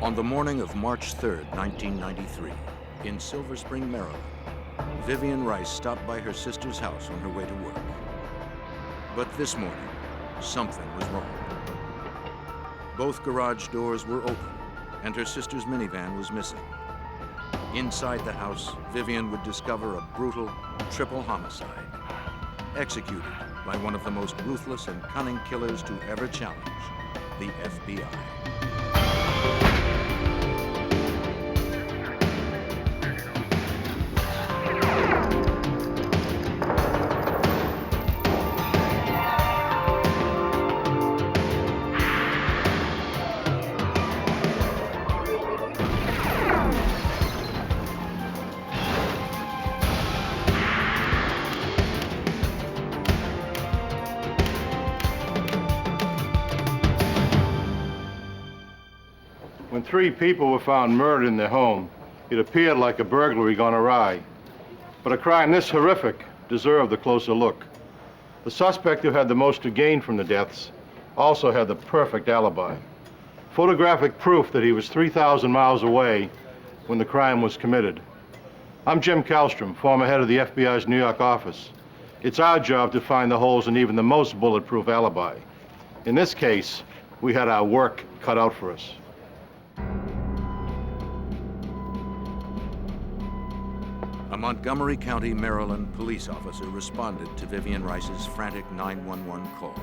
On the morning of March 3rd, 1993, in Silver Spring, Maryland, Vivian Rice stopped by her sister's house on her way to work. But this morning, something was wrong. Both garage doors were open, and her sister's minivan was missing. Inside the house, Vivian would discover a brutal triple homicide, executed by one of the most ruthless and cunning killers to ever challenge the FBI. When 3 people were found murdered in their home, it appeared like a burglary gone awry. But a crime this horrific deserved a closer look. The suspect who had the most to gain from the deaths also had the perfect alibi. Photographic proof that he was 3,000 miles away when the crime was committed. I'm Jim Kallstrom, former head of the FBI's New York office. It's our job to find the holes in even the most bulletproof alibi. In this case, we had our work cut out for us. A Montgomery County, Maryland police officer responded to Vivian Rice's frantic 911 call.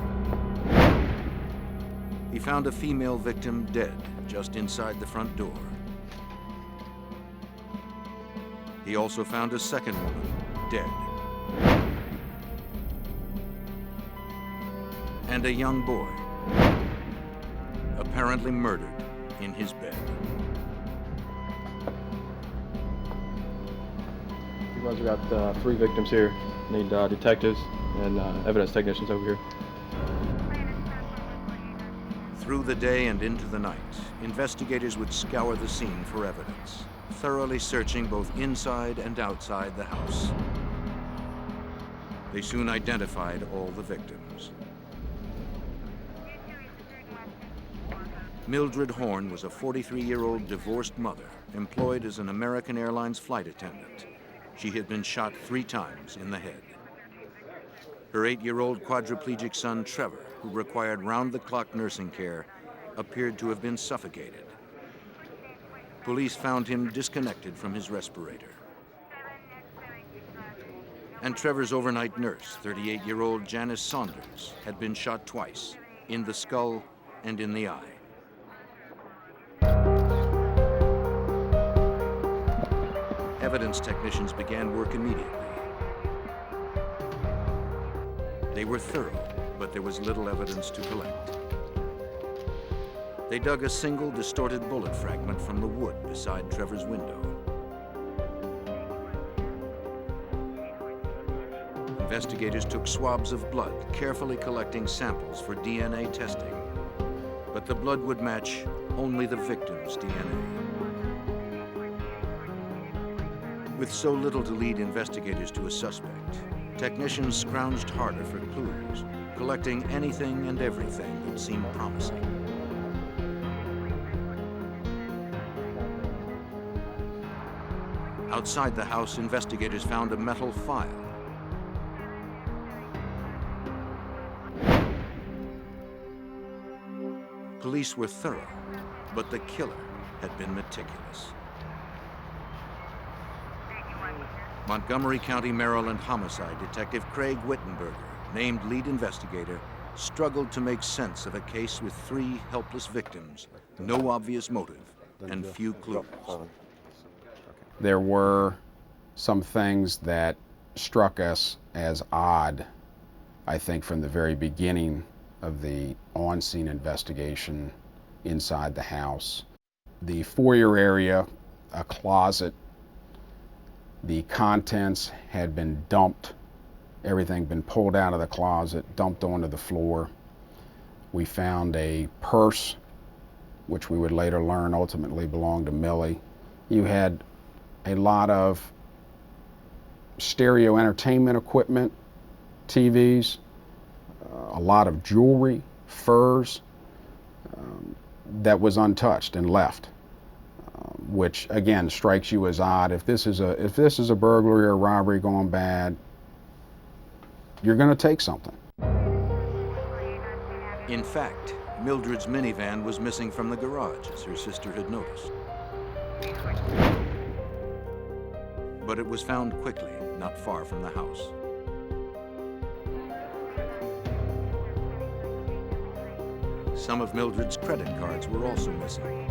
He found a female victim dead just inside the front door. He also found a second woman dead. And a young boy, apparently murdered in his bed. We got 3 victims here. Need detectives and evidence technicians over here. Through the day and into the night, investigators would scour the scene for evidence, thoroughly searching both inside and outside the house. They soon identified all the victims. Mildred Horn was a 43-year-old divorced mother employed as an American Airlines flight attendant. She had been shot 3 times in the head. Her 8-year-old quadriplegic son, Trevor, who required round-the-clock nursing care, appeared to have been suffocated. Police found him disconnected from his respirator. And Trevor's overnight nurse, 38-year-old Janice Saunders, had been shot twice, in the skull and in the eye. Evidence technicians began work immediately. They were thorough, but there was little evidence to collect. They dug a single distorted bullet fragment from the wood beside Trevor's window. Investigators took swabs of blood, carefully collecting samples for DNA testing. But the blood would match only the victim's DNA. With so little to lead investigators to a suspect, technicians scrounged harder for clues, collecting anything and everything that seemed promising. Outside the house, investigators found a metal file. Police were thorough, but the killer had been meticulous. Montgomery County, Maryland homicide detective Craig Wittenberger, named lead investigator, struggled to make sense of a case with 3 helpless victims, no obvious motive, and few clues. There were some things that struck us as odd, I think, from the very beginning of the on-scene investigation inside the house. The foyer area, a closet, the contents had been dumped, everything been pulled out of the closet, dumped onto the floor. We found a purse, which we would later learn ultimately belonged to Millie. You had a lot of stereo entertainment equipment, TVs, a lot of jewelry, furs, that was untouched and left. which again strikes you as odd. If this is a burglary or robbery gone bad, you're going to take something. In fact, Mildred's minivan was missing from the garage, as her sister had noticed. But it was found quickly, not far from the house. Some of Mildred's credit cards were also missing,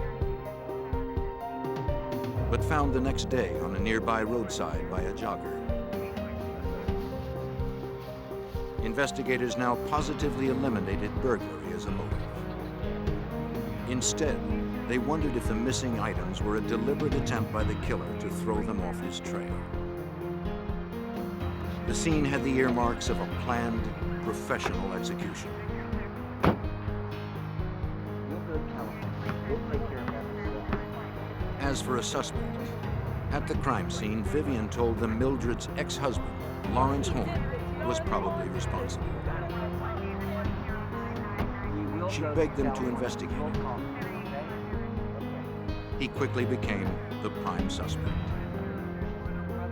but found the next day on a nearby roadside by a jogger. Investigators now positively eliminated burglary as a motive. Instead, they wondered if the missing items were a deliberate attempt by the killer to throw them off his trail. The scene had the earmarks of a planned, professional execution. As for a suspect, at the crime scene, Vivian told them Mildred's ex-husband, Lawrence Horn, was probably responsible. She begged them to investigate him. He quickly became the prime suspect.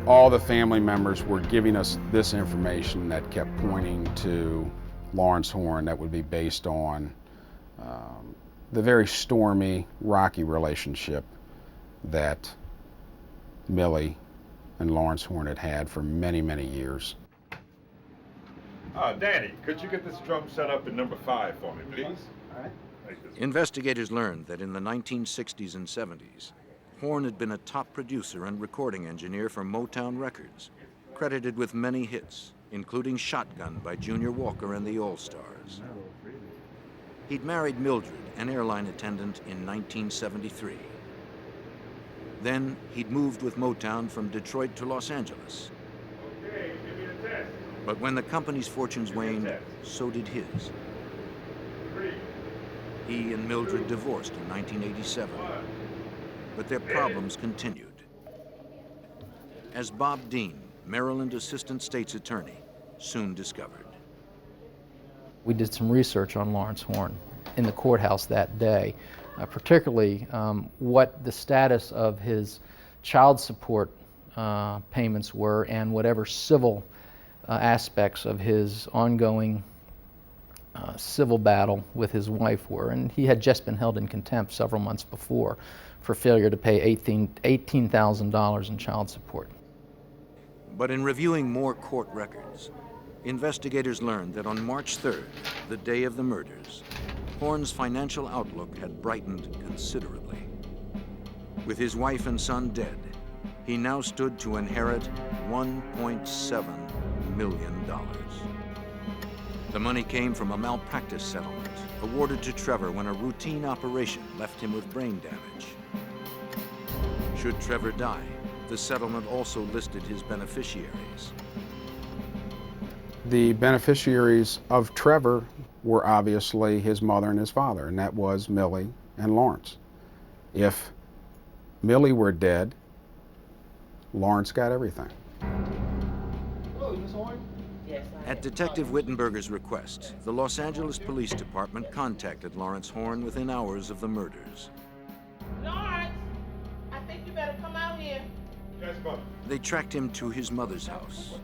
All the family members were giving us this information that kept pointing to Lawrence Horn, that would be based on the very stormy, rocky relationship that Millie and Lawrence Horn had had for many, many years. Danny, could you get this drum set up in number 5 for me, please? All right. Investigators learned that in the 1960s and 70s, Horn had been a top producer and recording engineer for Motown Records, credited with many hits, including Shotgun by Junior Walker and the All-Stars. He'd married Mildred, an airline attendant, in 1973. Then he'd moved with Motown from Detroit to Los Angeles. Okay, give me the test. But when the company's fortunes waned, so did his. 3. He and Mildred divorced in 1987. But their problems continued. As Bob Dean, Maryland Assistant State's Attorney, soon discovered. We did some research on Lawrence Horn in the courthouse that day, particularly what the status of his child support payments were and whatever civil aspects of his ongoing civil battle with his wife were. And he had just been held in contempt several months before for failure to pay $18,000 in child support. But in reviewing more court records, investigators learned that on March 3rd, the day of the murders, Horn's financial outlook had brightened considerably. With his wife and son dead, he now stood to inherit $1.7 million. The money came from a malpractice settlement awarded to Trevor when a routine operation left him with brain damage. Should Trevor die, the settlement also listed his beneficiaries. The beneficiaries of Trevor were obviously his mother and his father, and that was Millie and Lawrence. If Millie were dead, Lawrence got everything. Hello, Miss Horn? At Detective Wittenberger's request, the Los Angeles Police Department contacted Lawrence Horn within hours of the murders. Lawrence, I think you better come out here. Yes, Mother. They tracked him to his mother's house.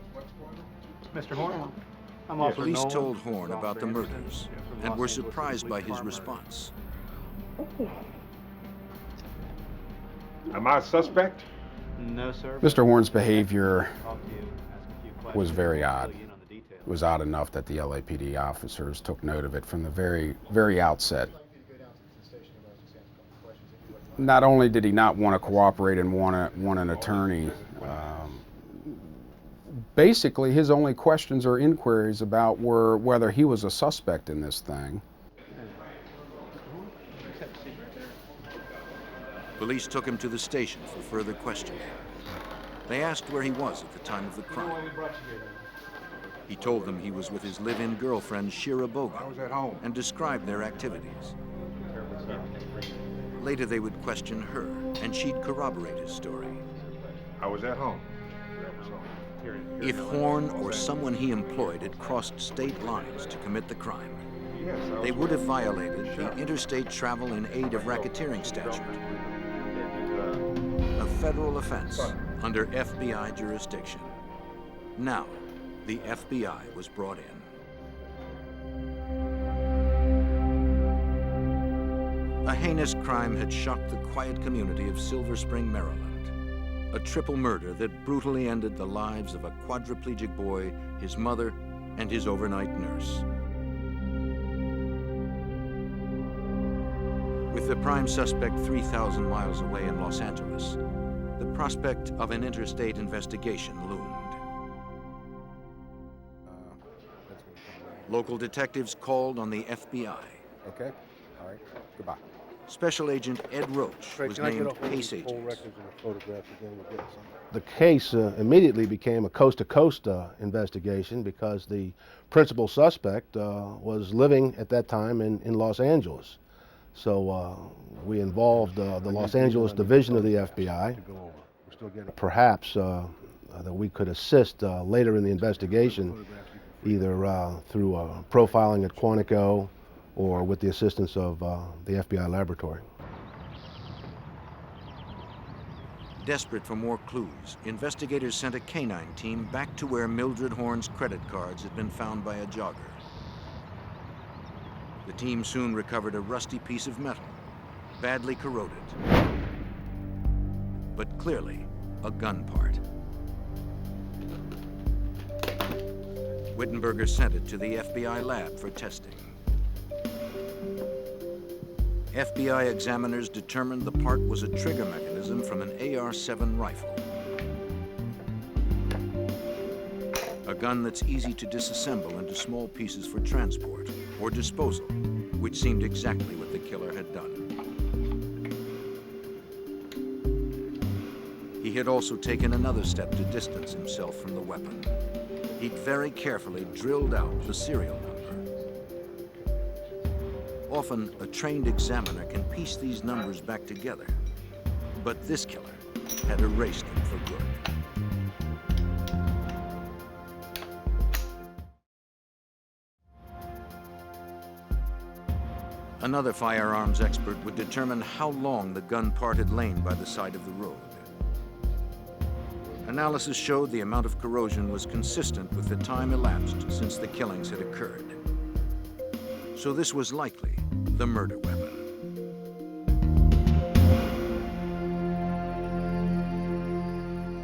Mr. Horn? I'm Yes. Officer Police Nolan. told Horn about the murders and were surprised by his response. Am I a suspect? No, sir. Mr. Horn's behavior Talk to you, ask a few questions, was very odd. fill you in on the details. It was odd enough that the LAPD officers took note of it from the very outset. Not only did he not want to cooperate and want an attorney, basically his only questions or inquiries about were whether he was a suspect in this thing. Police took him to the station for further questioning. They asked where he was at the time of the crime. He told them he was with his live-in girlfriend, Shira Bogan, I was at home. and described their activities. Later they would question her, and she'd corroborate his story. I was at home. If Horn or someone he employed had crossed state lines to commit the crime, Yes, I was they would have violated the Interstate Travel in Aid of Racketeering statute. a federal offense under FBI jurisdiction. Now, the FBI was brought in. A heinous crime had shocked the quiet community of Silver Spring, Maryland. A triple murder that brutally ended the lives of a quadriplegic boy, his mother, and his overnight nurse. With the prime suspect 3,000 miles away in Los Angeles, the prospect of an interstate investigation loomed. Local detectives called on the FBI. Okay, all right, goodbye. Special Agent Ed Roach was named case agent. The case immediately became a coast-to-coast investigation because the principal suspect was living at that time in Los Angeles. So we involved the Los Angeles division of the FBI. Perhaps that we could assist later in the investigation, either through profiling at Quantico or with the assistance of the FBI laboratory. Desperate for more clues, investigators sent a canine team back to where Mildred Horn's credit cards had been found by a jogger. The team soon recovered a rusty piece of metal, badly corroded, but clearly a gun part. Wittenberger sent it to the FBI lab for testing. FBI examiners determined the part was a trigger mechanism from an AR-7 rifle. A gun that's easy to disassemble into small pieces for transport or disposal, which seemed exactly what the killer had done. He had also taken another step to distance himself from the weapon. He'd very carefully drilled out the serial number. Often, a trained examiner can piece these numbers back together, but this killer had erased them for good. Another firearms expert would determine how long the gun part had lain by the side of the road. Analysis showed the amount of corrosion was consistent with the time elapsed since the killings had occurred. So this was likely the murder weapon.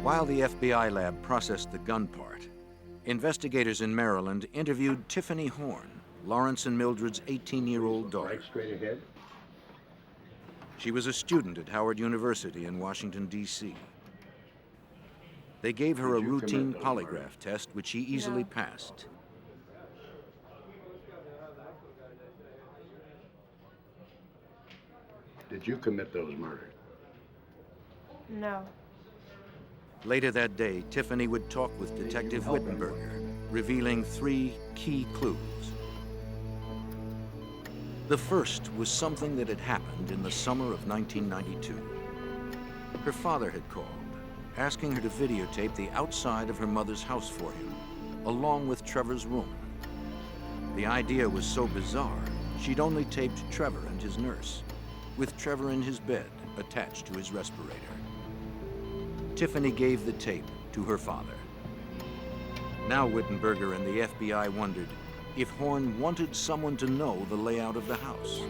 While the FBI lab processed the gun part, investigators in Maryland interviewed Tiffany Horn, Lawrence and Mildred's 18-year-old daughter. Right straight ahead. She was a student at Howard University in Washington, D.C. They gave her a routine polygraph test, which she easily passed. Did you commit those murders? No. Later that day, Tiffany would talk with Detective Wittenberger, revealing 3 key clues. The first was something that had happened in the summer of 1992. Her father had called, asking her to videotape the outside of her mother's house for him, along with Trevor's room. The idea was so bizarre, she'd only taped Trevor and his nurse, with Trevor in his bed, attached to his respirator. Tiffany gave the tape to her father. Now Wittenberger and the FBI wondered if Horn wanted someone to know the layout of the house.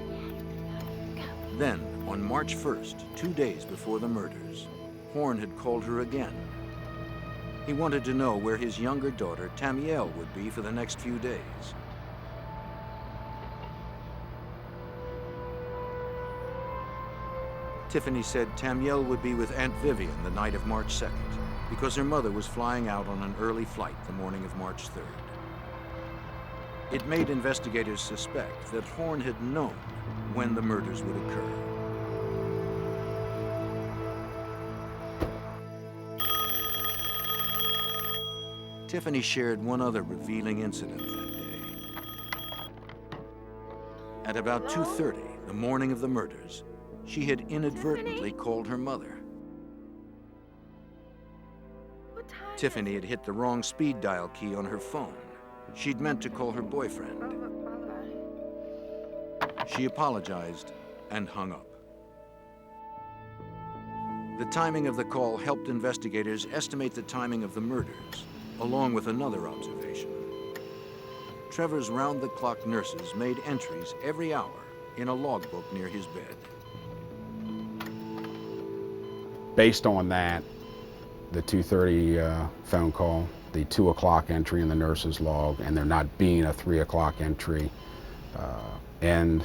Then, on March 1st, 2 days before the murders, Horn had called her again. He wanted to know where his younger daughter, Tamiel, would be for the next few days. Tiffany said Tamiel would be with Aunt Vivian the night of March 2nd, because her mother was flying out on an early flight the morning of March 3rd. It made investigators suspect that Horn had known when the murders would occur. Tiffany shared one other revealing incident that day. At about 2:30, the morning of the murders, she had inadvertently called her mother. Tiffany had hit the wrong speed dial key on her phone. She'd meant to call her boyfriend. She apologized and hung up. The timing of the call helped investigators estimate the timing of the murders, along with another observation. Trevor's round-the-clock nurses made entries every hour in a logbook near his bed. Based on that, the 2:30 phone call, the 2 o'clock entry in the nurse's log, and there not being a 3 o'clock entry, and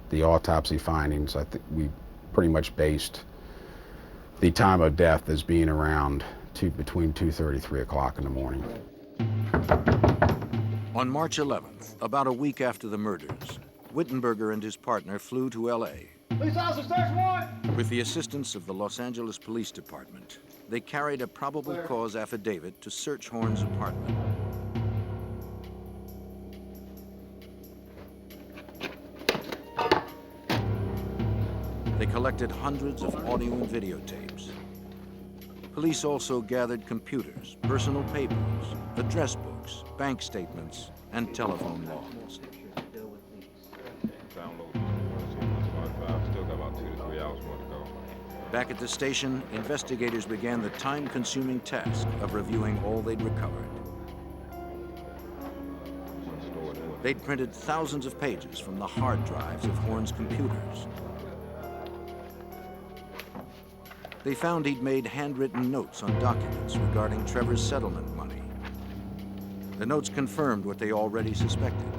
the autopsy findings, I think we pretty much based the time of death as being around between 2:30 and 3 o'clock in the morning. On March 11th, about a week after the murders, Wittenberger and his partner flew to L.A. Police officer, search warrant! With the assistance of the Los Angeles Police Department, they carried a probable cause affidavit to search Horn's apartment. They collected hundreds of audio and videotapes. Police also gathered computers, personal papers, address books, bank statements, and telephone logs. Back at the station, investigators began the time-consuming task of reviewing all they'd recovered. They'd printed thousands of pages from the hard drives of Horn's computers. They found he'd made handwritten notes on documents regarding Trevor's settlement money. The notes confirmed what they already suspected.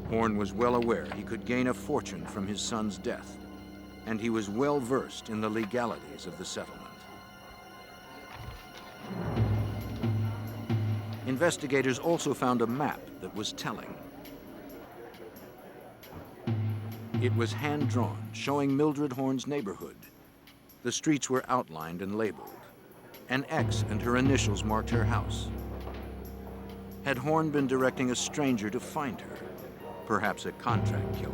Horn was well aware he could gain a fortune from his son's death, and he was well versed in the legalities of the settlement. Investigators also found a map that was telling. It was hand-drawn, showing Mildred Horn's neighborhood. The streets were outlined and labeled. An X and her initials marked her house. Had Horn been directing a stranger to find her? Perhaps a contract killer.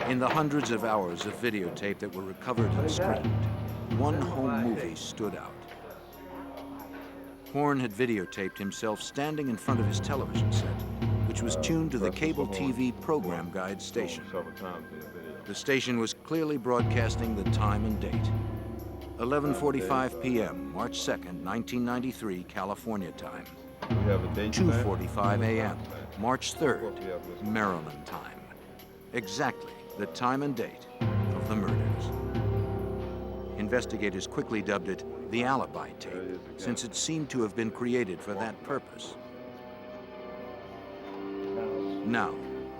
In the hundreds of hours of videotape that were recovered and screened, one home movie stood out. Horn had videotaped himself standing in front of his television set, which was tuned to the cable TV program guide station. The station was clearly broadcasting the time and date. 11:45 p.m., March 2nd, 1993, California time. 2:45 a.m., March 3rd, Maryland time. Exactly the time and date of the murders. Investigators quickly dubbed it the alibi tape, since it seemed to have been created for that purpose. Now,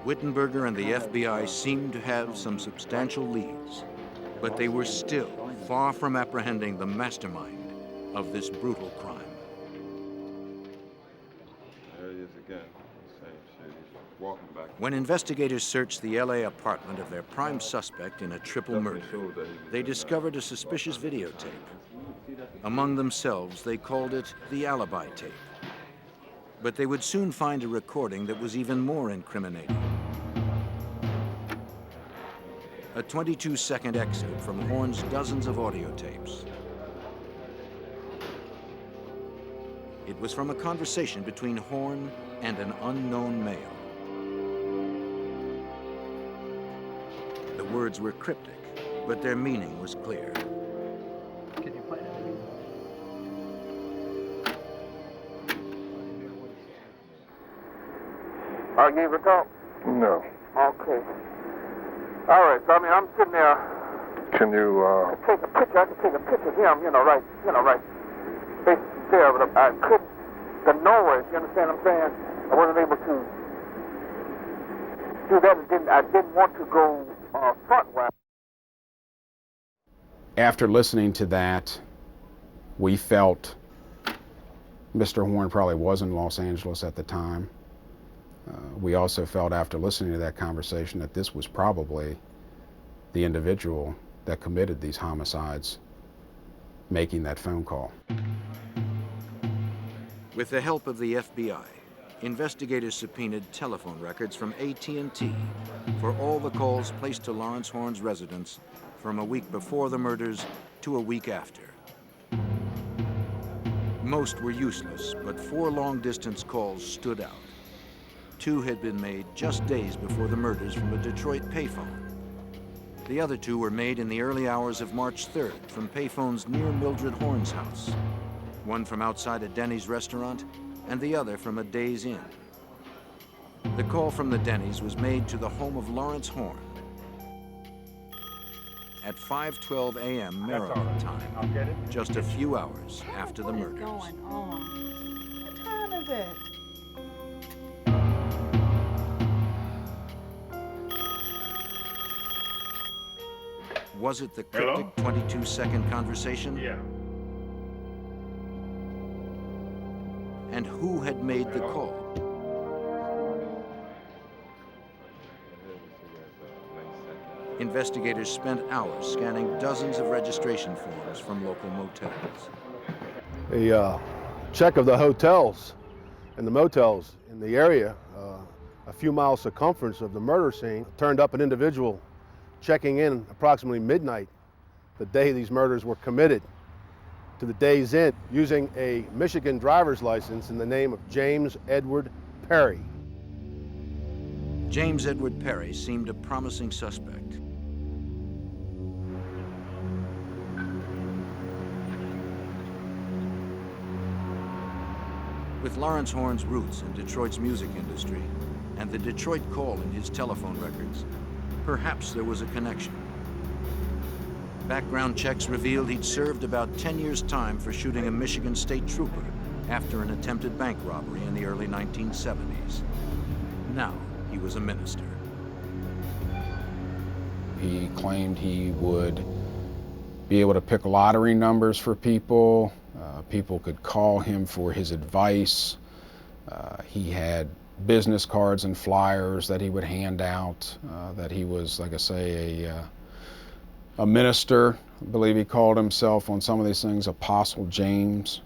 Wittenberger and the FBI seemed to have some substantial leads, but they were still far from apprehending the mastermind of this brutal crime. There he is again. Same shit. He's walking back. When investigators searched the LA apartment of their prime suspect in a triple murder, they discovered a suspicious videotape. Among themselves, they called it the alibi tape. But they would soon find a recording that was even more incriminating. A 22-second excerpt from Horn's dozens of audio tapes. It was from a conversation between Horn and an unknown male. The words were cryptic, but their meaning was clear. Can you play that? I gave a call? No. Okay. All right, so I'm sitting there. Can you, Take a picture. I can take a picture of him, right face there, but I couldn't, the noise, you understand what I'm saying? I wasn't able to do that. I didn't want to go frontwise. After listening to that, we felt Mr. Horn probably was in Los Angeles at the time. We also felt after listening to that conversation that this was probably the individual that committed these homicides making that phone call. With the help of the FBI, investigators subpoenaed telephone records from AT&T for all the calls placed to Lawrence Horn's residence from a week before the murders to a week after. Most were useless, but 4 long-distance calls stood out. 2 had been made just days before the murders from a Detroit payphone. The other two were made in the early hours of March 3rd from payphones near Mildred Horn's house. One from outside a Denny's restaurant and the other from a Days Inn. The call from the Denny's was made to the home of Lawrence Horn at 5:12 a.m. Maryland time, just a few hours after the murders. What is going on? What time is it? Was it the cryptic 22-second conversation? Yeah. And who had made the call? Investigators spent hours scanning dozens of registration forms from local motels. A check of the hotels and the motels in the area, a few miles circumference of the murder scene, turned up an individual checking in approximately midnight the day these murders were committed to the Days Inn using a Michigan driver's license in the name of James Edward Perry. James Edward Perry seemed a promising suspect. With Lawrence Horn's roots in Detroit's music industry and the Detroit call in his telephone records, perhaps there was a connection. Background checks revealed he'd served about 10 years' time for shooting a Michigan state trooper after an attempted bank robbery in the early 1970s. Now he was a minister. He claimed he would be able to pick lottery numbers for people. People could call him for his advice. He had business cards and flyers that he would hand out, that he was, like I say, a minister. I believe he called himself on some of these things Apostle James.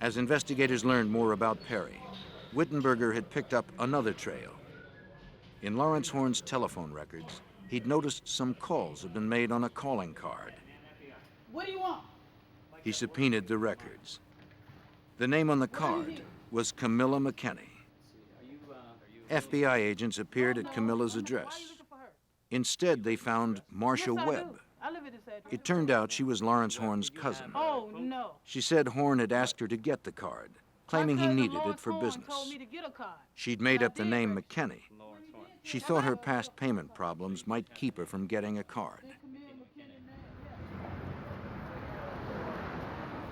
As investigators learned more about Perry, Wittenberger had picked up another trail. In Lawrence Horn's telephone records, he'd noticed some calls had been made on a calling card. What do you want? He subpoenaed the records. The name on the card was Camilla McKinney. FBI agents appeared at Camilla's address. Instead, they found Marcia Webb. I live at this address. It turned out she was Lawrence Horn's cousin. Oh, no. She said Horn had asked her to get the card, claiming he needed it for business. Told me to get a card. She'd made up the name McKinney. She thought her past payment problems might keep her from getting a card.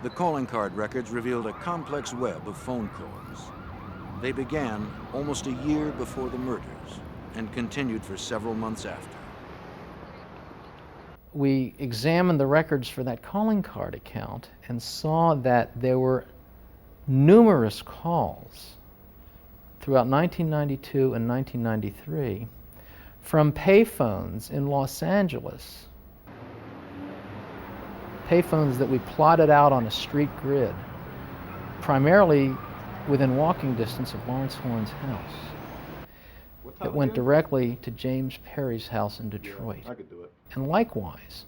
The calling card records revealed a complex web of phone calls. They began almost a year before the murders and continued for several months after. We examined the records for that calling card account and saw that there were numerous calls throughout 1992 and 1993 from payphones in Los Angeles. Payphones that we plotted out on a street grid, primarily within walking distance of Lawrence Horn's house. It went directly to James Perry's house in Detroit. Yeah, I could do it. And likewise,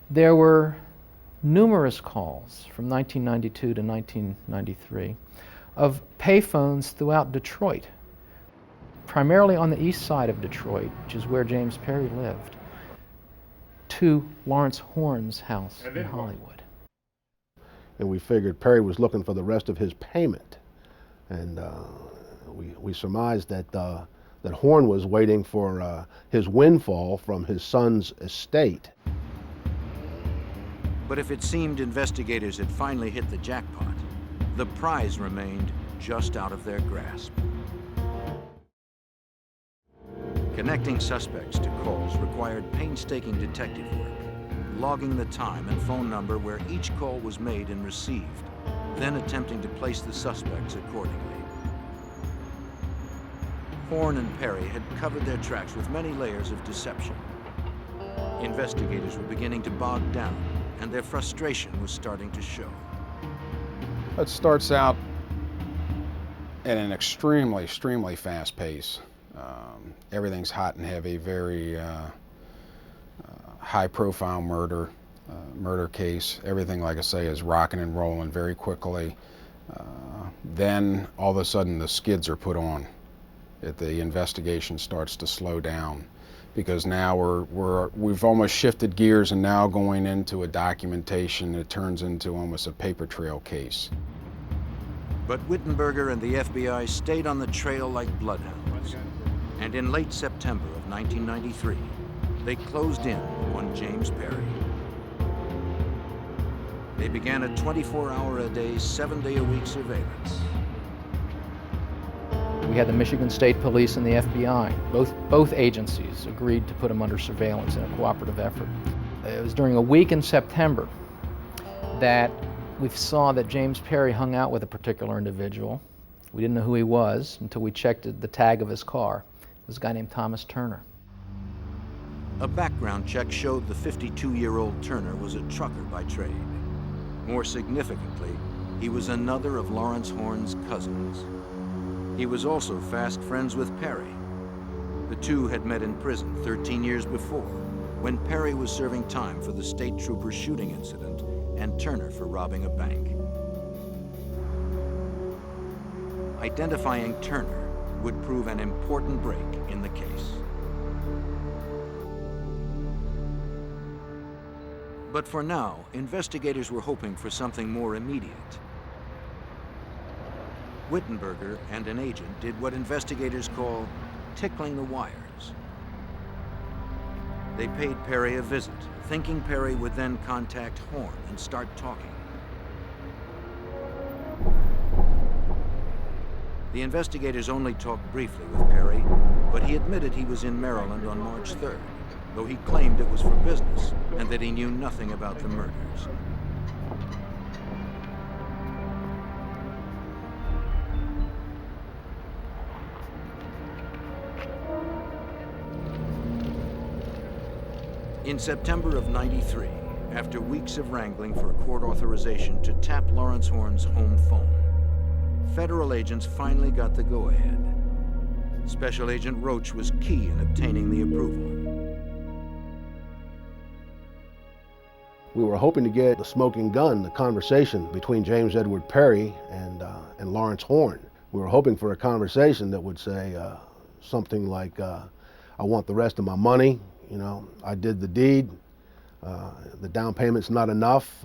there were numerous calls from 1992 to 1993 of payphones throughout Detroit, primarily on the east side of Detroit, which is where James Perry lived, to Lawrence Horn's house in Hollywood. And we figured Perry was looking for the rest of his payment. And we surmised that that Horn was waiting for his windfall from his son's estate. But if it seemed investigators had finally hit the jackpot, the prize remained just out of their grasp. Connecting suspects to calls required painstaking detective work, logging the time and phone number where each call was made and received, then attempting to place the suspects accordingly. Horn and Perry had covered their tracks with many layers of deception. Investigators were beginning to bog down, and their frustration was starting to show. It starts out at an extremely fast pace. Everything's hot and heavy, very high-profile murder case. Everything, like I say, is rocking and rolling very quickly. Then, all of a sudden, the skids are put on. The investigation starts to slow down. because now we've almost shifted gears and now going into a documentation that turns into almost a paper trail case. But Wittenberger and the FBI stayed on the trail like bloodhounds. And in late September of 1993, they closed in on James Perry. They began a 24-hour-a-day, 7-day-a-week surveillance. We had the Michigan State Police and the FBI. Both agencies agreed to put him under surveillance in a cooperative effort. It was during a week in September that we saw that James Perry hung out with a particular individual. We didn't know who he was until we checked the tag of his car. It was a guy named Thomas Turner. A background check showed the 52-year-old Turner was a trucker by trade. More significantly, he was another of Lawrence Horn's cousins. He was also fast friends with Perry. The two had met in prison 13 years before, when Perry was serving time for the state trooper shooting incident and Turner for robbing a bank. Identifying Turner would prove an important break in the case. But for now, investigators were hoping for something more immediate. Wittenberger and an agent did what investigators call tickling the wires. They paid Perry a visit, thinking Perry would then contact Horn and start talking. The investigators only talked briefly with Perry, but he admitted he was in Maryland on March 3rd, though he claimed it was for business and that he knew nothing about the murders. In September of '93, after weeks of wrangling for court authorization to tap Lawrence Horn's home phone, federal agents finally got the go-ahead. Special Agent Roach was key in obtaining the approval. We were hoping to get the smoking gun, the conversation between James Edward Perry and Lawrence Horn. We were hoping for a conversation that would say something like, I want the rest of my money, you know, I did the deed, the down payment's not enough,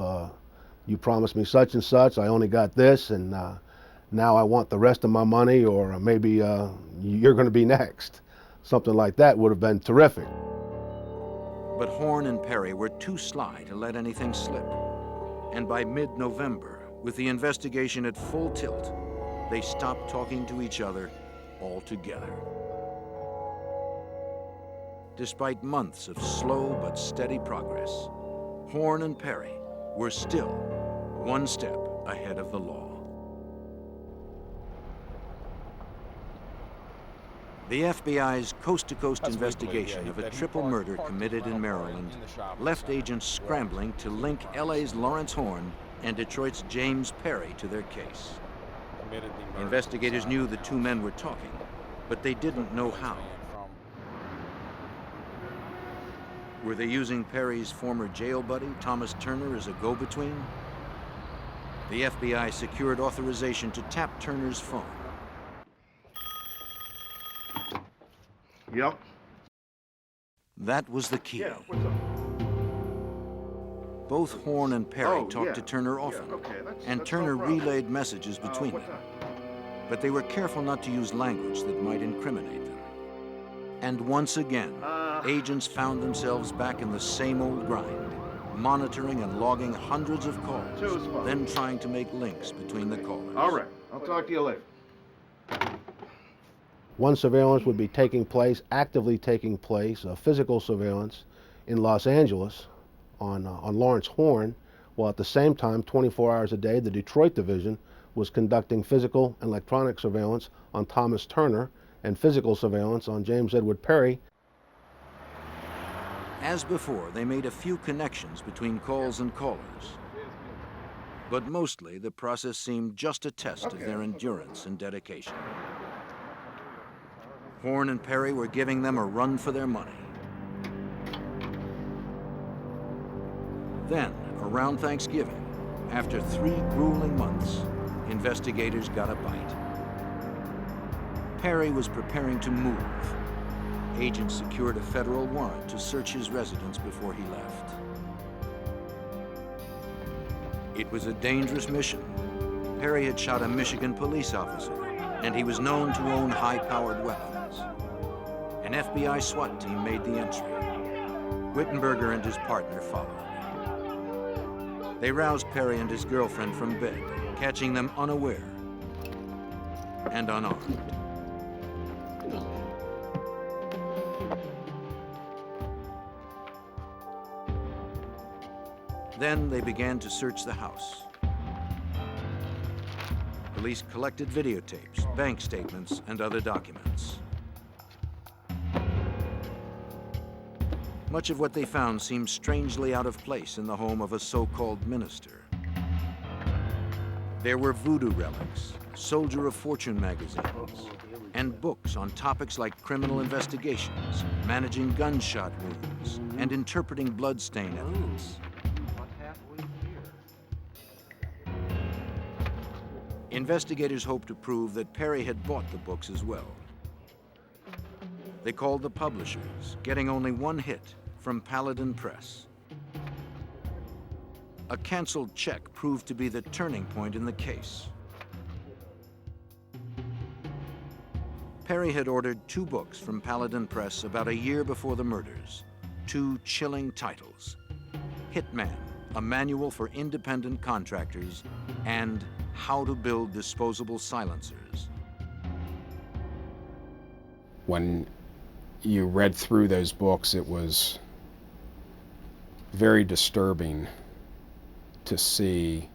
you promised me such and such, I only got this, and now I want the rest of my money, or maybe you're going to be next. Something like that would have been terrific. But Horn and Perry were too sly to let anything slip. And by mid-November, with the investigation at full tilt, they stopped talking to each other altogether. Despite months of slow but steady progress, Horn and Perry were still one step ahead of the law. The FBI's coast-to-coast investigation of a triple murder committed in Maryland left agents scrambling to link LA's Lawrence Horn and Detroit's James Perry to their case. Investigators knew the two men were talking, but they didn't know how. Were they using Perry's former jail buddy, Thomas Turner, as a go-between? The FBI secured authorization to tap Turner's phone. Yep. That was the key. Yeah, what's up? Both Horn and Perry talked yeah. to Turner often, Yeah, okay, and that's Turner no problem. relayed messages between them. But they were careful not to use language that might incriminate them. And once again, agents found themselves back in the same old grind, monitoring and logging hundreds of calls, then trying to make links between the callers. All right, I'll talk to you later. One surveillance would be taking place, actively taking place, physical surveillance in Los Angeles on Lawrence Horn, while at the same time, 24 hours a day, the Detroit division was conducting physical and electronic surveillance on Thomas Turner and physical surveillance on James Edward Perry. As before, they made a few connections between calls and callers. But mostly, the process seemed just a test of their endurance and dedication. Horn and Perry were giving them a run for their money. Then, around Thanksgiving, after 3 grueling months, investigators got a bite. Perry was preparing to move. Agents secured a federal warrant to search his residence before he left. It was a dangerous mission. Perry had shot a Michigan police officer, and he was known to own high-powered weapons. An FBI SWAT team made the entry. Wittenberger and his partner followed. They roused Perry and his girlfriend from bed, catching them unaware and unarmed. Then they began to search the house. Police collected videotapes, bank statements, and other documents. Much of what they found seemed strangely out of place in the home of a so-called minister. There were voodoo relics, Soldier of Fortune magazines, and books on topics like criminal investigations, managing gunshot wounds, and interpreting bloodstain evidence. Investigators hoped to prove that Perry had bought the books as well. They called the publishers, getting only one hit from Paladin Press. A canceled check proved to be the turning point in the case. Perry had ordered 2 books from Paladin Press about a year before the murders. 2 chilling titles: Hitman, a manual for independent contractors, and How to Build Disposable Silencers. When you read through those books, it was very disturbing to see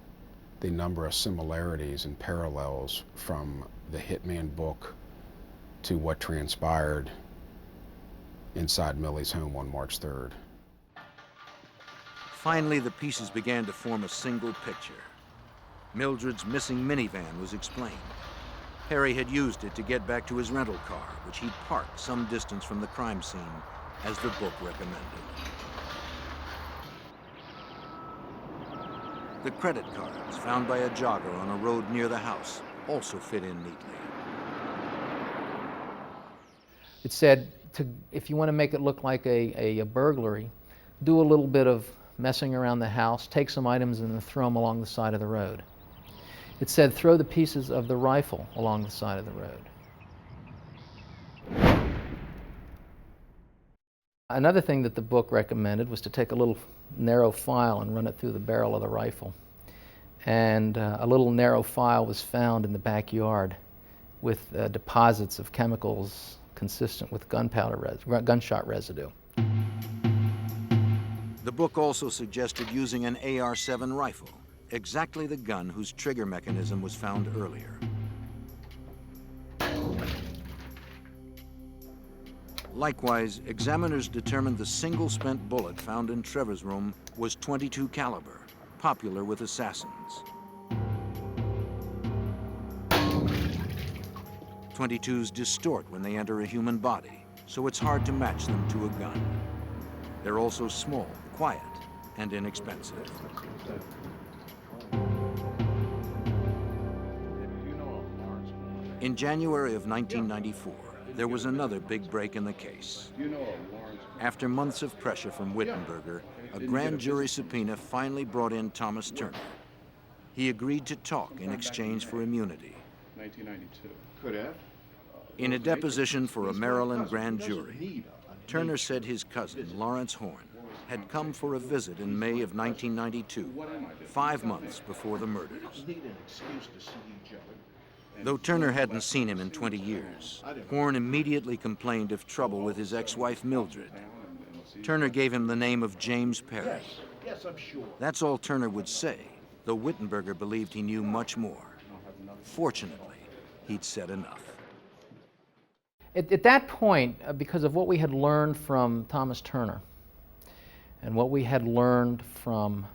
the number of similarities and parallels from the Hitman book to what transpired inside Millie's home on March 3rd. Finally, the pieces began to form a single picture. Mildred's missing minivan was explained. Perry had used it to get back to his rental car, which he'd parked some distance from the crime scene, as the book recommended. The credit cards found by a jogger on a road near the house also fit in neatly. It said, if you want to make it look like a burglary, do a little bit of messing around the house, take some items and then throw them along the side of the road. It said, throw the pieces of the rifle along the side of the road. Another thing that the book recommended was to take a little narrow file and run it through the barrel of the rifle. And a little narrow file was found in the backyard with deposits of chemicals consistent with gunshot residue. The book also suggested using an AR-7 rifle, exactly the gun whose trigger mechanism was found earlier. Likewise, examiners determined the single spent bullet found in Trevor's room was .22 caliber, popular with assassins. .22s distort when they enter a human body, so it's hard to match them to a gun. They're also small, quiet, and inexpensive. In January of 1994, there was another big break in the case. After months of pressure from Wittenberger, a grand jury subpoena finally brought in Thomas Turner. He agreed to talk in exchange for immunity. 1992. Could have. In a deposition for a Maryland grand jury, Turner said his cousin, Lawrence Horn, had come for a visit in May of 1992, 5 months before the murders. Though Turner hadn't seen him in 20 years, Horn immediately complained of trouble with his ex-wife Mildred. Turner gave him the name of James Perry. Yes, I'm sure. That's all Turner would say, though Wittenberger believed he knew much more. Fortunately, he'd said enough. At that point, because of what we had learned from Thomas Turner and what we had learned from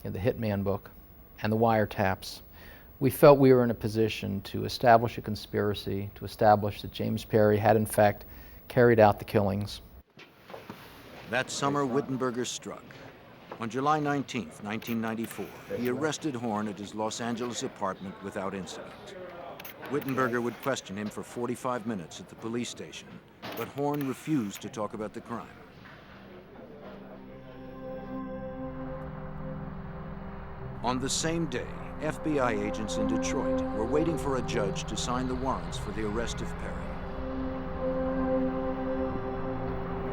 the Hitman book and the wiretaps, we felt we were in a position to establish a conspiracy, to establish that James Perry had in fact carried out the killings. That summer, Wittenberger struck. On July 19th, 1994, he arrested Horn at his Los Angeles apartment without incident. Wittenberger would question him for 45 minutes at the police station, but Horn refused to talk about the crime. On the same day, FBI agents in Detroit were waiting for a judge to sign the warrants for the arrest of Perry.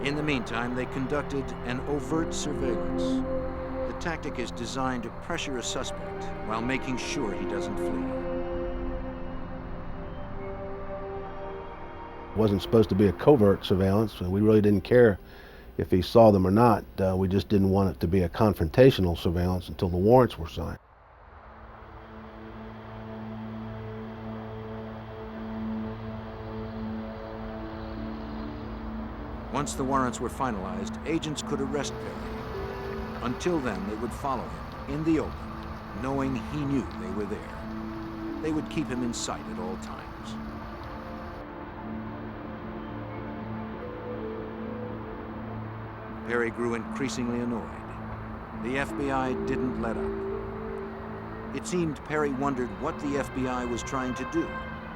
In the meantime, they conducted an overt surveillance. The tactic is designed to pressure a suspect while making sure he doesn't flee. It wasn't supposed to be a covert surveillance, and we really didn't care if he saw them or not. We just didn't want it to be a confrontational surveillance until the warrants were signed. Once the warrants were finalized, agents could arrest Perry. Until then, they would follow him in the open, knowing he knew they were there. They would keep him in sight at all times. Perry grew increasingly annoyed. The FBI didn't let up. It seemed Perry wondered what the FBI was trying to do,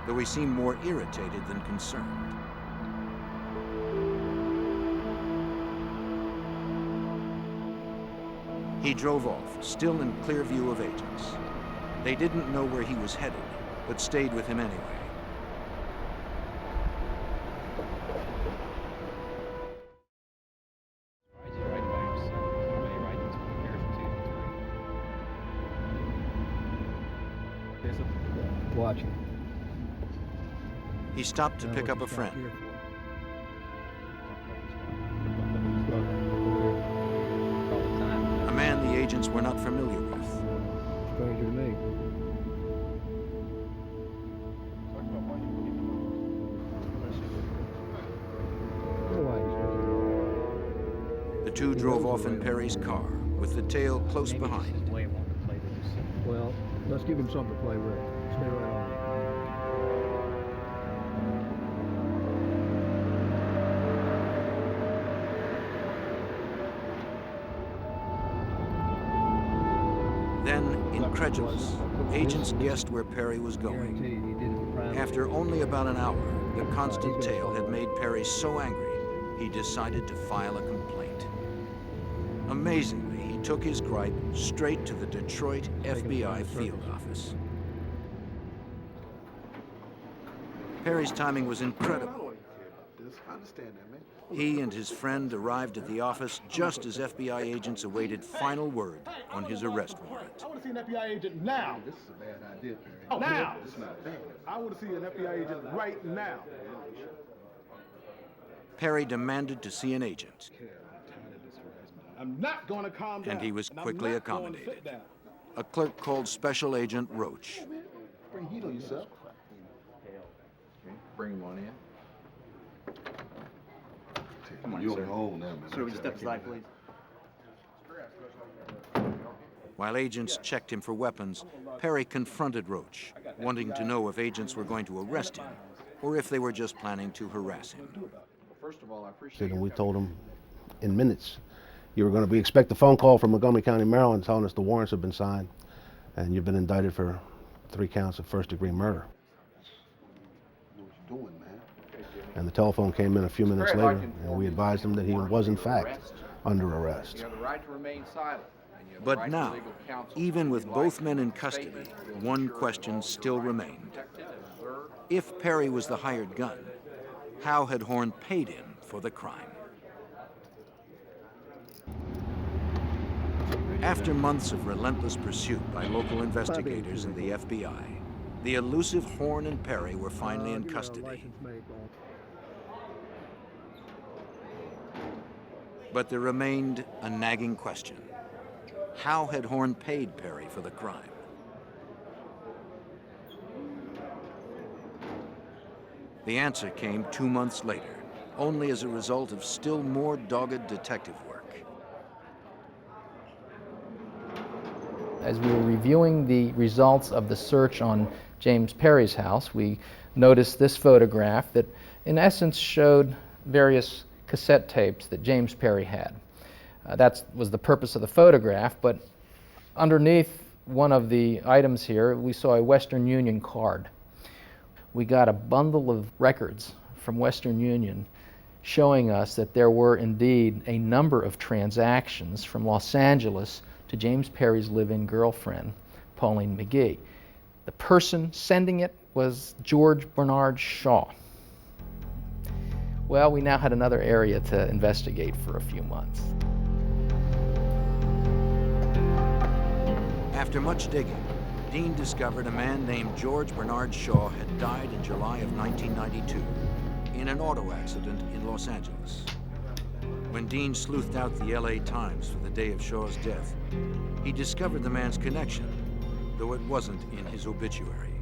though he seemed more irritated than concerned. He drove off, still in clear view of agents. They didn't know where he was headed, but stayed with him anyway. Watching. He stopped to pick up a friend. A man the agents were not familiar with. Stranger to me. The two drove off in Perry's car, with the tail close behind. Well, let's give him something to play with. Stay right on. Then, incredulous, agents guessed where Perry was going. After only about an hour, the constant tail had made Perry so angry, he decided to file a complaint. Amazingly, he took his gripe straight to the Detroit FBI field office. Perry's timing was incredible. He and his friend arrived at the office just as FBI agents awaited final word on his arrest warrant. I want to see an FBI agent now. This is a bad idea, Perry. Oh, now. It's not bad. I want to see an FBI agent right now. Perry demanded to see an agent, I'm not going to calm down. and he was quickly I'm not going to accommodated. sit down. A clerk called Special Agent Roach. Bring heat on yourself. Bring one in. Come on, you're home now, man. Sir, would you step aside, please? While agents checked him for weapons, Perry confronted Roach, wanting to know if agents were going to arrest him or if they were just planning to harass him. First of all, I appreciate And we told him in minutes, you were going to expect a phone call from Montgomery County, Maryland, telling us the warrants have been signed and you've been indicted for 3 counts of first-degree murder. what you're doing, man. And the telephone came in a few minutes later, and we advised him that he was in fact under arrest. You have the right to remain silent. And you have the But right to now, legal counsel. even with If you both like men in a custody, statement, you'll one ensure question that all still your rights are remained. protected and observed. If Perry was the hired gun, how had Horn paid him for the crime? After months of relentless pursuit by local investigators and the FBI, the elusive Horn and Perry were finally in custody. But there remained a nagging question. How had Horn paid Perry for the crime? The answer came 2 months later, only as a result of still more dogged detective work. As we were reviewing the results of the search on James Perry's house, we noticed this photograph that in essence showed various cassette tapes that James Perry had. That was the purpose of the photograph, but underneath one of the items here we saw a Western Union card. we got a bundle of records from Western Union showing us that there were indeed a number of transactions from Los Angeles to James Perry's live-in girlfriend, Pauline McGee. The person sending it was George Bernard Shaw. Well, we now had another area to investigate for a few months. After much digging, Dean discovered a man named George Bernard Shaw had died in July of 1992 in an auto accident in Los Angeles. When Dean sleuthed out the LA Times for the day of Shaw's death, he discovered the man's connection, though it wasn't in his obituary.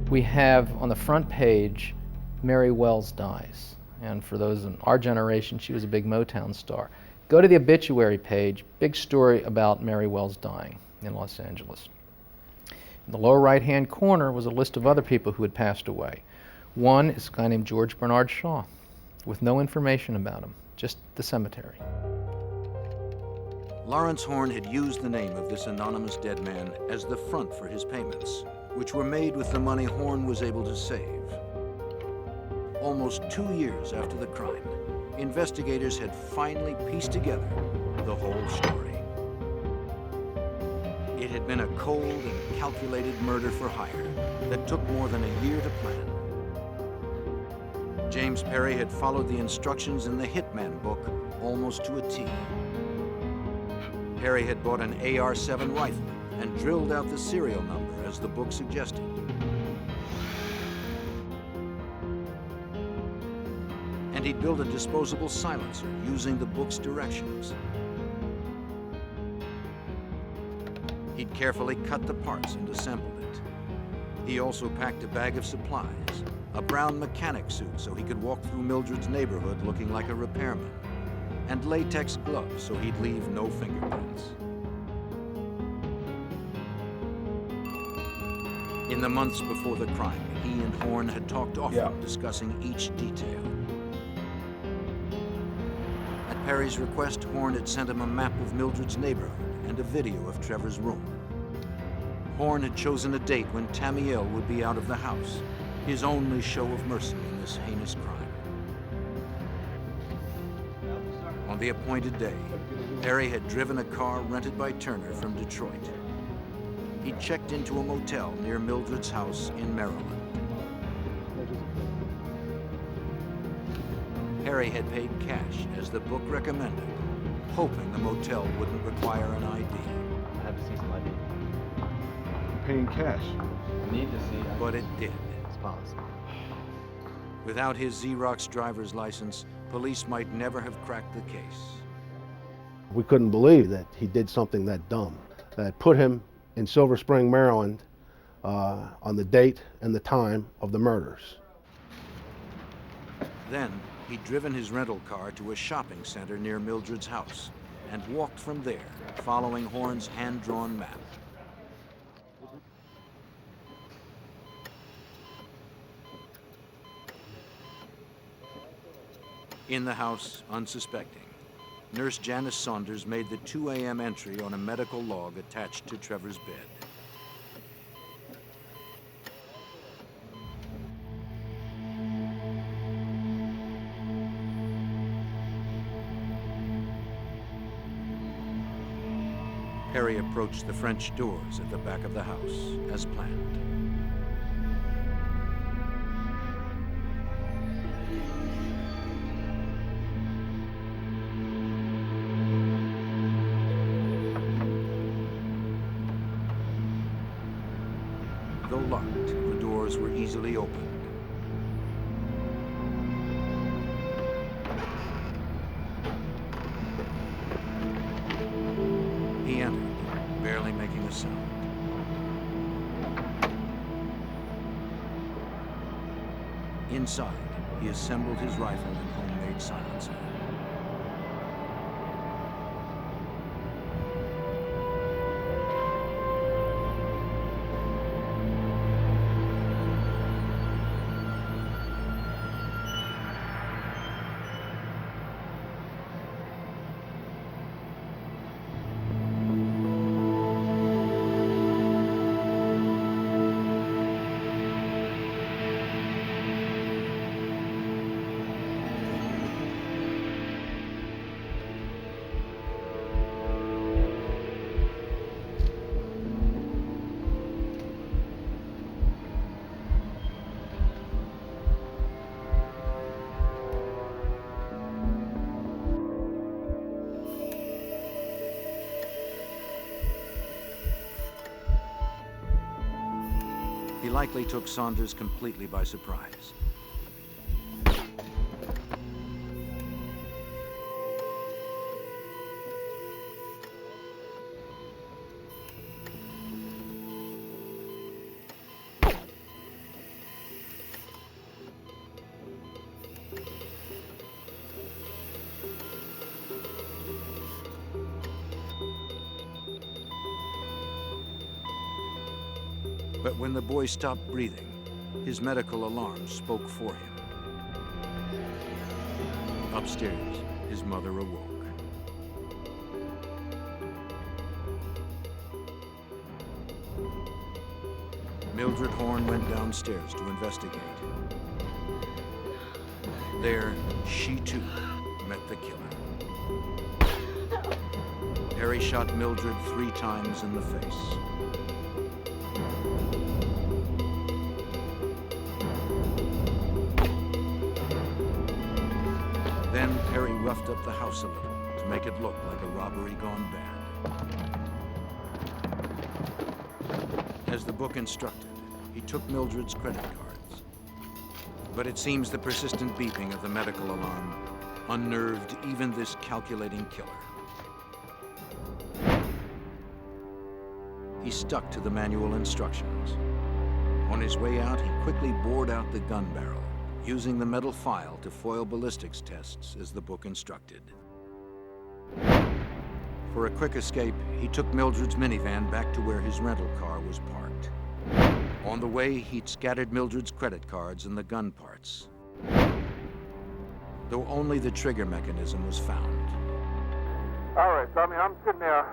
We have on the front page, Mary Wells dies. And for those in our generation, she was a big Motown star. Go to the obituary page, big story about Mary Wells dying in Los Angeles. In the lower right-hand corner was a list of other people who had passed away. One is a guy named George Bernard Shaw, with no information about him, just the cemetery. Lawrence Horn had used the name of this anonymous dead man as the front for his payments, which were made with the money Horn was able to save. Almost 2 years after the crime, investigators had finally pieced together the whole story. It had been a cold and calculated murder for hire that took more than a year to plan. James Perry had followed the instructions in the Hitman book almost to a T. Perry had bought an AR-7 rifle and drilled out the serial number as the book suggested. And he'd built a disposable silencer using the book's directions. He'd carefully cut the parts and assembled it. He also packed a bag of supplies, a brown mechanic suit so he could walk through Mildred's neighborhood looking like a repairman, and latex gloves so he'd leave no fingerprints. In the months before the crime, he and Horn had talked often, discussing each detail. At Perry's request, Horn had sent him a map of Mildred's neighborhood and a video of Trevor's room. Horn had chosen a date when Tamiel would be out of the house, his only show of mercy in this heinous crime. On the appointed day, Perry had driven a car rented by Turner from Detroit. He checked into a motel near Mildred's house in Maryland. Perry had paid cash, as the book recommended, hoping the motel wouldn't require an ID. I have to see some ID. Paying cash. I need to see. But it did. It's policy. Without his Xerox driver's license, police might never have cracked the case. We couldn't believe that he did something that dumb, that put him in Silver Spring, Maryland, on the date and the time of the murders. Then, he'd driven his rental car to a shopping center near Mildred's house and walked from there, following Horn's hand-drawn map. In the house, unsuspecting, Nurse Janice Saunders made the 2 a.m. entry on a medical log attached to Trevor's bed. Perry approached the French doors at the back of the house, as planned. Though locked, the doors were easily opened. He entered, barely making a sound. Inside, he assembled his rifle and homemade silencer. likely took Saunders completely by surprise. But when the boy stopped breathing, his medical alarm spoke for him. Upstairs, his mother awoke. Mildred Horn went downstairs to investigate. There, she too met the killer. Harry shot Mildred 3 times in the face. Then Perry roughed up the house a little to make it look like a robbery gone bad. As the book instructed, he took Mildred's credit cards. But it seems the persistent beeping of the medical alarm unnerved even this calculating killer. He stuck to the manual instructions. On his way out, he quickly bored out the gun barrel, using the metal file to foil ballistics tests as the book instructed. For a quick escape, he took Mildred's minivan back to where his rental car was parked. On the way, he'd scattered Mildred's credit cards and the gun parts, though only the trigger mechanism was found. All right, so I'm sitting there.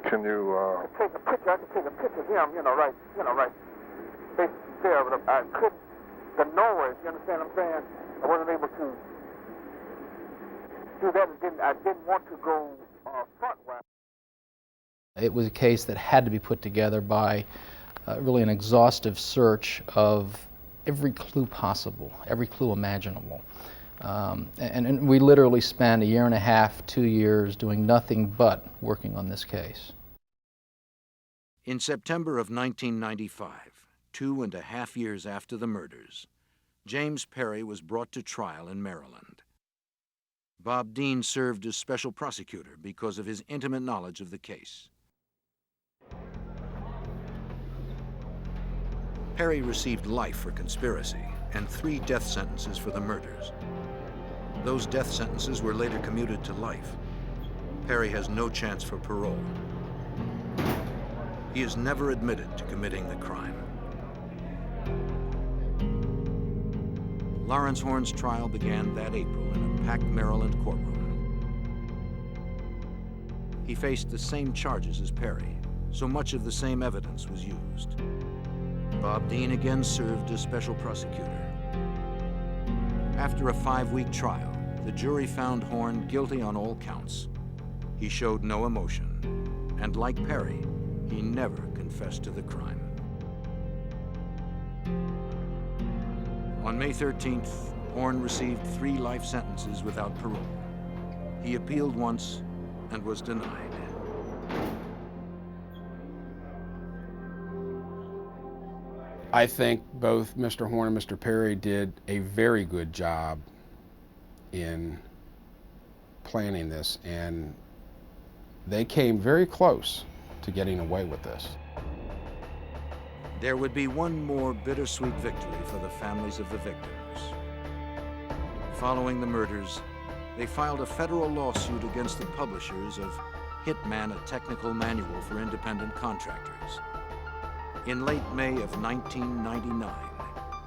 Can you, Take a picture. I can take a picture of him, right basically there, but I couldn't. The noise, you understand what I'm saying? I wasn't able to do that. I didn't want to go frontwise. It was a case that had to be put together by really an exhaustive search of every clue possible, every clue imaginable. And we literally spent 1.5 years, 2 years doing nothing but working on this case. In September of 1995, 2.5 years after the murders, James Perry was brought to trial in Maryland. Bob Dean served as special prosecutor because of his intimate knowledge of the case. Perry received life for conspiracy and 3 death sentences for the murders. Those death sentences were later commuted to life. Perry has no chance for parole. He is never admitted to committing the crime. Lawrence Horn's trial began that April in a packed Maryland courtroom. He faced the same charges as Perry, so much of the same evidence was used. Bob Dean again served as special prosecutor. After a 5-week trial, the jury found Horn guilty on all counts. He showed no emotion, and like Perry, he never confessed to the crime. On May 13th, Horn received 3 life sentences without parole. He appealed once and was denied. I think both Mr. Horn and Mr. Perry did a very good job in planning this, and they came very close to getting away with this. There would be one more bittersweet victory for the families of the victims. Following the murders, they filed a federal lawsuit against the publishers of Hitman, a technical manual for independent contractors. In late May of 1999,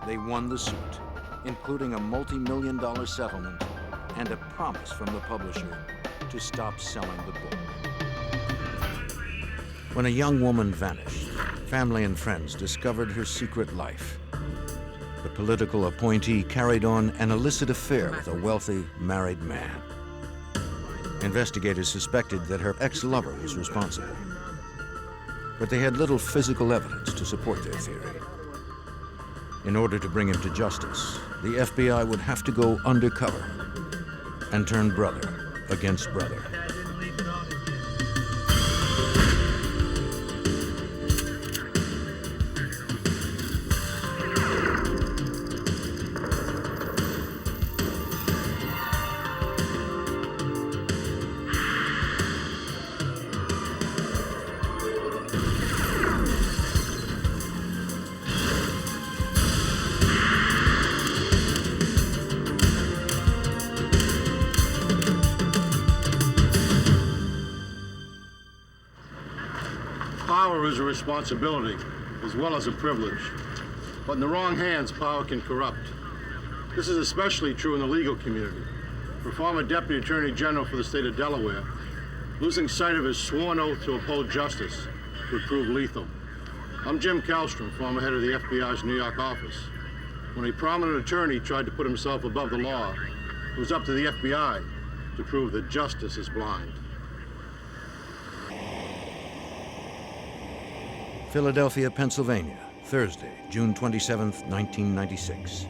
they won the suit, including a multi-million-dollar settlement and a promise from the publisher to stop selling the book. When a young woman vanished, family and friends discovered her secret life. The political appointee carried on an illicit affair with a wealthy, married man. Investigators suspected that her ex-lover was responsible, but they had little physical evidence to support their theory. In order to bring him to justice, the FBI would have to go undercover and turn brother against brother. Power is a responsibility as well as a privilege. But in the wrong hands, power can corrupt. This is especially true in the legal community. For former Deputy Attorney General for the state of Delaware, losing sight of his sworn oath to uphold justice would prove lethal. I'm Jim Kallstrom, former head of the FBI's New York office. When a prominent attorney tried to put himself above the law, it was up to the FBI to prove that justice is blind. Philadelphia, Pennsylvania, Thursday, June 27, 1996.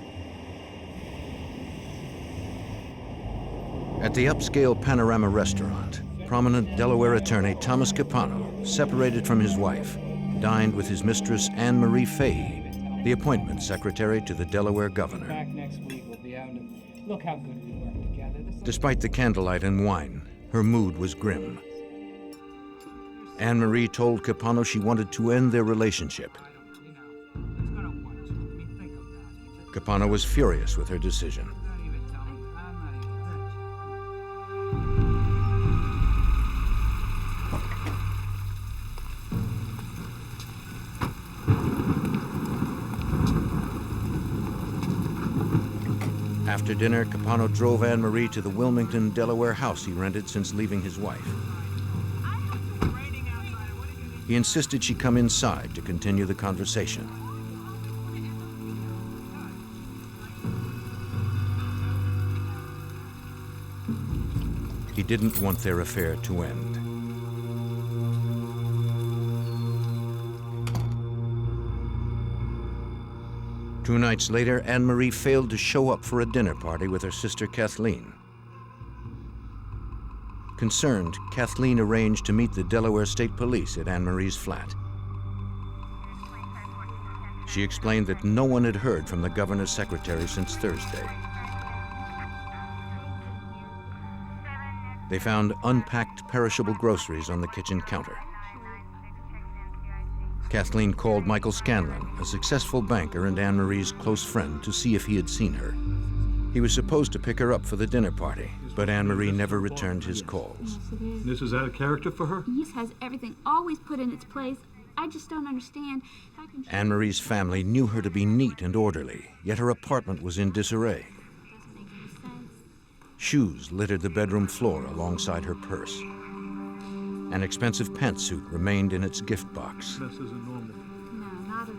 At the upscale Panorama restaurant, prominent Delaware attorney Thomas Capano, separated from his wife, dined with his mistress Anne Marie Fahey, the appointment secretary to the Delaware governor. Back next week, we'll be able to look how good we work together. Despite the candlelight and wine, her mood was grim. Anne Marie told Capano she wanted to end their relationship. Capano was furious with her decision. After dinner, Capano drove Anne Marie to the Wilmington, Delaware house he rented since leaving his wife. He insisted she come inside to continue the conversation. He didn't want their affair to end. Two nights later, Anne Marie failed to show up for a dinner party with her sister Kathleen. Concerned, Kathleen arranged to meet the Delaware State Police at Anne Marie's flat. She explained that no one had heard from the governor's secretary since Thursday. They found unpacked perishable groceries on the kitchen counter. Kathleen called Michael Scanlon, a successful banker and Anne Marie's close friend, to see if he had seen her. He was supposed to pick her up for the dinner party, but Anne Marie never returned his calls. Yes, it is. This is out of character for her? Yes, has everything always put in its place. I just don't understand. Anne Marie's family knew her to be neat and orderly, yet her apartment was in disarray. Shoes littered the bedroom floor alongside her purse. An expensive pantsuit remained in its gift box. This isn't normal. No, not at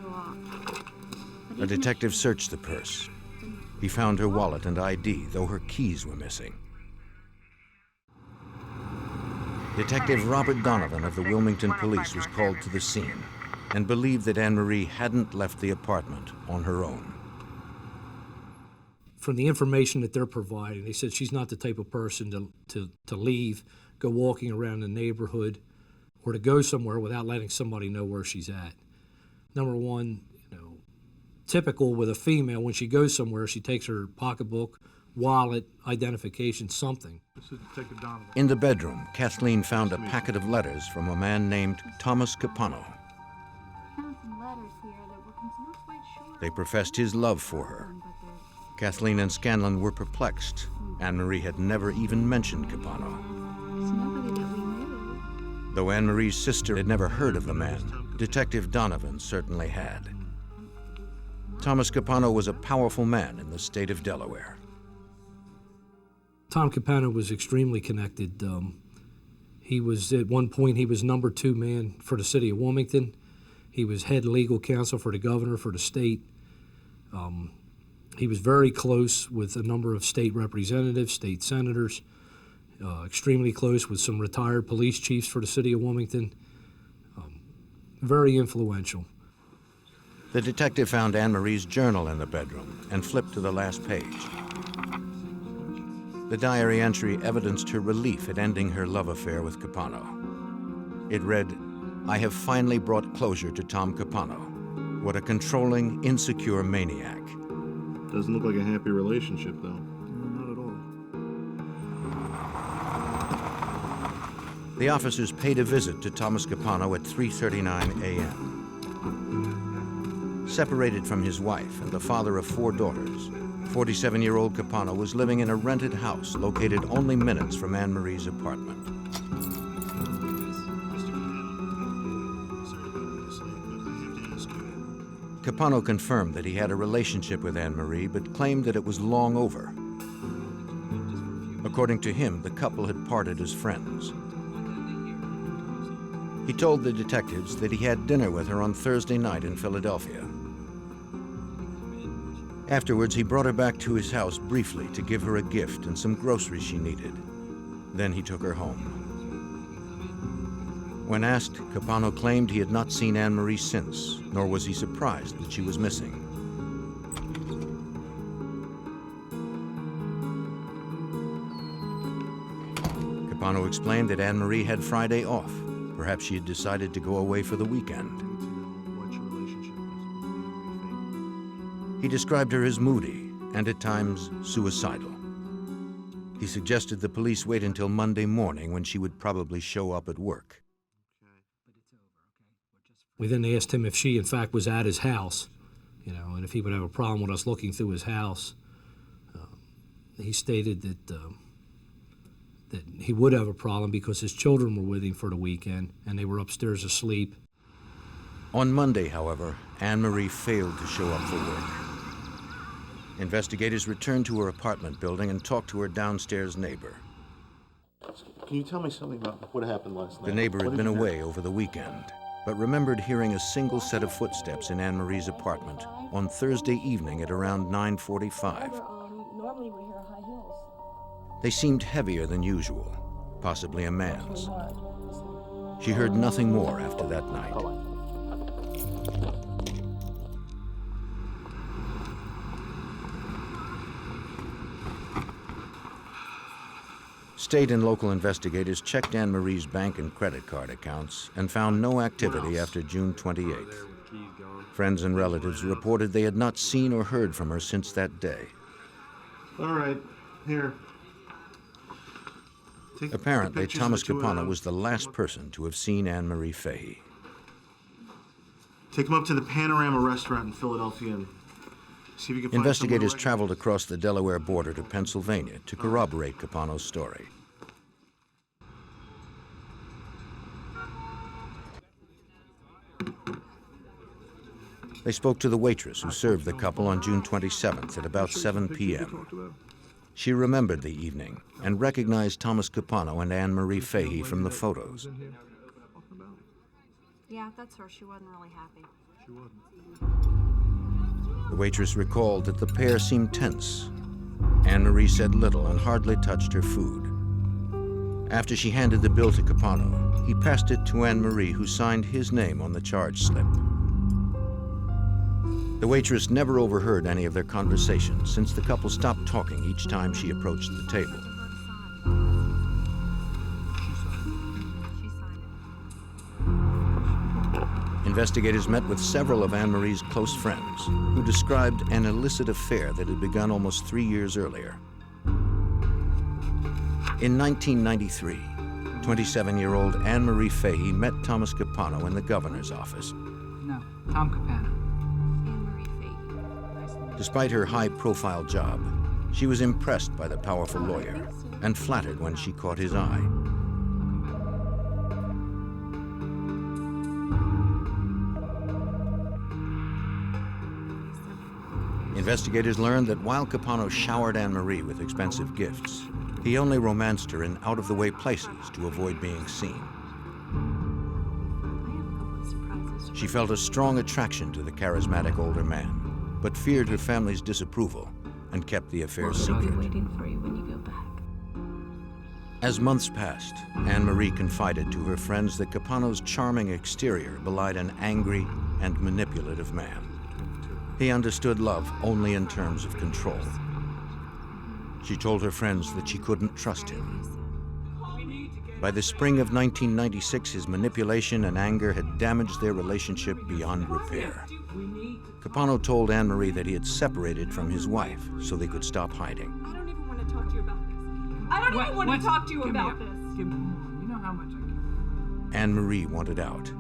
all. A detective searched the purse. He found her wallet and ID, though her keys were missing. Detective Robert Donovan of the Wilmington Police was called to the scene and believed that Anne Marie hadn't left the apartment on her own. From the information that they're providing, they said she's not the type of person to leave, go walking around the neighborhood, or to go somewhere without letting somebody know where she's at. Number one, typical with a female, when she goes somewhere, she takes her pocketbook, wallet, identification, something. This is Detective Donovan. In the bedroom, Kathleen found a packet of letters from a man named Thomas Capano. They professed his love for her. Kathleen and Scanlon were perplexed. Anne Marie had never even mentioned Capano. Though Anne Marie's sister had never heard of the man, Detective Donovan certainly had. Thomas Capano was a powerful man in the state of Delaware. Tom Capano was extremely connected. He was, at one point, he was number 2 man for the city of Wilmington. He was head legal counsel for the governor for the state. He was very close with a number of state representatives, state senators, extremely close with some retired police chiefs for the city of Wilmington. Very influential. The detective found Anne Marie's journal in the bedroom and flipped to the last page. The diary entry evidenced her relief at ending her love affair with Capano. It read, "I have finally brought closure to Tom Capano. What a controlling, insecure maniac." Doesn't look like a happy relationship, though. No, not at all. The officers paid a visit to Thomas Capano at 3:39 a.m. Separated from his wife and the father of 4 daughters, 47-year-old Capano was living in a rented house located only minutes from Anne Marie's apartment. Capano confirmed that he had a relationship with Anne-Marie, but claimed that it was long over. According to him, the couple had parted as friends. He told the detectives that he had dinner with her on Thursday night in Philadelphia. Afterwards, he brought her back to his house briefly to give her a gift and some groceries she needed. Then he took her home. When asked, Capano claimed he had not seen Anne-Marie since, nor was he surprised that she was missing. Capano explained that Anne-Marie had Friday off. Perhaps she had decided to go away for the weekend. He described her as moody and at times suicidal. He suggested the police wait until Monday morning when she would probably show up at work. We then asked him if she, in fact, was at his house, and if he would have a problem with us looking through his house. He stated that he would have a problem because his children were with him for the weekend and they were upstairs asleep. On Monday, however, Anne-Marie failed to show up for work. Investigators returned to her apartment building and talked to her downstairs neighbor. Can you tell me something about what happened last night? The neighbor had been away over the weekend, but remembered hearing a single set of footsteps in Anne-Marie's apartment on Thursday evening at around 9:45. Normally we hear high heels. They seemed heavier than usual, possibly a man's. She heard nothing more after that night. State and local investigators checked Anne-Marie's bank and credit card accounts and found no activity after June 28th. Friends and relatives reported they had not seen or heard from her since that day. All right, here. Apparently, Thomas Capano was the last person to have seen Anne-Marie Fahey. Take him up to the Panorama restaurant in Philadelphia and see if you can find Investigators someone traveled across the Delaware border to Pennsylvania to corroborate Capano's story. They spoke to the waitress who served the couple on June 27th at about 7 p.m. She remembered the evening and recognized Thomas Capano and Anne-Marie Fahey from the photos. Yeah, that's her. She wasn't really happy. She wasn't. The waitress recalled that the pair seemed tense. Anne-Marie said little and hardly touched her food. After she handed the bill to Capano, he passed it to Anne-Marie, who signed his name on the charge slip. The waitress never overheard any of their conversation since the couple stopped talking each time she approached the table. Investigators met with several of Anne-Marie's close friends who described an illicit affair that had begun almost 3 years earlier. In 1993, 27-year-old Anne-Marie Fahey met Thomas Capano in the governor's office. No, Tom Capano. Despite her high-profile job, she was impressed by the powerful lawyer and flattered when she caught his eye. Investigators learned that while Capano showered Anne-Marie with expensive gifts, he only romanced her in out-of-the-way places to avoid being seen. She felt a strong attraction to the charismatic older man, but feared her family's disapproval and kept the affair secret. I'll be waiting for you when you go back. As months passed, Anne-Marie confided to her friends that Capano's charming exterior belied an angry and manipulative man. He understood love only in terms of control. She told her friends that she couldn't trust him. By the spring of 1996, his manipulation and anger had damaged their relationship beyond repair. Capano told Anne-Marie that he had separated from his wife so they could stop hiding. I don't even want to talk to you about this. I don't even want to talk to you about this. You know how much I can. Anne-Marie wanted out.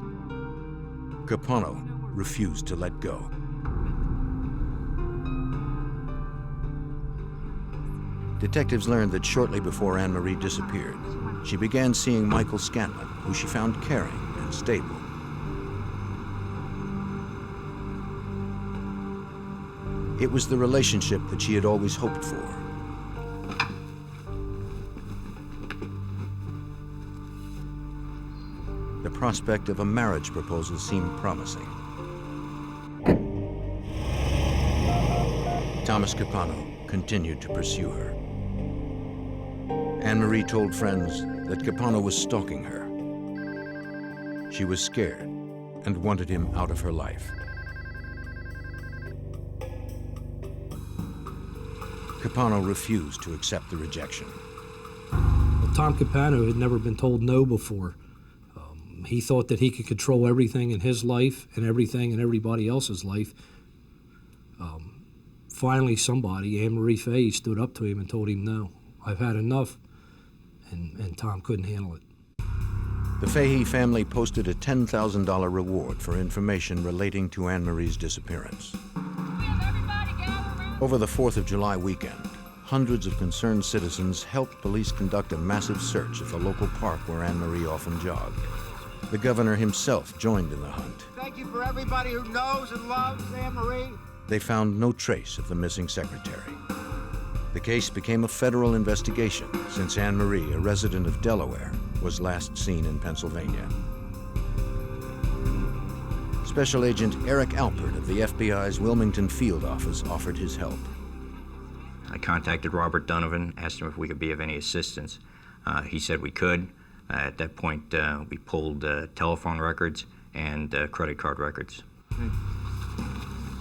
Capano refused to let go. Detectives learned that shortly before Anne-Marie disappeared, she began seeing Michael Scanlon, who she found caring and stable. It was the relationship that she had always hoped for. The prospect of a marriage proposal seemed promising. Thomas Capano continued to pursue her. Anne-Marie told friends that Capano was stalking her. She was scared and wanted him out of her life. Capano refused to accept the rejection. Well, Tom Capano had never been told no before. He thought that he could control everything in his life and everything in everybody else's life. Finally, somebody, Anne-Marie Fahey, stood up to him and told him, no, I've had enough, and Tom couldn't handle it. The Fahey family posted a $10,000 reward for information relating to Anne-Marie's disappearance. Over the 4th of July weekend, hundreds of concerned citizens helped police conduct a massive search of the local park where Anne-Marie often jogged. The governor himself joined in the hunt. Thank you for everybody who knows and loves Anne-Marie. They found no trace of the missing secretary. The case became a federal investigation since Anne-Marie, a resident of Delaware, was last seen in Pennsylvania. Special Agent Eric Alpert of the FBI's Wilmington field office offered his help. I contacted Robert Donovan, asked him if we could be of any assistance. He said we could. At that point, we pulled telephone records and credit card records.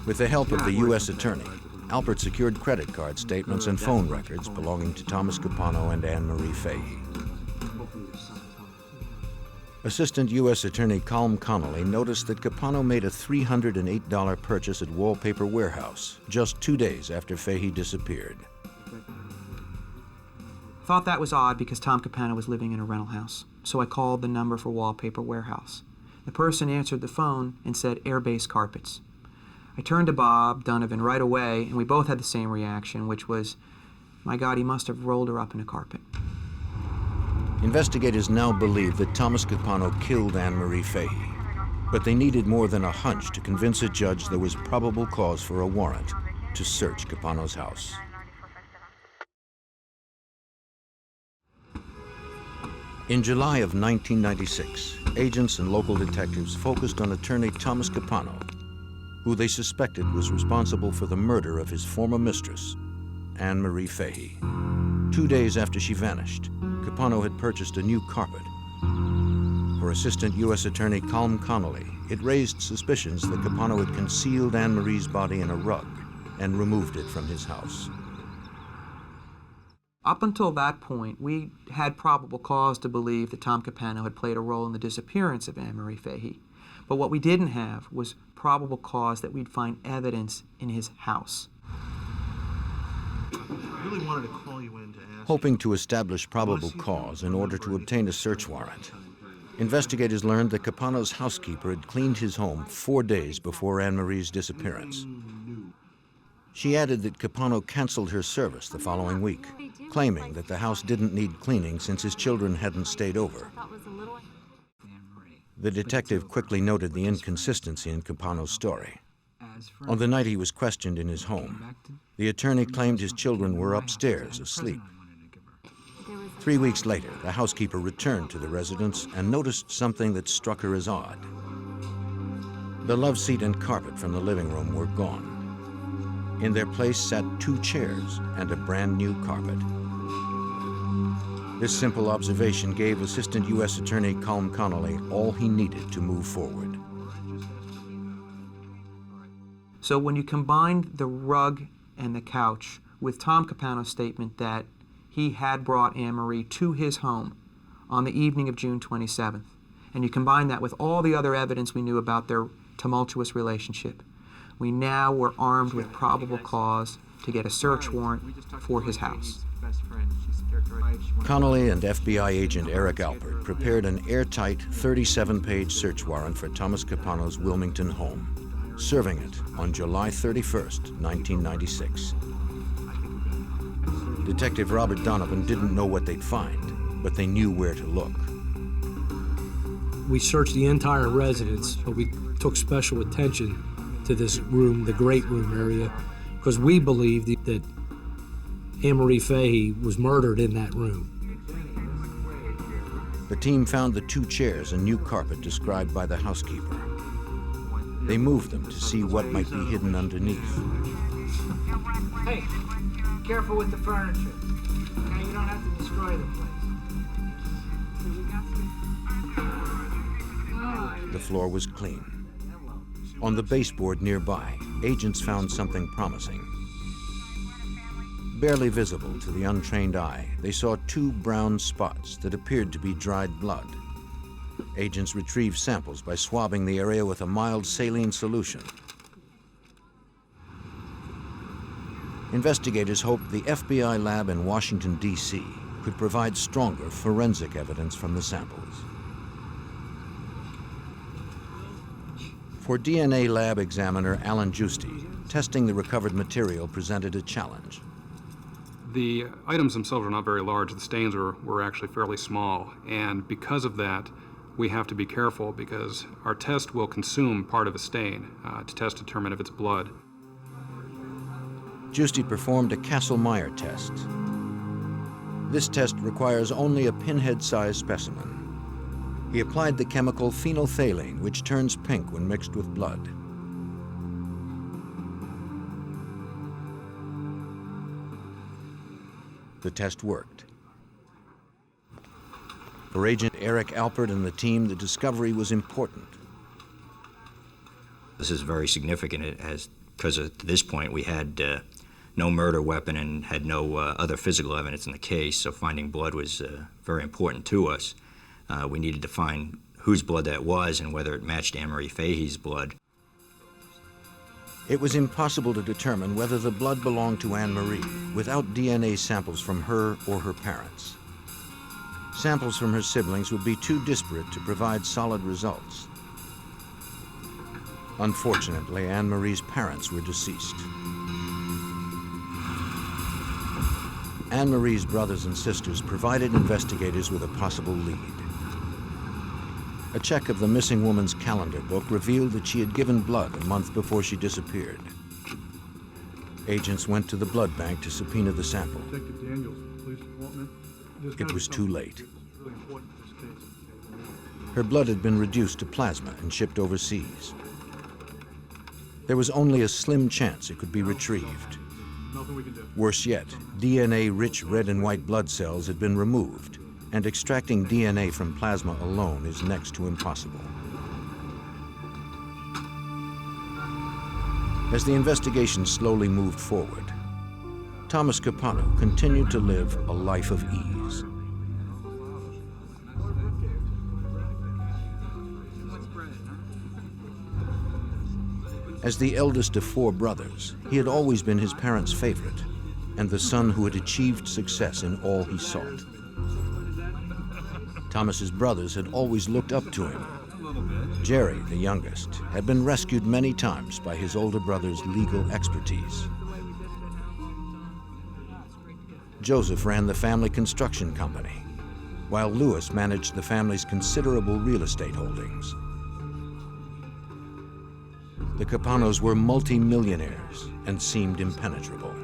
With the help of the U.S. Attorney, Alpert secured credit card statements and phone records belonging to Thomas Capano and Anne-Marie Fahey. Assistant U.S. Attorney Colm Connolly noticed that Capano made a $308 purchase at Wallpaper Warehouse just 2 days after Fahey disappeared. Thought that was odd because Tom Capano was living in a rental house, so I called the number for Wallpaper Warehouse. The person answered the phone and said air-based carpets. I turned to Bob Donovan right away, and we both had the same reaction, which was, my God, he must have rolled her up in a carpet. Investigators now believe that Thomas Capano killed Anne-Marie Fahey, but they needed more than a hunch to convince a judge there was probable cause for a warrant to search Capano's house. In July of 1996, agents and local detectives focused on attorney Thomas Capano, who they suspected was responsible for the murder of his former mistress, Anne-Marie Fahey. 2 days after she vanished, Capano had purchased a new carpet. For Assistant U.S. Attorney Colm Connolly, it raised suspicions that Capano had concealed Anne-Marie's body in a rug and removed it from his house. Up until that point, we had probable cause to believe that Tom Capano had played a role in the disappearance of Anne-Marie Fahey. But what we didn't have was probable cause that we'd find evidence in his house. I really wanted to call you in to ask. Hoping to establish probable cause in order to obtain a search warrant, investigators learned that Capano's housekeeper had cleaned his home 4 days before Anne-Marie's disappearance. She added that Capano canceled her service the following week, claiming that the house didn't need cleaning since his children hadn't stayed over. The detective quickly noted the inconsistency in Capano's story. On the night he was questioned in his home, the attorney claimed his children were upstairs asleep. 3 weeks later, the housekeeper returned to the residence and noticed something that struck her as odd. The love seat and carpet from the living room were gone. In their place sat 2 chairs and a brand new carpet. This simple observation gave Assistant U.S. Attorney Colm Connolly all he needed to move forward. So when you combined the rug and the couch with Tom Capano's statement that he had brought Anne-Marie to his home on the evening of June 27th, and you combine that with all the other evidence we knew about their tumultuous relationship, we now were armed with probable cause to get a search warrant for his house. Connolly and FBI agent Eric Alpert prepared an airtight 37-page search warrant for Thomas Capano's Wilmington home, serving it on July 31st, 1996. Detective Robert Donovan didn't know what they'd find, but they knew where to look. We searched the entire residence, but we took special attention to this room, the great room area, because we believed that Anne-Marie Fahey was murdered in that room. The team found the 2 chairs and new carpet described by the housekeeper. They moved them to see what might be hidden underneath. Hey, careful with the furniture. Okay, you don't have to destroy the place. The floor was clean. On the baseboard nearby, agents found something promising. Barely visible to the untrained eye, they saw 2 brown spots that appeared to be dried blood. Agents retrieved samples by swabbing the area with a mild saline solution. Investigators hoped the FBI lab in Washington, D.C. could provide stronger forensic evidence from the samples. For DNA lab examiner Alan Giusti, testing the recovered material presented a challenge. The items themselves are not very large. The stains were actually fairly small, and because of that, we have to be careful because our test will consume part of a stain to determine if it's blood. Giusti performed a Kastle-Meyer test. This test requires only a pinhead-sized specimen. He applied the chemical phenolphthalein, which turns pink when mixed with blood. The test worked. For Agent Eric Alpert and the team, the discovery was important. This is very significant because at this point we had no murder weapon and had no other physical evidence in the case, so finding blood was very important to us. We needed to find whose blood that was and whether it matched Anne-Marie Fahey's blood. It was impossible to determine whether the blood belonged to Anne-Marie without DNA samples from her or her parents. Samples from her siblings would be too disparate to provide solid results. Unfortunately, Anne-Marie's parents were deceased. Anne-Marie's brothers and sisters provided investigators with a possible lead. A check of the missing woman's calendar book revealed that she had given blood a month before she disappeared. Agents went to the blood bank to subpoena the sample. It was too late. Her blood had been reduced to plasma and shipped overseas. There was only a slim chance it could be retrieved. Worse yet, DNA-rich red and white blood cells had been removed, and extracting DNA from plasma alone is next to impossible. As the investigation slowly moved forward, Thomas Capano continued to live a life of ease. As the eldest of 4 brothers, he had always been his parents' favorite, and the son who had achieved success in all he sought. Thomas's brothers had always looked up to him. Jerry, the youngest, had been rescued many times by his older brother's legal expertise. Joseph ran the family construction company, while Louis managed the family's considerable real estate holdings. The Capanos were multi-millionaires and seemed impenetrable.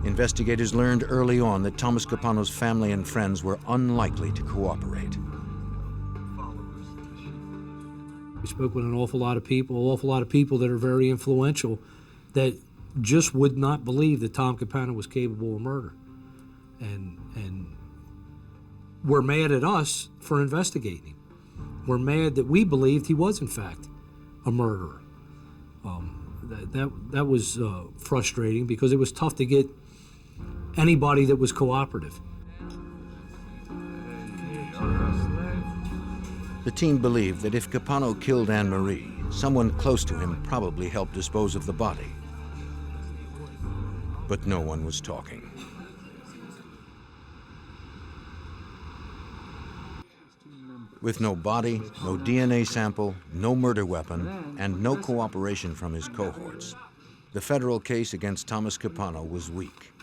Investigators learned early on that Thomas Capano's family and friends were unlikely to cooperate. We spoke with an awful lot of people that are very influential that just would not believe that Tom Capano was capable of murder. And were mad at us for investigating him. We're mad that we believed he was, in fact, a murderer. That was frustrating because it was tough to get anybody that was cooperative. The team believed that if Capano killed Anne-Marie, someone close to him probably helped dispose of the body. But no one was talking. With no body, no DNA sample, no murder weapon, and no cooperation from his cohorts, the federal case against Thomas Capano was weak.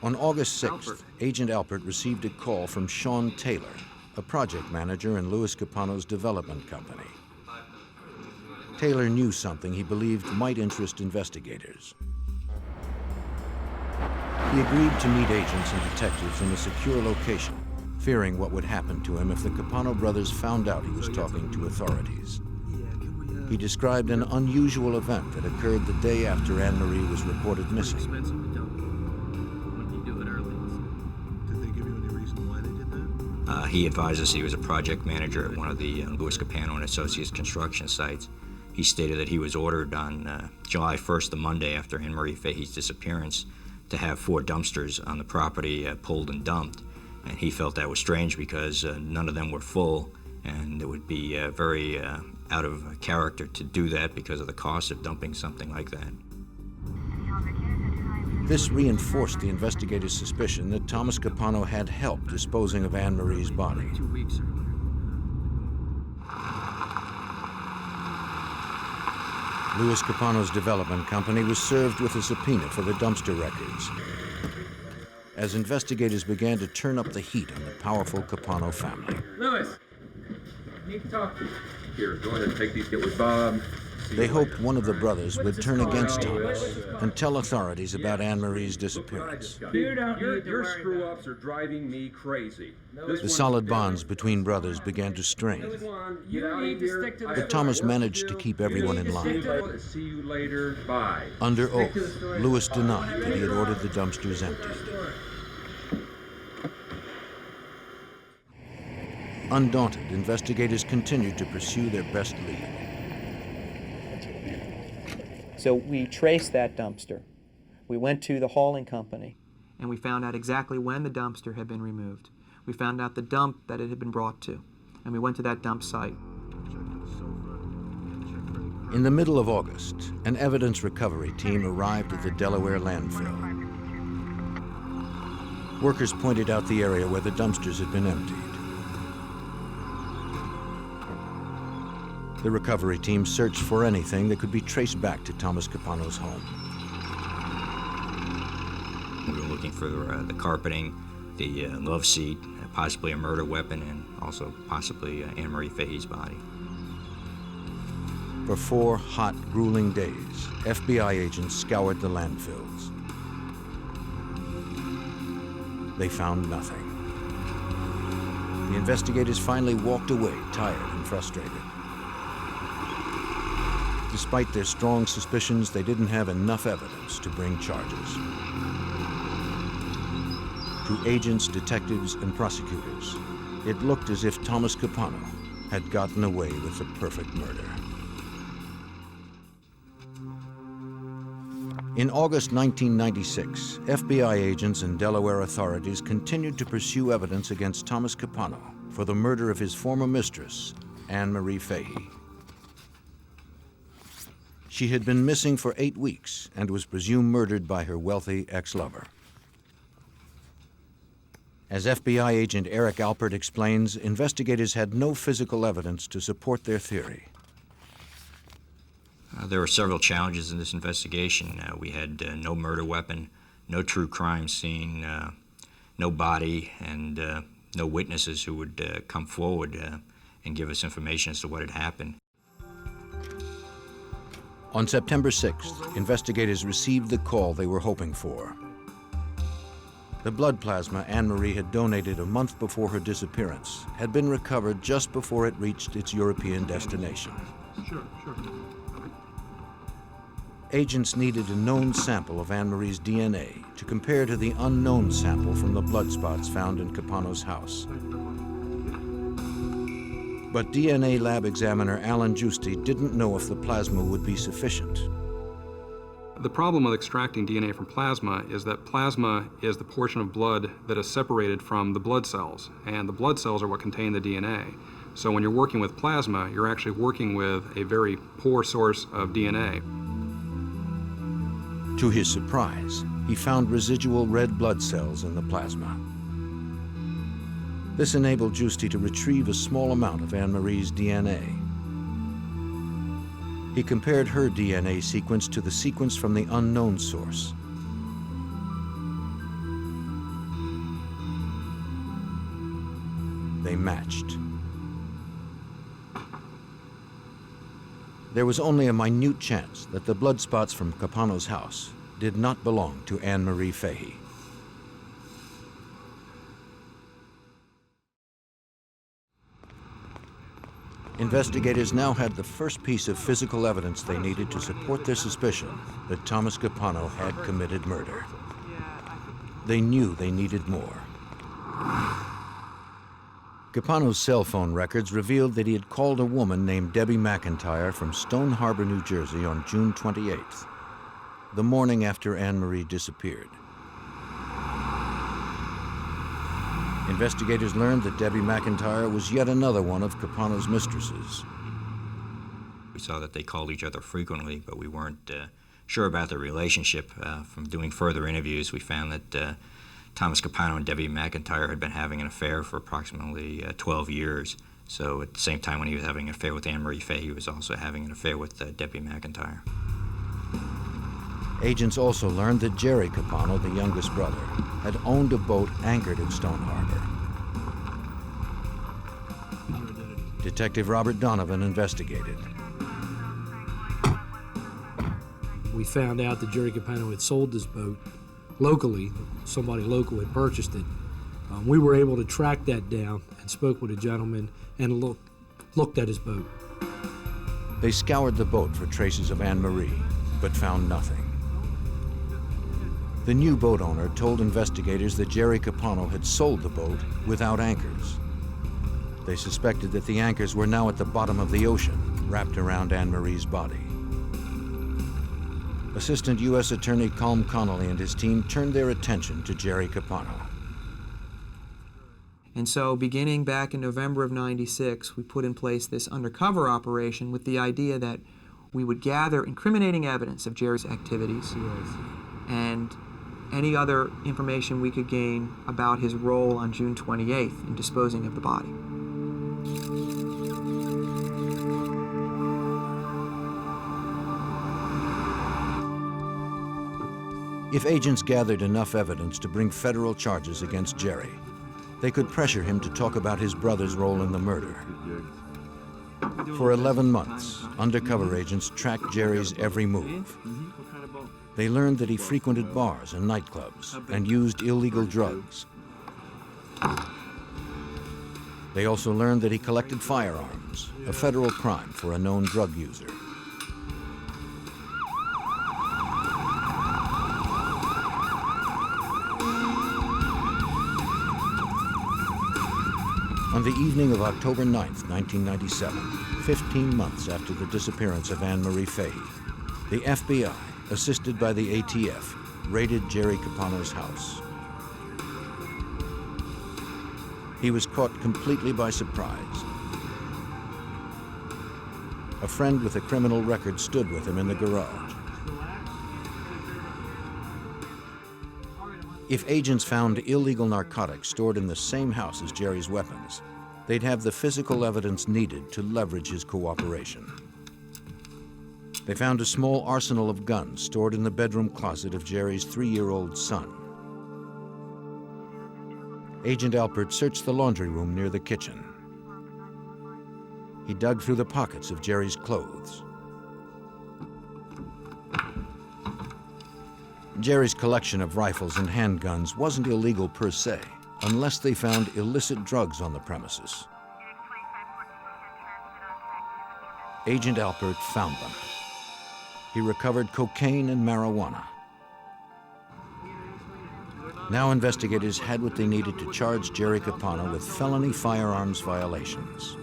On August 6th, Agent Alpert received a call from Sean Taylor, a project manager in Louis Capano's development company. Taylor knew something he believed might interest investigators. He agreed to meet agents and detectives in a secure location, fearing what would happen to him if the Capano brothers found out he was talking to authorities. He described an unusual event that occurred the day after Anne Marie was reported missing. He advised us he was a project manager at one of the Louis Capano and Associates construction sites. He stated that he was ordered on July 1st, the Monday after Anne Marie Fahey's disappearance, to have 4 dumpsters on the property pulled and dumped. And he felt that was strange because none of them were full, and it would be very out of character to do that because of the cost of dumping something like that. This reinforced the investigators' suspicion that Thomas Capano had help disposing of Anne Marie's body. Louis Capano's development company was served with a subpoena for the dumpster records as investigators began to turn up the heat on the powerful Capano family. Louis, I need to talk to you. Here, go ahead and take these. Get with Bob. They hoped one of the brothers would turn against Thomas and tell authorities about Anne Marie's disappearance. Your screw-ups are driving me crazy. The solid bonds between brothers began to strain, but Thomas managed to keep everyone in line. See you later. Bye. Under oath, Louis denied that he had ordered the dumpsters emptied. Undaunted, investigators continued to pursue their best lead. So we traced that dumpster. We went to the hauling company. And we found out exactly when the dumpster had been removed. We found out the dump that it had been brought to. And we went to that dump site. In the middle of August, an evidence recovery team arrived at the Delaware landfill. Workers pointed out the area where the dumpsters had been emptied. The recovery team searched for anything that could be traced back to Thomas Capano's home. We were looking for the carpeting, the love seat, possibly a murder weapon, and also possibly Anne Marie Fahey's body. For 4 hot, grueling days, FBI agents scoured the landfills. They found nothing. The investigators finally walked away, tired and frustrated. Despite their strong suspicions, they didn't have enough evidence to bring charges. To agents, detectives, and prosecutors, it looked as if Thomas Capano had gotten away with the perfect murder. In August 1996, FBI agents and Delaware authorities continued to pursue evidence against Thomas Capano for the murder of his former mistress, Anne Marie Fahey. She had been missing for 8 weeks and was presumed murdered by her wealthy ex-lover. As FBI agent Eric Alpert explains, investigators had no physical evidence to support their theory. There were several challenges in this investigation. We had no murder weapon, no true crime scene, no body, and no witnesses who would come forward and give us information as to what had happened. On September 6th, investigators received the call they were hoping for. The blood plasma Anne Marie had donated a month before her disappearance had been recovered just before it reached its European destination. Sure. Agents needed a known sample of Anne Marie's DNA to compare to the unknown sample from the blood spots found in Capano's house. But DNA lab examiner Alan Giusti didn't know if the plasma would be sufficient. The problem with extracting DNA from plasma is that plasma is the portion of blood that is separated from the blood cells, and the blood cells are what contain the DNA. So when you're working with plasma, you're actually working with a very poor source of DNA. To his surprise, he found residual red blood cells in the plasma. This enabled Giusti to retrieve a small amount of Anne Marie's DNA. He compared her DNA sequence to the sequence from the unknown source. They matched. There was only a minute chance that the blood spots from Capano's house did not belong to Anne Marie Fahey. Investigators now had the first piece of physical evidence they needed to support their suspicion that Thomas Capano had committed murder. They knew they needed more. Capano's cell phone records revealed that he had called a woman named Debbie McIntyre from Stone Harbor, New Jersey on June 28th, the morning after Anne Marie disappeared. Investigators learned that Debbie McIntyre was yet another one of Capano's mistresses. We saw that they called each other frequently, but we weren't sure about their relationship. From doing further interviews, we found that Thomas Capano and Debbie McIntyre had been having an affair for approximately 12 years. So at the same time when he was having an affair with Anne Marie Fahey, he was also having an affair with Debbie McIntyre. Agents also learned that Jerry Capano, the youngest brother, had owned a boat anchored at Stone Harbor. Detective Robert Donovan investigated. We found out that Jerry Capano had sold this boat locally. Somebody local had purchased it. We were able to track that down and spoke with a gentleman and looked at his boat. They scoured the boat for traces of Anne Marie, but found nothing. The new boat owner told investigators that Jerry Capano had sold the boat without anchors. They suspected that the anchors were now at the bottom of the ocean, wrapped around Anne Marie's body. Assistant U.S. Attorney Colm Connolly and his team turned their attention to Jerry Capano. And so beginning back in November of '96, we put in place this undercover operation with the idea that we would gather incriminating evidence of Jerry's activities and any other information we could gain about his role on June 28th in disposing of the body. If agents gathered enough evidence to bring federal charges against Jerry, they could pressure him to talk about his brother's role in the murder. For 11 months, undercover agents tracked Jerry's every move. They learned that he frequented bars and nightclubs and used illegal drugs. They also learned that he collected firearms, a federal crime for a known drug user. On the evening of October 9th, 1997, 15 months after the disappearance of Anne Marie Fahey, the FBI, assisted by the ATF, raided Jerry Capano's house. He was caught completely by surprise. A friend with a criminal record stood with him in the garage. If agents found illegal narcotics stored in the same house as Jerry's weapons, they'd have the physical evidence needed to leverage his cooperation. They found a small arsenal of guns stored in the bedroom closet of Jerry's 3-year-old son. Agent Alpert searched the laundry room near the kitchen. He dug through the pockets of Jerry's clothes. Jerry's collection of rifles and handguns wasn't illegal per se, unless they found illicit drugs on the premises. Agent Alpert found them. He recovered cocaine and marijuana. Now investigators had what they needed to charge Jerry Capano with felony firearms violations.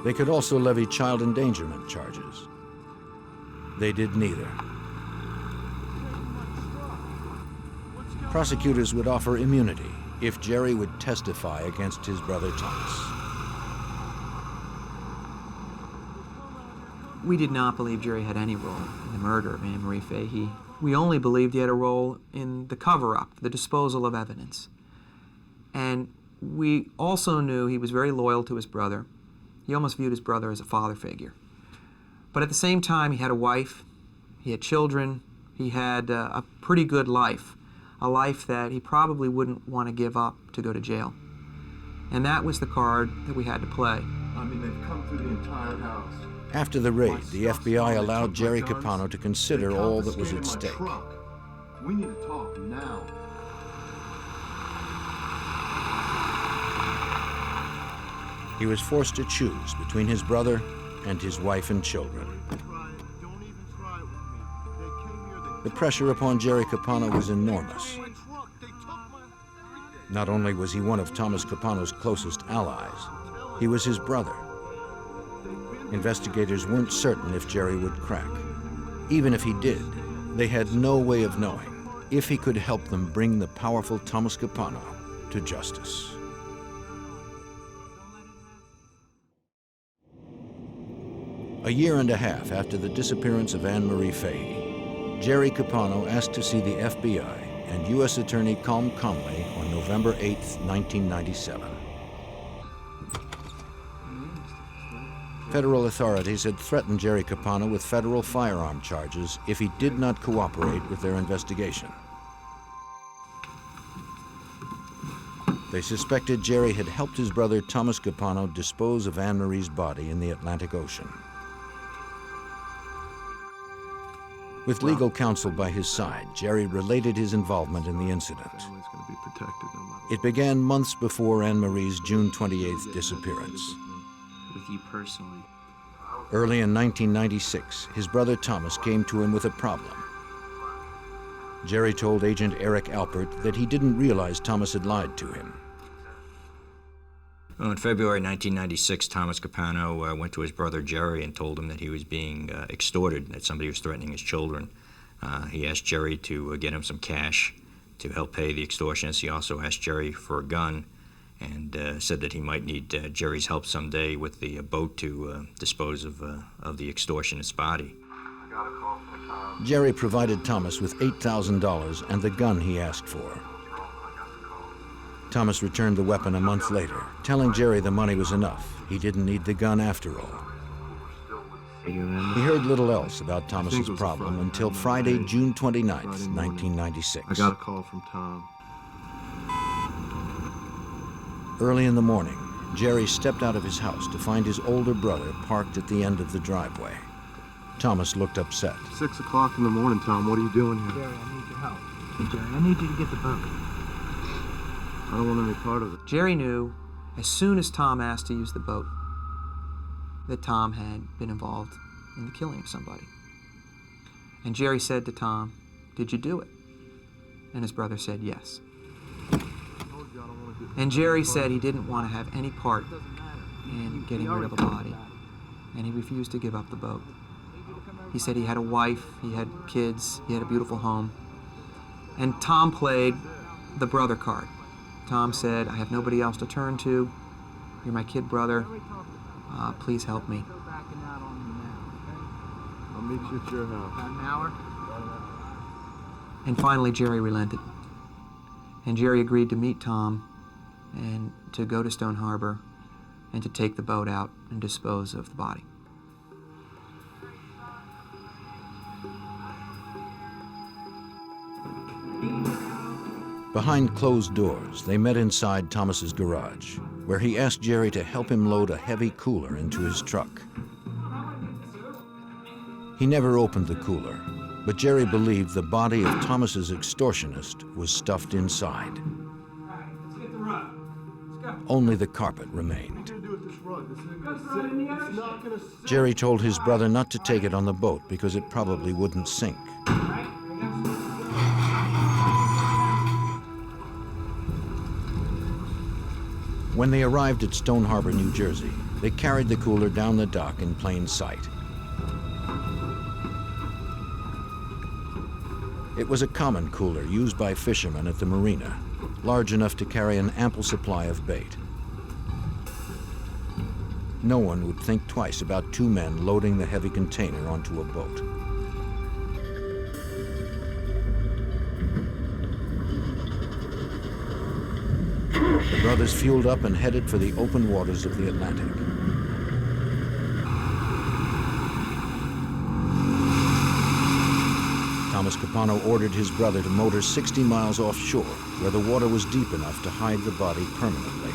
They could also levy child endangerment charges. They did neither. Prosecutors would offer immunity if Jerry would testify against his brother Thomas. We did not believe Jerry had any role in the murder of Anne Marie Fahey. We only believed he had a role in the cover-up, the disposal of evidence. And we also knew he was very loyal to his brother. He almost viewed his brother as a father figure. But at the same time, he had a wife, he had children, he had a pretty good life, a life that he probably wouldn't want to give up to go to jail. And that was the card that we had to play. I mean, they've come through the entire house. After the raid, the FBI allowed Jerry Capano to consider all that was at stake. We need to talk now. He was forced to choose between his brother and his wife and children. The pressure upon Jerry Capano was enormous. Not only was he one of Thomas Capano's closest allies, he was his brother. Investigators weren't certain if Jerry would crack. Even if he did, they had no way of knowing if he could help them bring the powerful Thomas Capano to justice. A year and a half after the disappearance of Anne Marie Fahey, Jerry Capano asked to see the FBI and U.S. Attorney Colm Conley on November 8, 1997. Federal authorities had threatened Jerry Capano with federal firearm charges if he did not cooperate with their investigation. They suspected Jerry had helped his brother Thomas Capano dispose of Anne Marie's body in the Atlantic Ocean. With legal counsel by his side, Jerry related his involvement in the incident. It began months before Anne Marie's June 28th disappearance. With you personally. Early in 1996, his brother Thomas came to him with a problem. Jerry told Agent Eric Alpert that he didn't realize Thomas had lied to him. Well, in February 1996, Thomas Capano went to his brother Jerry and told him that he was being extorted, that somebody was threatening his children. He asked Jerry to get him some cash to help pay the extortionists. He also asked Jerry for a gun and said that he might need Jerry's help someday with the boat to dispose of the extortionist's body. Jerry provided Thomas with $8,000 and the gun he asked for. Thomas returned the weapon a month later, telling Jerry the money was enough. He didn't need the gun after all. He heard little else about Thomas's problem until Friday, June 29th, 1996. I got a call from Tom. Early in the morning, Jerry stepped out of his house to find his older brother parked at the end of the driveway. Thomas looked upset. 6 o'clock in the morning, Tom. What are you doing here? Jerry, I need your help. Jerry, I need you to get the boat. I don't want any part of it. Jerry knew, as soon as Tom asked to use the boat, that Tom had been involved in the killing of somebody. And Jerry said to Tom, "Did you do it?" And his brother said yes. And Jerry said he didn't want to have any part in getting rid of a body, and he refused to give up the boat. He said he had a wife, he had kids, he had a beautiful home. And Tom played the brother card. Tom said, "I have nobody else to turn to. You're my kid brother. Please help me." I'll meet you at your house. About an hour? And finally, Jerry relented. And Jerry agreed to meet Tom and to go to Stone Harbor and to take the boat out and dispose of the body. Behind closed doors, they met inside Thomas's garage, where he asked Jerry to help him load a heavy cooler into his truck. He never opened the cooler, but Jerry believed the body of Thomas's extortionist was stuffed inside. Only the carpet remained. Jerry told his brother not to take it on the boat because it probably wouldn't sink. When they arrived at Stone Harbor, New Jersey, they carried the cooler down the dock in plain sight. It was a common cooler used by fishermen at the marina, large enough to carry an ample supply of bait. No one would think twice about two men loading the heavy container onto a boat. The brothers fueled up and headed for the open waters of the Atlantic. Thomas Capano ordered his brother to motor 60 miles offshore, where the water was deep enough to hide the body permanently.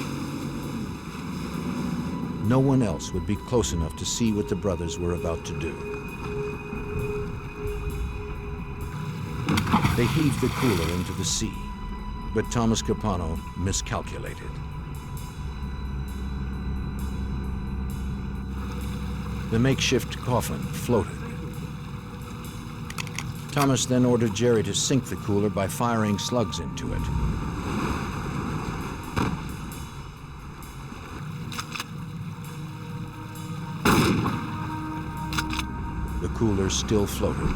no one else would be close enough to see what the brothers were about to do. They heaved the cooler into the sea, but Thomas Capano miscalculated. The makeshift coffin floated. Thomas then ordered Jerry to sink the cooler by firing slugs into it. The cooler still floated.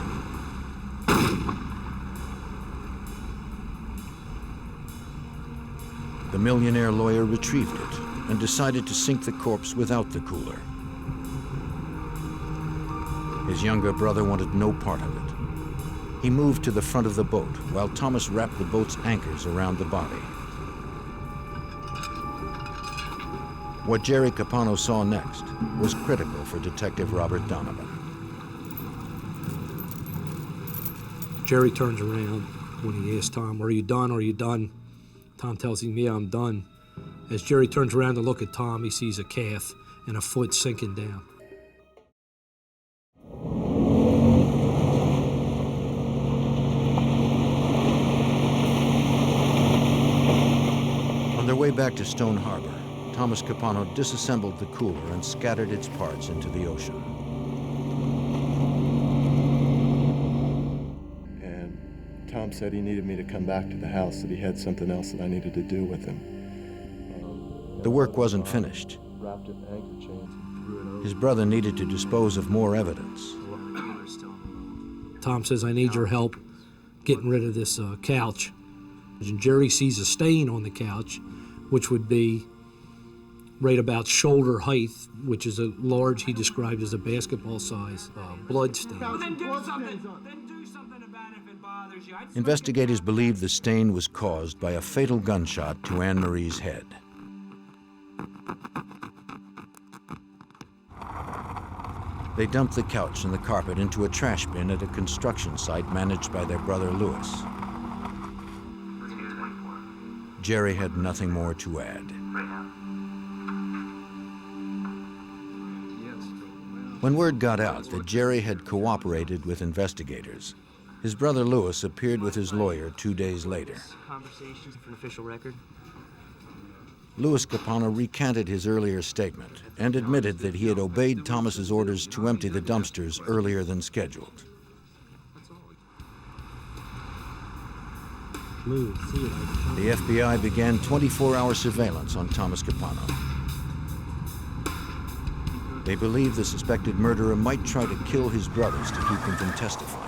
The millionaire lawyer retrieved it and decided to sink the corpse without the cooler. His younger brother wanted no part of it. He moved to the front of the boat while Thomas wrapped the boat's anchors around the body. What Jerry Capano saw next was critical for Detective Robert Donovan. Jerry turns around when he asks Tom, "Are you done? Are you done?" Tom tells him, "Yeah, I'm done." As Jerry turns around to look at Tom, he sees a calf and a foot sinking down. On their way back to Stone Harbor, Thomas Capano disassembled the cooler and scattered its parts into the ocean. And Tom said he needed me to come back to the house, that he had something else that I needed to do with him. The work wasn't finished. Wrapped it in anchor chains and threw it over. His brother needed to dispose of more evidence. Tom says, "I need your help getting rid of this couch." And Jerry sees a stain on the couch, which would be right about shoulder height, which is a large, he described as a basketball-size blood stain. Well, then do something. Then do something about it if it bothers you. Investigators believe the stain was caused by a fatal gunshot to Anne Marie's head. They dumped the couch and the carpet into a trash bin at a construction site managed by their brother Louis. Jerry had nothing more to add. When word got out that Jerry had cooperated with investigators, his brother Louis appeared with his lawyer 2 days later. Conversations for an official record. Louis Capano recanted his earlier statement and admitted that he had obeyed Thomas's orders to empty the dumpsters earlier than scheduled. The FBI began 24-hour surveillance on Thomas Capano. They believed the suspected murderer might try to kill his brothers to keep them from testifying.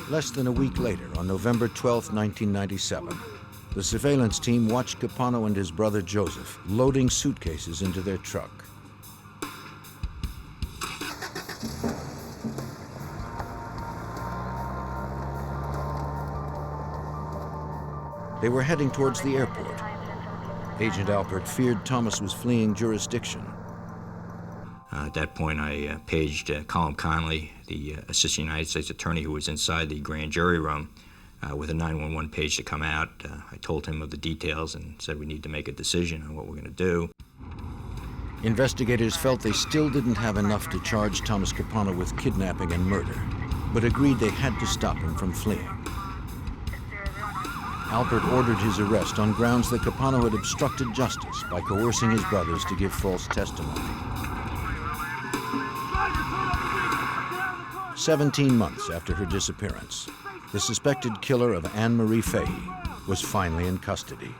Less than a week later, on November 12, 1997, the surveillance team watched Capano and his brother Joseph loading suitcases into their truck. They were heading towards the airport. Agent Alpert feared Thomas was fleeing jurisdiction. At that point, I paged Colin Conley, the Assistant United States Attorney who was inside the grand jury room, with a 911 page to come out. I told him of the details and said we need to make a decision on what we're going to do. Investigators felt they still didn't have enough to charge Thomas Capano with kidnapping and murder, but agreed they had to stop him from fleeing. Alpert ordered his arrest on grounds that Capano had obstructed justice by coercing his brothers to give false testimony. 17 months after her disappearance, the suspected killer of Anne Marie Fahey was finally in custody.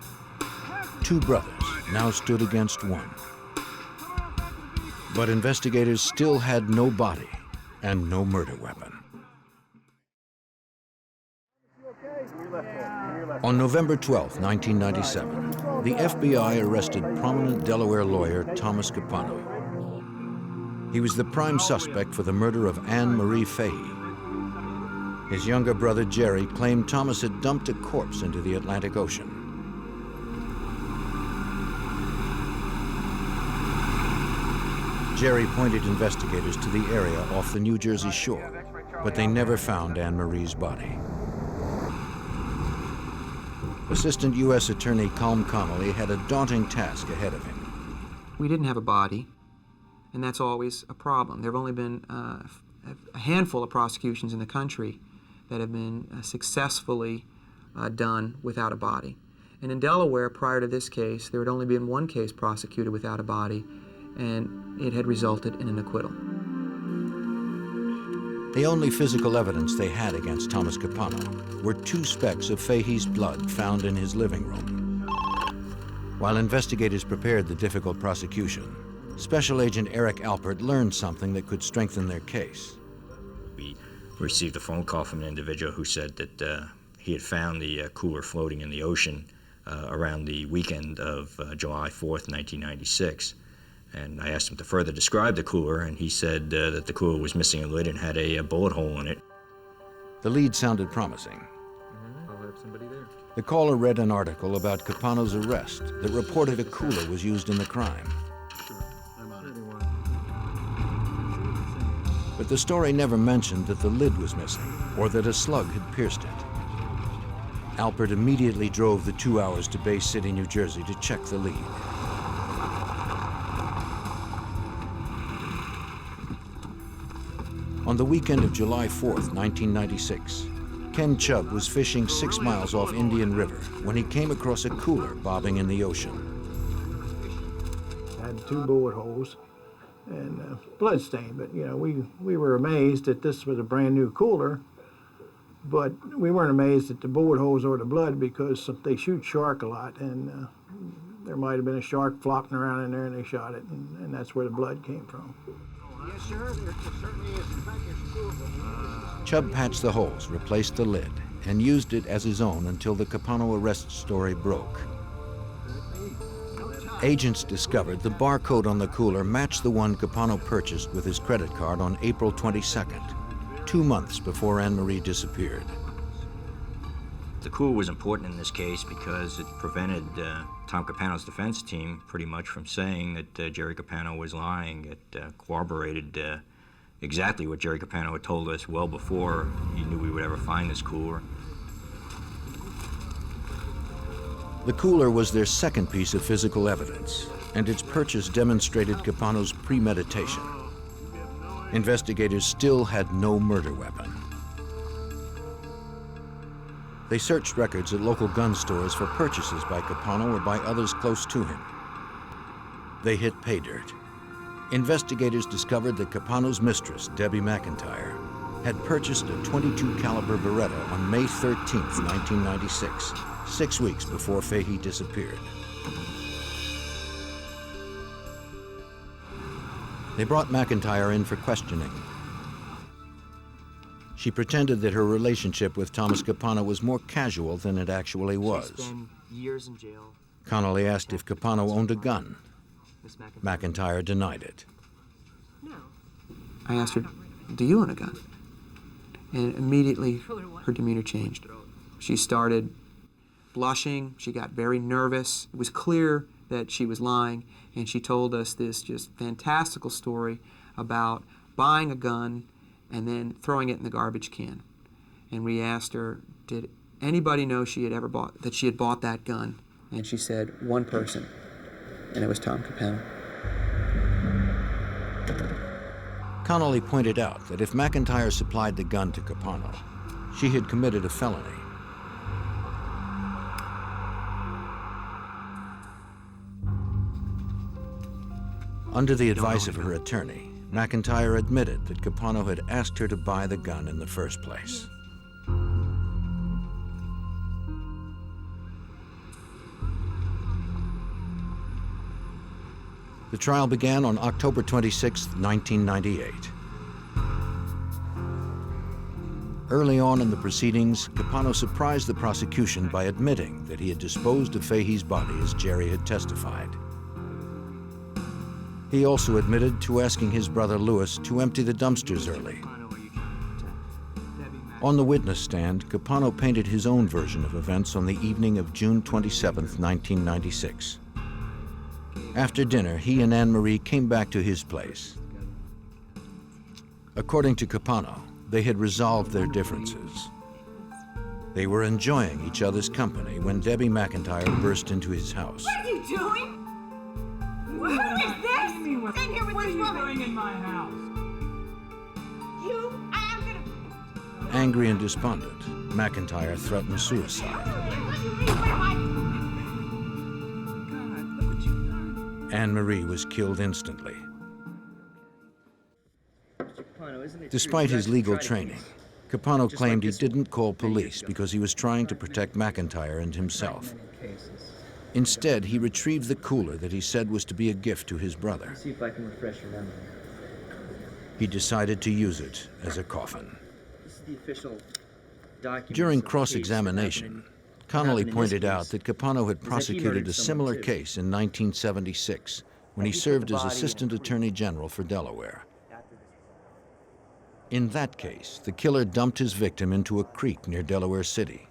Two brothers now stood against one. But investigators still had no body and no murder weapon. On November 12, 1997, the FBI arrested prominent Delaware lawyer Thomas Capano. He was the prime suspect for the murder of Anne Marie Fahey. His younger brother Jerry claimed Thomas had dumped a corpse into the Atlantic Ocean. Jerry pointed investigators to the area off the New Jersey shore, but they never found Anne Marie's body. Assistant U.S. Attorney Colm Connolly had a daunting task ahead of him. We didn't have a body, and that's always a problem. There have only been a handful of prosecutions in the country that have been successfully done without a body. And in Delaware, prior to this case, there had only been one case prosecuted without a body, and it had resulted in an acquittal. The only physical evidence they had against Thomas Capano were 2 specks of Fahey's blood found in his living room. While investigators prepared the difficult prosecution, Special Agent Eric Alpert learned something that could strengthen their case. We received a phone call from an individual who said that he had found the cooler floating in the ocean around the weekend of July 4th, 1996. And I asked him to further describe the cooler, and he said that the cooler was missing a lid and had a bullet hole in it. The lead sounded promising. I'll have somebody there. The caller read an article about Capano's arrest that reported a cooler was used in the crime. But the story never mentioned that the lid was missing or that a slug had pierced it. Alpert immediately drove the 2 hours to Bay City, New Jersey to check the lead. On the weekend of July 4th, 1996, Ken Chubb was fishing 6 miles off Indian River when he came across a cooler bobbing in the ocean. It had 2 bullet holes and blood stain, but you know, we were amazed that this was a brand new cooler, but we weren't amazed at the bullet holes or the blood because they shoot shark a lot, and there might have been a shark flopping around in there and they shot it, and that's where the blood came from. Yes, sir. There certainly is. In fact, there's 2 of them. Chubb patched the holes, replaced the lid, and used it as his own until the Capano arrest story broke. Agents discovered the barcode on the cooler matched the one Capano purchased with his credit card on April 22nd, 2 months before Anne Marie disappeared. The cooler was important in this case because it prevented Tom Capano's defense team pretty much from saying that Jerry Capano was lying. It corroborated exactly what Jerry Capano had told us well before he knew we would ever find this cooler. The cooler was their second piece of physical evidence, and its purchase demonstrated Capano's premeditation. Investigators still had no murder weapon. They searched records at local gun stores for purchases by Capano or by others close to him. They hit pay dirt. Investigators discovered that Capano's mistress, Debbie McIntyre, had purchased a .22 caliber Beretta on May 13th, 1996, 6 weeks before Fahey disappeared. They brought McIntyre in for questioning. She pretended that her relationship with Thomas Capano was more casual than it actually was. She spent years in jail. Connolly asked if Capano owned a gun. McIntyre denied it. I asked her, "Do you own a gun?" And immediately her demeanor changed. She started blushing. She got very nervous. It was clear that she was lying, and she told us this just fantastical story about buying a gun and then throwing it in the garbage can. And we asked her, did anybody know she had bought that gun? And she said, one person, and it was Tom Capano. Connolly pointed out that if McIntyre supplied the gun to Capano, she had committed a felony. Under the advice of her attorney, McIntyre admitted that Capano had asked her to buy the gun in the first place. The trial began on October 26, 1998. Early on in the proceedings, Capano surprised the prosecution by admitting that he had disposed of Fahey's body as Jerry had testified. He also admitted to asking his brother Louis to empty the dumpsters early. On the witness stand, Capano painted his own version of events on the evening of June 27, 1996. After dinner, he and Anne-Marie came back to his place. According to Capano, they had resolved their differences. They were enjoying each other's company when Debbie McIntyre burst into his house. What are you doing? What is this? In here with this woman. What are you doing in my house? I am gonna... Angry and despondent, McIntyre threatened suicide. Anne-Marie was killed instantly. Despite his legal training, Capano claimed he didn't call police because he was trying to protect McIntyre and himself. Instead, he retrieved the cooler that he said was to be a gift to his brother. See if I can refresh your memory. He decided to use it as a coffin. This is the official document. During cross-examination, Connolly pointed out that Capano had prosecuted a similar case in 1976 when he served as Assistant Attorney General for Delaware. In that case, the killer dumped his victim into a creek near Delaware City.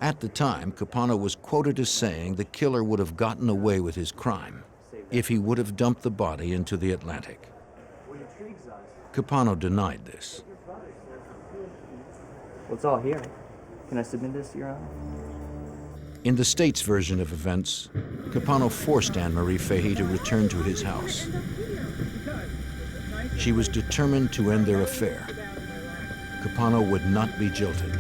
At the time, Capano was quoted as saying the killer would have gotten away with his crime if he would have dumped the body into the Atlantic. Capano denied this. Well, it's all here. Can I submit this, Your Honor? In the state's version of events, Capano forced Anne-Marie Fahey to return to his house. She was determined to end their affair. Capano would not be jilted.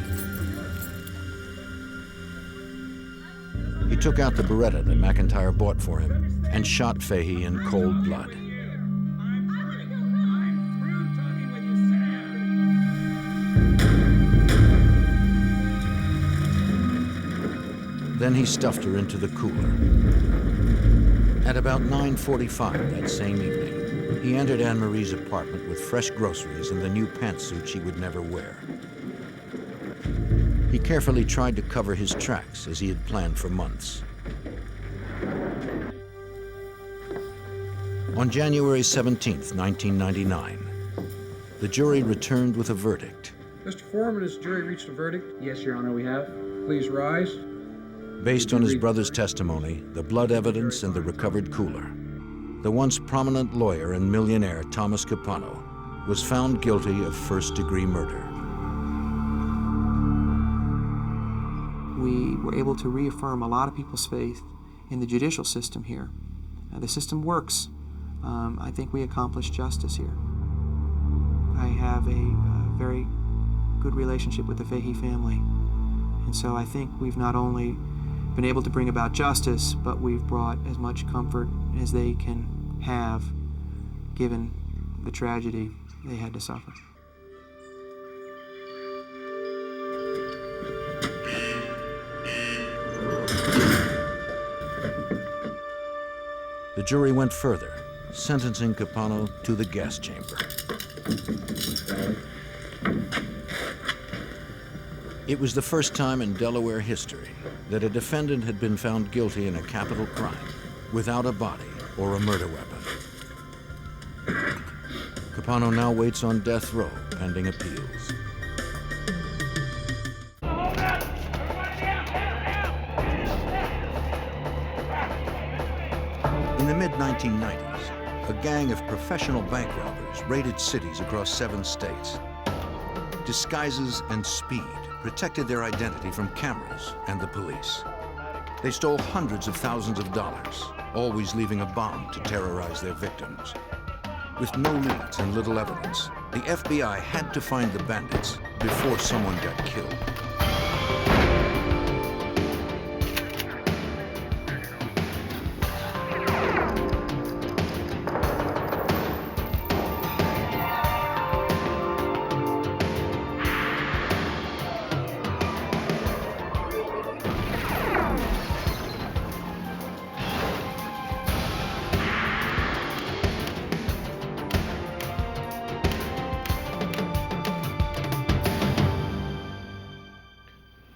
He took out the Beretta that McIntyre bought for him and shot Fahey in cold blood. Then he stuffed her into the cooler. At about 9:45 that same evening, he entered Anne-Marie's apartment with fresh groceries and the new pantsuit she would never wear. He carefully tried to cover his tracks as he had planned for months. On January 17th, 1999, the jury returned with a verdict. Mr. Foreman, has the jury reached a verdict? Yes, Your Honor, we have. Please rise. Based on his brother's testimony, the blood evidence, and the recovered cooler, the once prominent lawyer and millionaire Thomas Capano was found guilty of first-degree murder. We were able to reaffirm a lot of people's faith in the judicial system here. The system works. I think we accomplished justice here. I have a very good relationship with the Fahey family, and so I think we've not only been able to bring about justice, but we've brought as much comfort as they can have given the tragedy they had to suffer. The jury went further, sentencing Capano to the gas chamber. It was the first time in Delaware history that a defendant had been found guilty in a capital crime without a body or a murder weapon. Capano now waits on death row pending appeals. In the mid-1990s, a gang of professional bank robbers raided cities across 7 states. Disguises and speed protected their identity from cameras and the police. They stole hundreds of thousands of dollars, always leaving a bomb to terrorize their victims. With no leads and little evidence, the FBI had to find the bandits before someone got killed.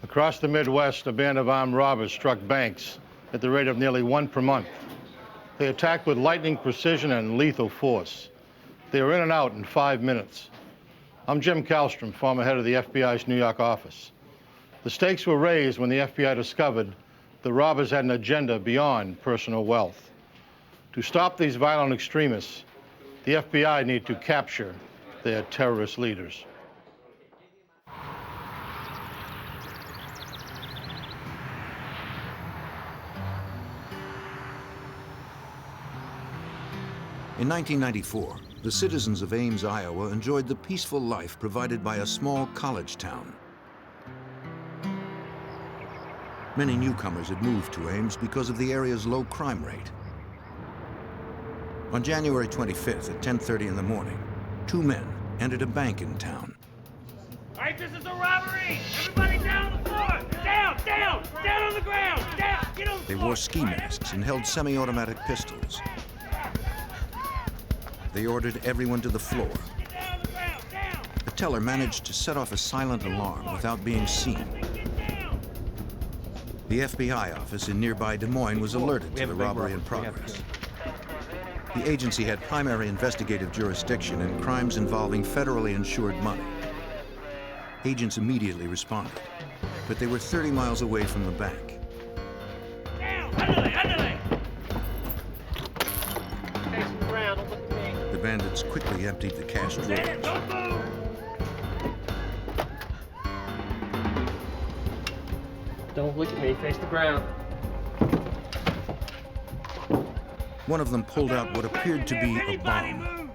Across the Midwest, a band of armed robbers struck banks at the rate of nearly 1 per month. They attacked with lightning precision and lethal force. They were in and out in 5 minutes. I'm Jim Kallstrom, former head of the FBI's New York office. The stakes were raised when the FBI discovered the robbers had an agenda beyond personal wealth. To stop these violent extremists, the FBI need to capture their terrorist leaders. In 1994, the citizens of Ames, Iowa enjoyed the peaceful life provided by a small college town. Many newcomers had moved to Ames because of the area's low crime rate. On January 25th at 10:30 in the morning, two men entered a bank in town. All right, this is a robbery! Everybody down on the floor! Down, down, down on the ground! Down, get on the They floor! wore ski masks and held semi-automatic pistols. They ordered everyone to the floor. The teller managed to set off a silent alarm without being seen. The FBI office in nearby Des Moines was alerted to the robbery in progress. The agency had primary investigative jurisdiction in crimes involving federally insured money. Agents immediately responded, but they were 30 miles away from the bank. The bandits quickly emptied the cash drawers. Don't look at me, face the ground. One of them pulled out what appeared to be a bomb.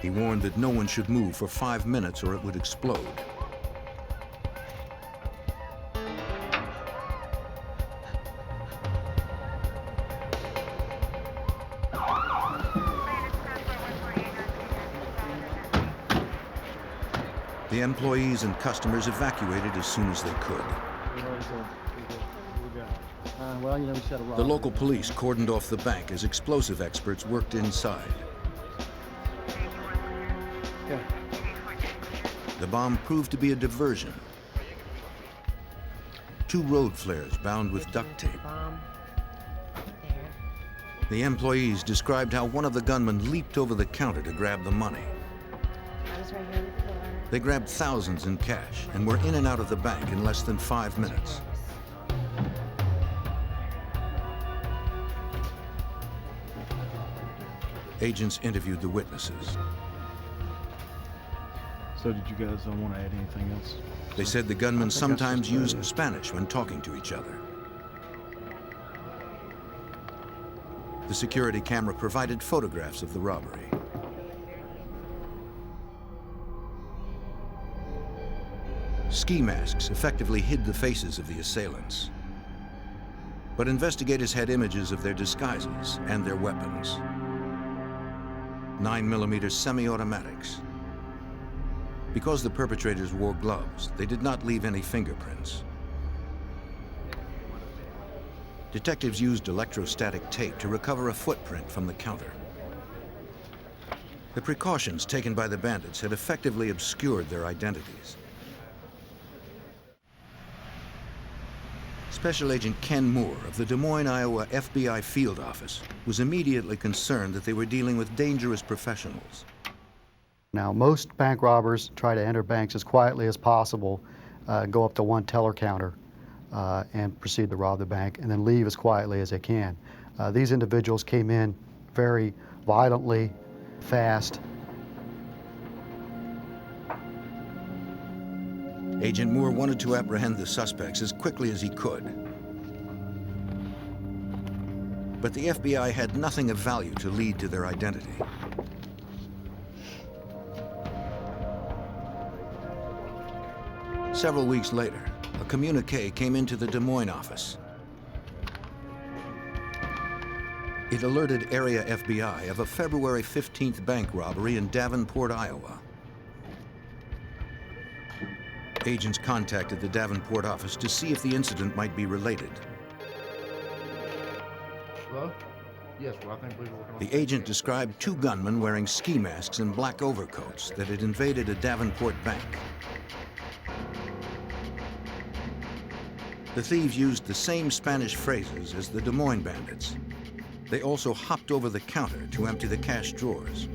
He warned that no one should move for 5 minutes or it would explode. The employees and customers evacuated as soon as they could. The local police cordoned off the bank as explosive experts worked inside. The bomb proved to be a diversion. 2 road flares bound with duct tape. The employees described how one of the gunmen leaped over the counter to grab the money. They grabbed thousands in cash and were in and out of the bank in less than 5 minutes. Agents interviewed the witnesses. So did you guys want to add anything else? They said the gunmen sometimes used Spanish when talking to each other. The security camera provided photographs of the robbery. Ski masks effectively hid the faces of the assailants. But investigators had images of their disguises and their weapons. 9mm semi-automatics. Because the perpetrators wore gloves, they did not leave any fingerprints. Detectives used electrostatic tape to recover a footprint from the counter. The precautions taken by the bandits had effectively obscured their identities. Special Agent Ken Moore of the Des Moines, Iowa FBI field office was immediately concerned that they were dealing with dangerous professionals. Now, most bank robbers try to enter banks as quietly as possible, go up to one teller counter and proceed to rob the bank, and then leave as quietly as they can. These individuals came in very violently, fast. Agent Moore wanted to apprehend the suspects as quickly as he could. But the FBI had nothing of value to lead to their identity. Several weeks later, a communique came into the Des Moines office. It alerted area FBI of a February 15th bank robbery in Davenport, Iowa. Agents contacted the Davenport office to see if the incident might be related. Hello? Yes, well, I think we're working on The agent described 2 gunmen wearing ski masks and black overcoats that had invaded a Davenport bank. The thieves used the same Spanish phrases as the Des Moines bandits. They also hopped over the counter to empty the cash drawers.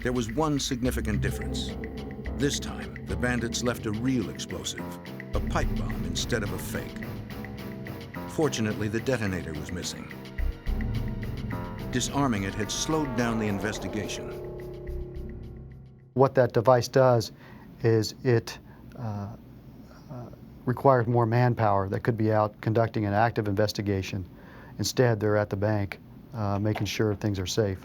There was one significant difference. This time, the bandits left a real explosive, a pipe bomb instead of a fake. Fortunately, the detonator was missing. Disarming it had slowed down the investigation. What that device does is it requires more manpower that could be out conducting an active investigation. Instead, they're at the bank making sure things are safe.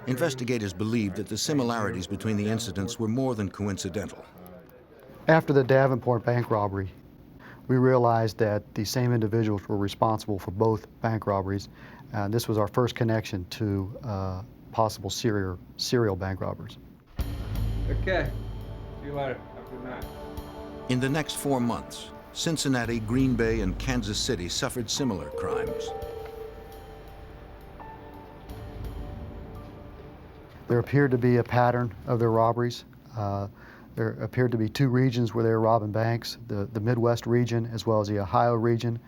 Investigators believed that the similarities between the incidents were more than coincidental. After the Davenport bank robbery, we realized that the same individuals were responsible for both bank robberies. This was our first connection to possible serial bank robbers. Okay. See you later. Have a good night. In the next 4 months, Cincinnati, Green Bay, and Kansas City suffered similar crimes. There appeared to be a pattern of their robberies. There appeared to be 2 regions where they were robbing banks, the Midwest region as well as the Ohio region.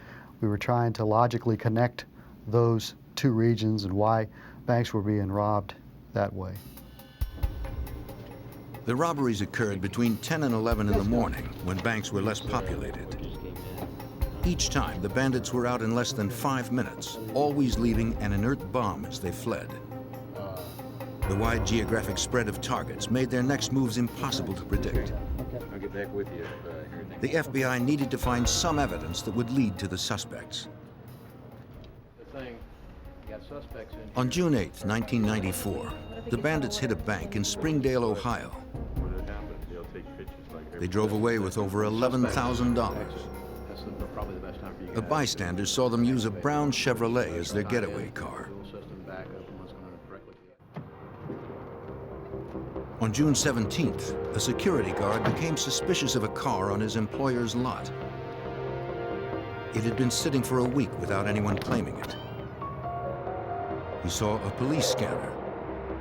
We were trying to logically connect those 2 regions and why banks were being robbed that way. The robberies occurred between 10 and 11 in the morning when banks were less populated. Each time, the bandits were out in less than 5 minutes, always leaving an inert bomb as they fled. The wide geographic spread of targets made their next moves impossible to predict. I'll get back with you. The FBI needed to find some evidence that would lead to the suspects. On June 8, 1994, the bandits hit a bank in Springdale, Ohio. They drove away with over $11,000. A bystander saw them use a brown Chevrolet as their getaway car. On June 17th, a security guard became suspicious of a car on his employer's lot. It had been sitting for a week without anyone claiming it. He saw a police scanner.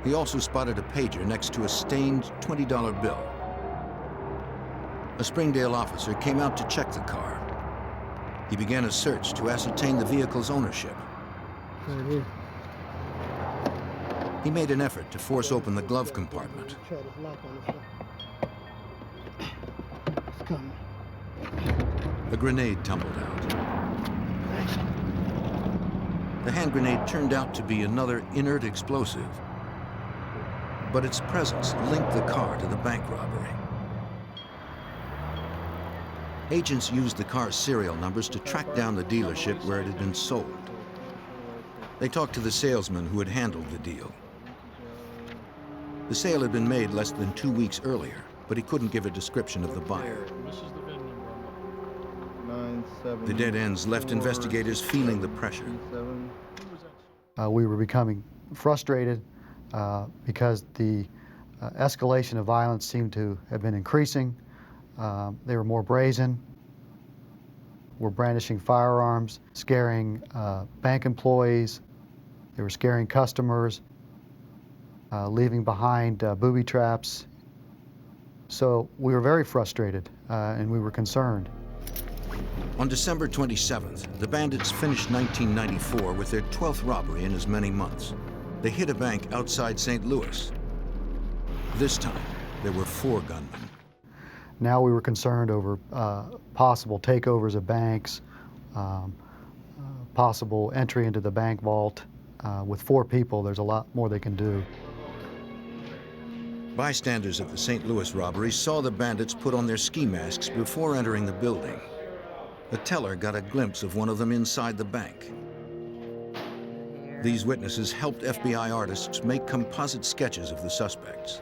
He also spotted a pager next to a stained $20 bill. A Springdale officer came out to check the car. He began a search to ascertain the vehicle's ownership. He made an effort to force open the glove compartment. A grenade tumbled out. The hand grenade turned out to be another inert explosive, but its presence linked the car to the bank robbery. Agents used the car's serial numbers to track down the dealership where it had been sold. They talked to the salesman who had handled the deal. The sale had been made less than 2 weeks earlier, but he couldn't give a description of the buyer. The dead ends left investigators feeling the pressure. We were becoming frustrated because the escalation of violence seemed to have been increasing. They were more brazen, were brandishing firearms, scaring bank employees. They were scaring customers, leaving behind booby traps. So we were very frustrated and we were concerned. On December 27th, the bandits finished 1994 with their 12th robbery in as many months. They hit a bank outside St. Louis. This time, there were 4 gunmen. Now we were concerned over possible takeovers of banks, possible entry into the bank vault. With 4 people, there's a lot more they can do. Bystanders at the St. Louis robbery saw the bandits put on their ski masks before entering the building. A teller got a glimpse of one of them inside the bank. These witnesses helped FBI artists make composite sketches of the suspects.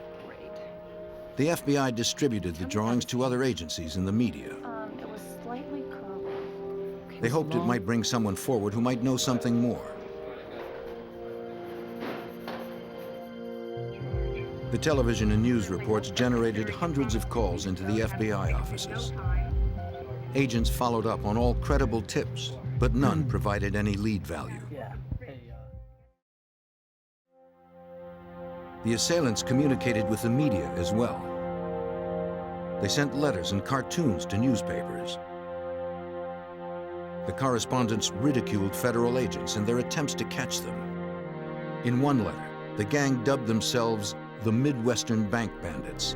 The FBI distributed the drawings to other agencies and the media. It was slightly curved. They hoped it might bring someone forward who might know something more. The television and news reports generated hundreds of calls into the FBI offices. Agents followed up on all credible tips, but none provided any lead value. The assailants communicated with the media as well. They sent letters and cartoons to newspapers. The correspondents ridiculed federal agents and their attempts to catch them. In one letter, the gang dubbed themselves the Midwestern Bank Bandits.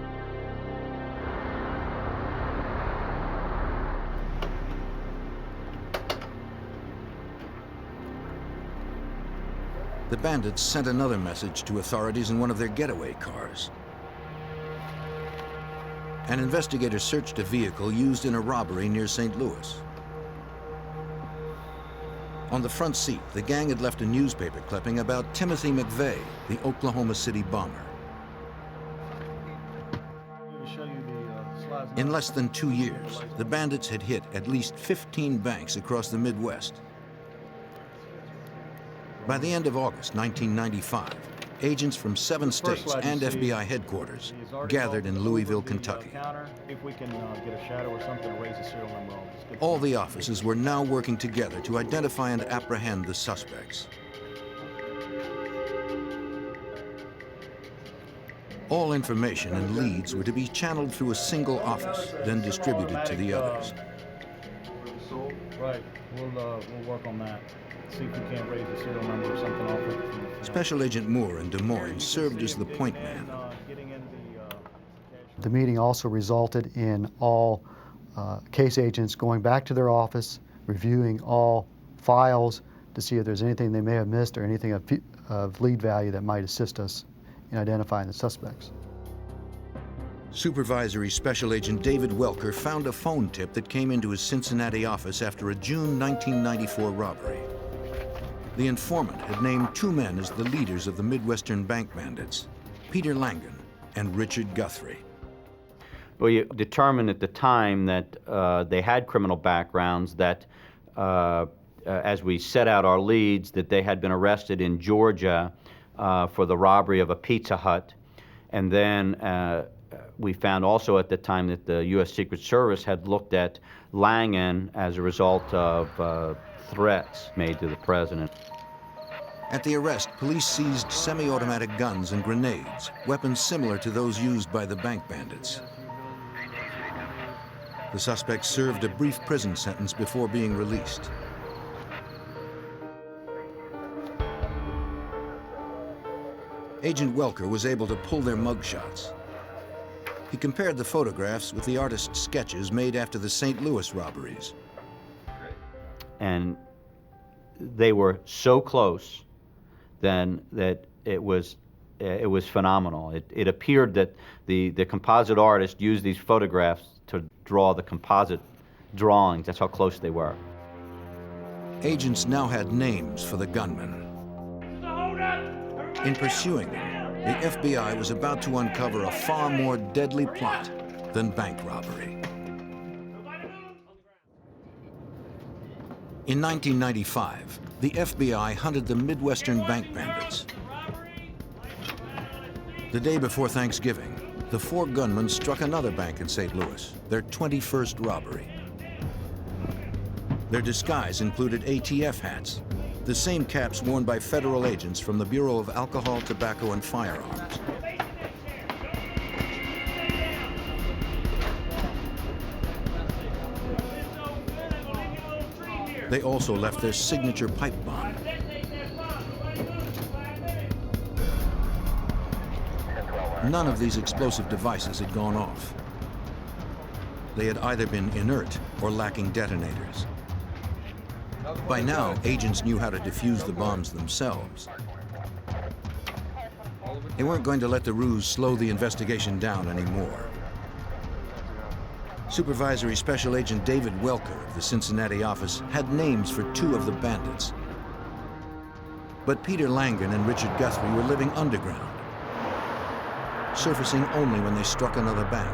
the bandits sent another message to authorities in one of their getaway cars. An investigator searched a vehicle used in a robbery near St. Louis. On the front seat, the gang had left a newspaper clipping about Timothy McVeigh, the Oklahoma City bomber. In less than 2 years, the bandits had hit at least 15 banks across the Midwest. By the end of August 1995, agents from 7 states and FBI headquarters gathered in Louisville, Kentucky. If we can get a shadow or something to raise the serial number on this. All the offices were now working together to identify and apprehend the suspects. All information and leads were to be channeled through a single office, then distributed to the others. Right, we'll work on that. See if we can't raise the serial number or something off it. Special Agent Moore in Des Moines served as the point man. The meeting also resulted in all case agents going back to their office, reviewing all files to see if there's anything they may have missed or anything of lead value that might assist us in identifying the suspects. Supervisory Special Agent David Welker found a phone tip that came into his Cincinnati office after a June 1994 robbery. The informant had named 2 men as the leaders of the Midwestern bank bandits, Peter Langen and Richard Guthrie. We determined at the time that they had criminal backgrounds, that as we set out our leads, that they had been arrested in Georgia for the robbery of a Pizza Hut. And then we found also at the time that the U.S. Secret Service had looked at Langen as a result of threats made to the president. At the arrest, police seized semi-automatic guns and grenades, weapons similar to those used by the bank bandits. The suspect served a brief prison sentence before being released. Agent Welker was able to pull their mugshots. He compared the photographs with the artist's sketches made after the St. Louis robberies. And they were so close then that it was phenomenal. It appeared that the composite artist used these photographs to draw the composite drawings. That's how close they were. Agents now had names for the gunmen. In pursuing them, the FBI was about to uncover a far more deadly plot than bank robbery. In 1995, the FBI hunted the Midwestern bank bandits. The day before Thanksgiving, the 4 gunmen struck another bank in St. Louis, their 21st robbery. Their disguise included ATF hats, the same caps worn by federal agents from the Bureau of Alcohol, Tobacco, and Firearms. They also left their signature pipe bomb. None of these explosive devices had gone off. They had either been inert or lacking detonators. By now, agents knew how to defuse the bombs themselves. They weren't going to let the ruse slow the investigation down anymore. Supervisory Special Agent David Welker of the Cincinnati office had names for 2 of the bandits. But Peter Langen and Richard Guthrie were living underground, surfacing only when they struck another bank.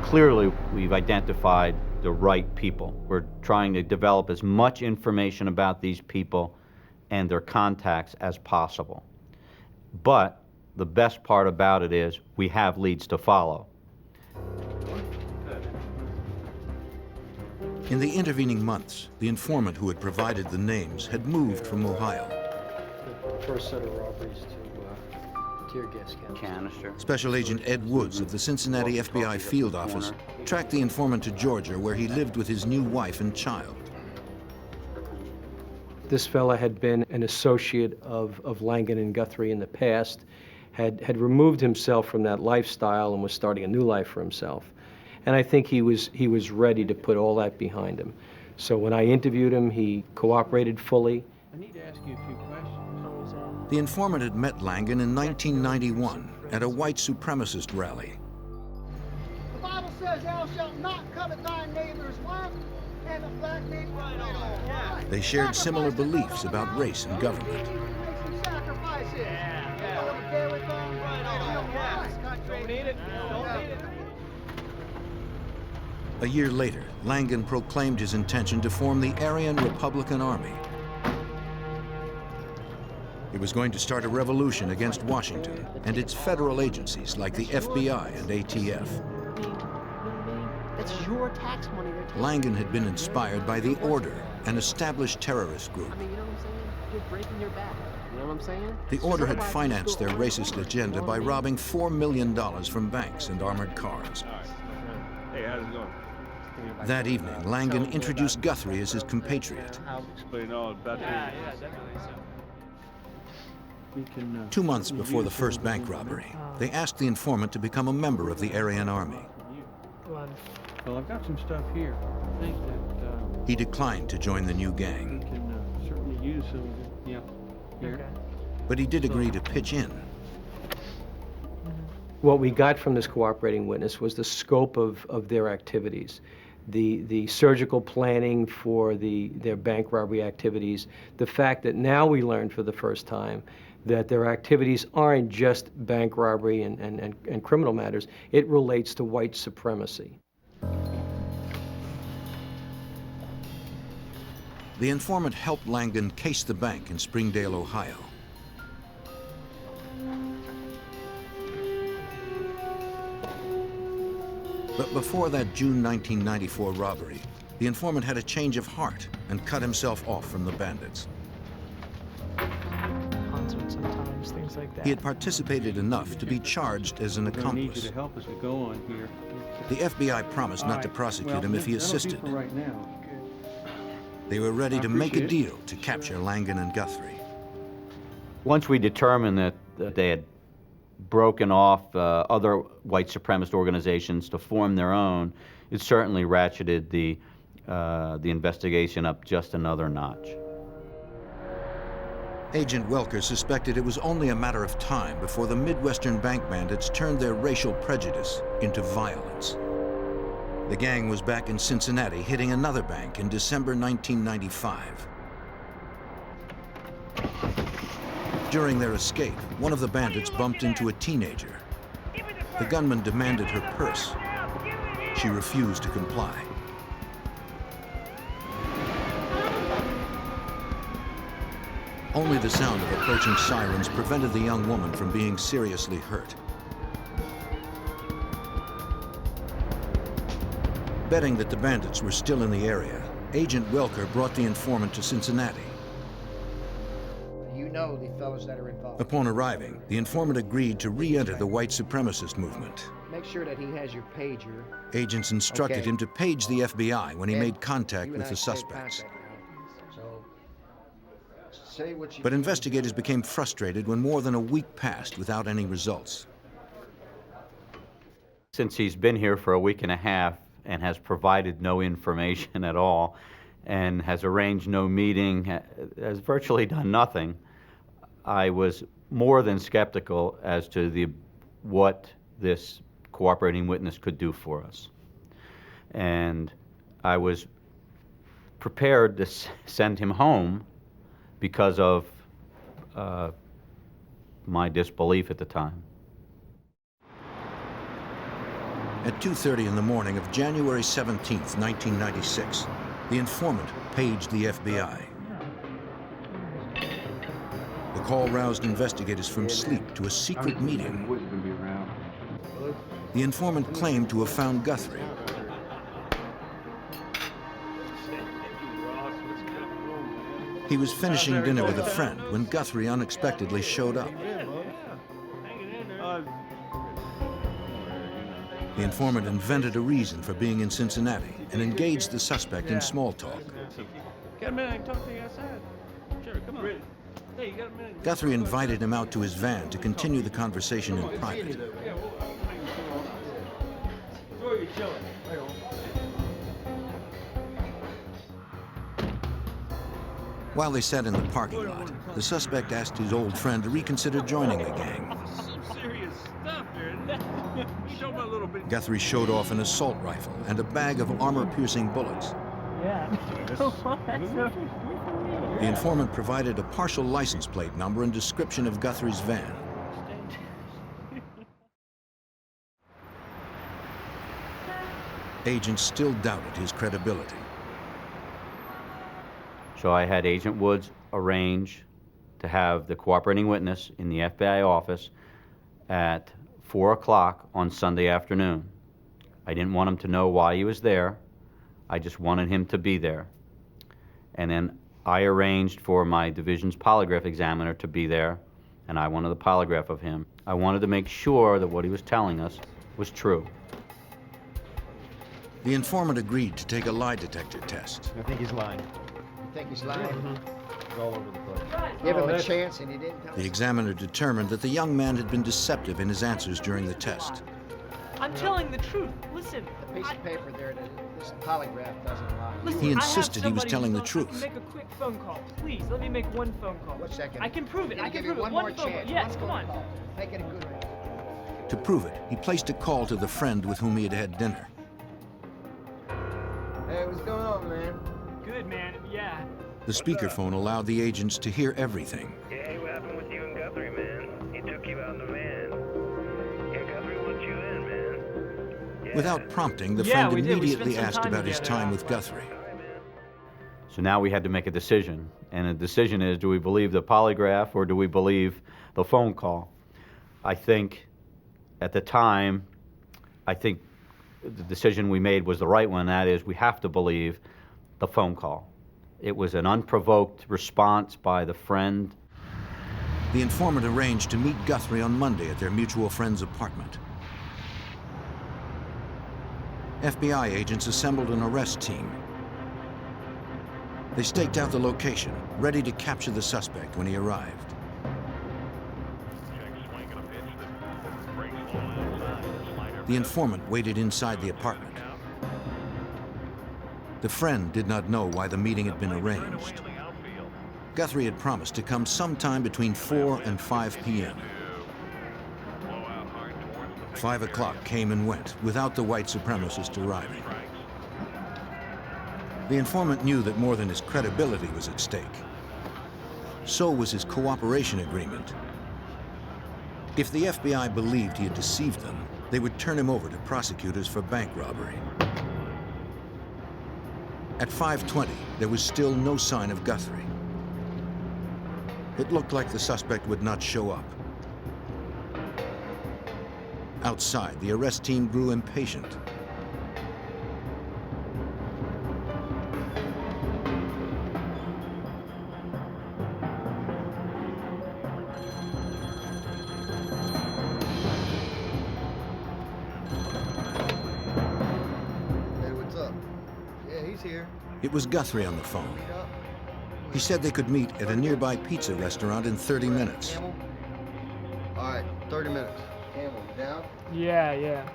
Clearly, we've identified the right people. We're trying to develop as much information about these people and their contacts as possible. But the best part about it is we have leads to follow. In the intervening months, the informant who had provided the names had moved from Ohio. The first set of robberies to tear gas canister. Special Agent Ed Woods of the Cincinnati FBI field office tracked the informant to Georgia, where he lived with his new wife and child. This fella had been an associate of Langen and Guthrie in the past, had removed himself from that lifestyle and was starting a new life for himself. And I think he was ready to put all that behind him. So when I interviewed him, he cooperated fully, I need to ask you a few questions. The informant had met Langan in 1991 at a white supremacist rally. The Bible says, thou shalt not covet thy neighbor's wife and the black neighbor's widow. They shared similar beliefs about race and government. Make some sacrifices. You know what a daily thing? Don't need it. Don't need it. A year later, Langan proclaimed his intention to form the Aryan Republican Army. He was going to start a revolution against Washington and its federal agencies like the FBI and ATF. That's your tax money they're taking. Langan had been inspired by the Order, an established terrorist group. I mean, you know what I'm saying? You're breaking your back. You know what I'm saying? The Order had financed their racist agenda by robbing $4 million from banks and armored cars. Hey, how's it going? That evening, Langan introduced Guthrie as his compatriot. Explain all about that. Yeah, definitely. 2 months before the first bank robbery, they asked the informant to become a member of the Aryan Army. Well, I've got some stuff here. I think that He declined to join the new gang, we can certainly use some of it. Yeah. Here. but he did agree to pitch in. What we got from this cooperating witness was the scope of their activities, the surgical planning for their bank robbery activities, the fact that now we learned for the first time that their activities aren't just bank robbery and criminal matters. It relates to white supremacy. The informant helped Langan case the bank in Springdale, Ohio. But before that June 1994 robbery, the informant had a change of heart and cut himself off from the bandits. Concerts sometimes, things like that. He had participated enough to be charged as an I'm gonna need you accomplice. to help as we go on here. The FBI promised not to prosecute him if he assisted. That'll do for right now. They were ready I to make a appreciate it. deal to capture Langan and Guthrie. Once we determined that they had broken off other white supremacist organizations to form their own, it certainly ratcheted the investigation up just another notch. Agent Welker suspected it was only a matter of time before the Midwestern bank bandits turned their racial prejudice into violence. The gang was back in Cincinnati, hitting another bank in December 1995. During their escape, one of the bandits bumped into a teenager. The gunman demanded her purse. She refused to comply. Only the sound of approaching sirens prevented the young woman from being seriously hurt. Betting that the bandits were still in the area, Agent Welker brought the informant to Cincinnati. You know the fellows that are involved. Upon arriving, the informant agreed to re-enter the white supremacist movement. Make sure that he has your pager. Agents instructed Okay. him to page the FBI when he And made contact you and with I the stay suspects. contact now. So, say what you But investigators became frustrated when more than a week passed without any results. Since he's been here for a week and a half and has provided no information at all and has arranged no meeting, has virtually done nothing, I was more than skeptical as to what this cooperating witness could do for us. And I was prepared to send him home because of my disbelief at the time. At 2:30 in the morning of January 17th, 1996, the informant paged the FBI. The call roused investigators from sleep to a secret meeting. The informant claimed to have found Guthrie. He was finishing dinner with a friend when Guthrie unexpectedly showed up. The informant invented a reason for being in Cincinnati and engaged the suspect in small talk. Got a minute? I can talk to you outside. Sure, come on. Hey, you got a minute? Guthrie invited him out to his van to continue the conversation in private. Enjoy your chilling. While they sat in the parking lot, the suspect asked his old friend to reconsider joining the gang. Some serious stuff here. Show me a little bit. Guthrie showed off an assault rifle and a bag of armor-piercing bullets. Yeah. The informant provided a partial license plate number and description of Guthrie's van. Agents still doubted his credibility. So I had Agent Woods arrange to have the cooperating witness in the FBI office at 4 o'clock on Sunday afternoon. I didn't want him to know why he was there. I just wanted him to be there. And then I arranged for my division's polygraph examiner to be there, and I wanted the polygraph of him. I wanted to make sure that what he was telling us was true. The informant agreed to take a lie detector test. I think he's lying. You think he's lying? He's all over the place. Give him a chance and he didn't tell us. The examiner determined that the young man had been deceptive in his answers during the test. I'm telling the truth. Listen. The piece of paper there, this polygraph doesn't lie. Listen, He insisted he was I have telling the somebody truth. who's on- I can make a quick phone call. Please, let me make one phone call. What's that? I can prove it. I can give you prove it. one more phone call. chance. Yes, One come phone on. call. Make it a good one. To prove it, he placed a call to the friend with whom he had had dinner. Hey, what's going on, man? Good, man. Yeah. The speakerphone allowed the agents to hear everything. Hey, what happened with you and Guthrie, man? He took you out in the van. Yeah, Guthrie wants you in, man. Yeah. Without prompting, the Yeah, friend we did. We immediately spent some asked time about his together. time with Guthrie. So now we had to make a decision, and the decision is, do we believe the polygraph or do we believe the phone call? I think at the time, I think the decision we made was the right one. That is, we have to believe the phone call. It was an unprovoked response by the friend. The informant arranged to meet Guthrie on Monday at their mutual friend's apartment. FBI agents assembled an arrest team. They staked out the location, ready to capture the suspect when he arrived. The informant waited inside the apartment. The friend did not know why the meeting had been arranged. Guthrie had promised to come sometime between 4 and 5 p.m. 5 o'clock came and went without the white supremacist arriving. The informant knew that more than his credibility was at stake. So was his cooperation agreement. If the FBI believed he had deceived them, they would turn him over to prosecutors for bank robbery. At 5:20, there was still no sign of Guthrie. It looked like the suspect would not show up. Outside, the arrest team grew impatient. Hey, what's up? Yeah, he's here. It was Guthrie on the phone. He said they could meet at a nearby pizza restaurant in 30 minutes. Camel? All right, 30 minutes. Camel, you down? Yeah, yeah.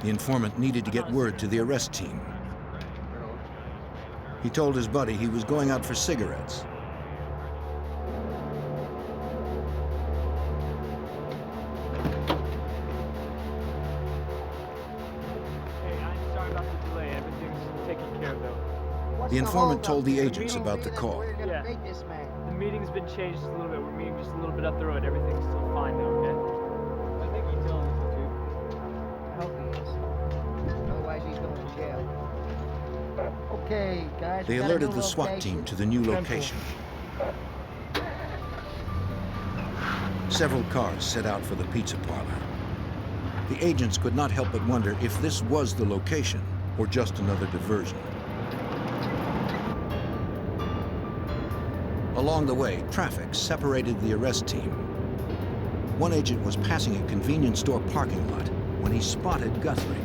The informant needed to get word to the arrest team. He told his buddy he was going out for cigarettes. Hey, I'm sorry about the delay. Everything's taken care of, though. The informant told the agents about the call. Yeah. The meeting's been changed just a little bit. We're meeting just a little bit up the road. Everything's still fine, though, okay? I think he's telling us the truth. I hope he is. Otherwise, he's going to jail. Okay, guys. They we got a alerted new the SWAT location. team to the new location. Several cars set out for the pizza parlor. The agents could not help but wonder if this was the location or just another diversion. Along the way, traffic separated the arrest team. One agent was passing a convenience store parking lot when he spotted Guthrie.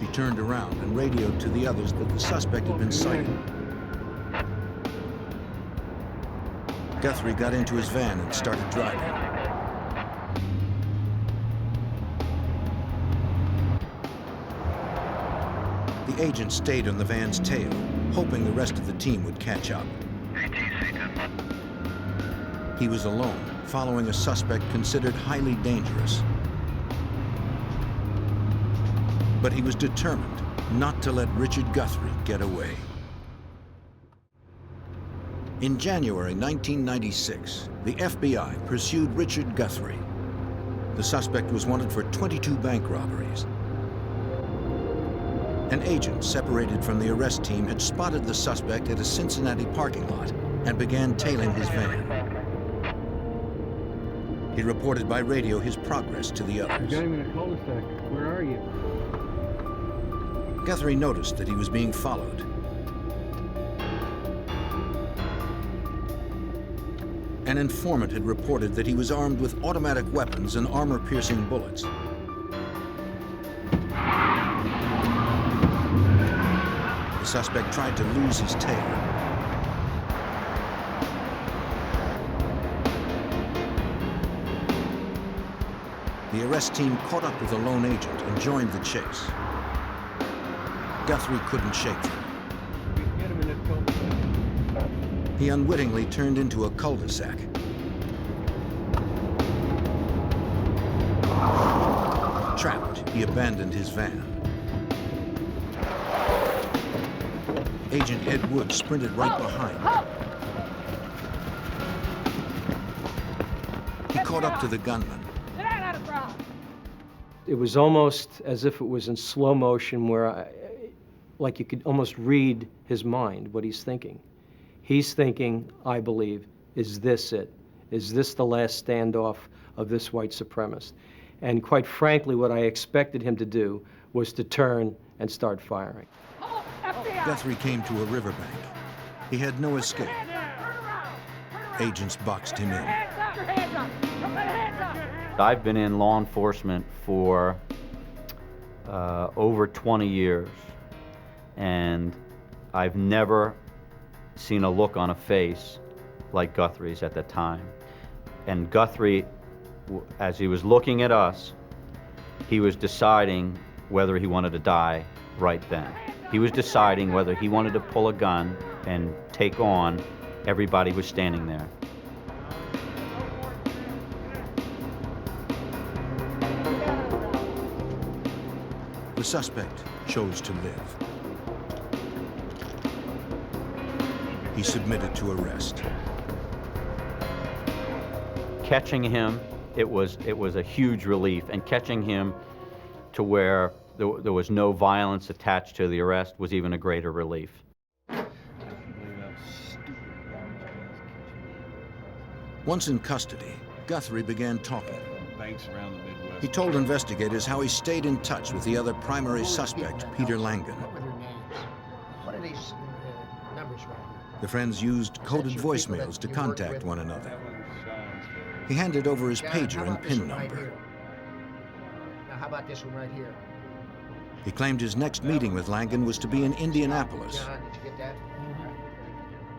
He turned around and radioed to the others that the suspect had been sighted. Guthrie got into his van and started driving. The agent stayed on the van's tail, hoping the rest of the team would catch up. He was alone, following a suspect considered highly dangerous. But he was determined not to let Richard Guthrie get away. In January 1996, the FBI pursued Richard Guthrie. The suspect was wanted for 22 bank robberies. An agent separated from the arrest team had spotted the suspect at a Cincinnati parking lot and began tailing his van. He reported by radio his progress to the others. You got him in a cul-de-sac. Where are you? Guthrie noticed that he was being followed. An informant had reported that he was armed with automatic weapons and armor-piercing bullets. The suspect tried to lose his tail. The arrest team caught up with the lone agent and joined the chase. Guthrie couldn't shake them. He unwittingly turned into a cul-de-sac. Trapped, he abandoned his van. Agent Ed Wood sprinted right behind. He caught up to the gunman. It was almost as if it was in slow motion where like you could almost read his mind, what he's thinking. He's thinking, I believe, is this it? Is this the last standoff of this white supremacist? And quite frankly, what I expected him to do was to turn and start firing. Guthrie came to a riverbank. He had no escape. Agents boxed him in. I've been in law enforcement for over 20 years, and I've never seen a look on a face like Guthrie's at the time. And Guthrie, as he was looking at us, he was deciding whether he wanted to die right then. He was deciding whether he wanted to pull a gun and take on everybody who was standing there. The suspect chose to live. He submitted to arrest. Catching him, it was a huge relief, and catching him to where there was no violence attached to the arrest was even a greater relief. Once in custody, Guthrie began talking. He told investigators how he stayed in touch with the other primary suspect, Peter Langan. What are these numbers right? The friends used coded voicemails to contact one another. He handed over his pager and PIN number. Now, how about this one right here? He claimed his next meeting with Langan was to be in Indianapolis. John, did you get that?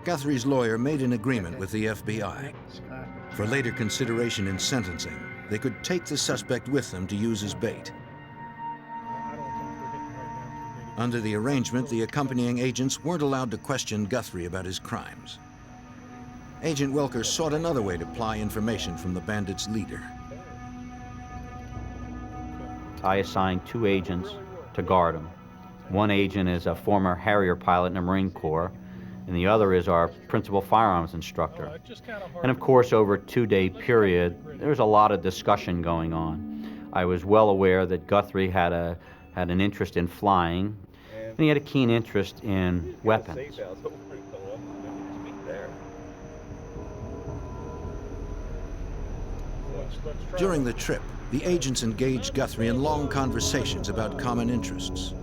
Guthrie's lawyer made an agreement with the FBI. For later consideration in sentencing, they could take the suspect with them to use as bait. Under the arrangement, the accompanying agents weren't allowed to question Guthrie about his crimes. Agent Welker sought another way to ply information from the bandits' leader. I assigned 2 agents to guard him. One agent is a former Harrier pilot in the Marine Corps, and the other is our principal firearms instructor. And of course, over a 2-day period, there was a lot of discussion going on. I was well aware that Guthrie had an interest in flying, and he had a keen interest in weapons. During the trip, the agents engaged Guthrie in long conversations about common interests.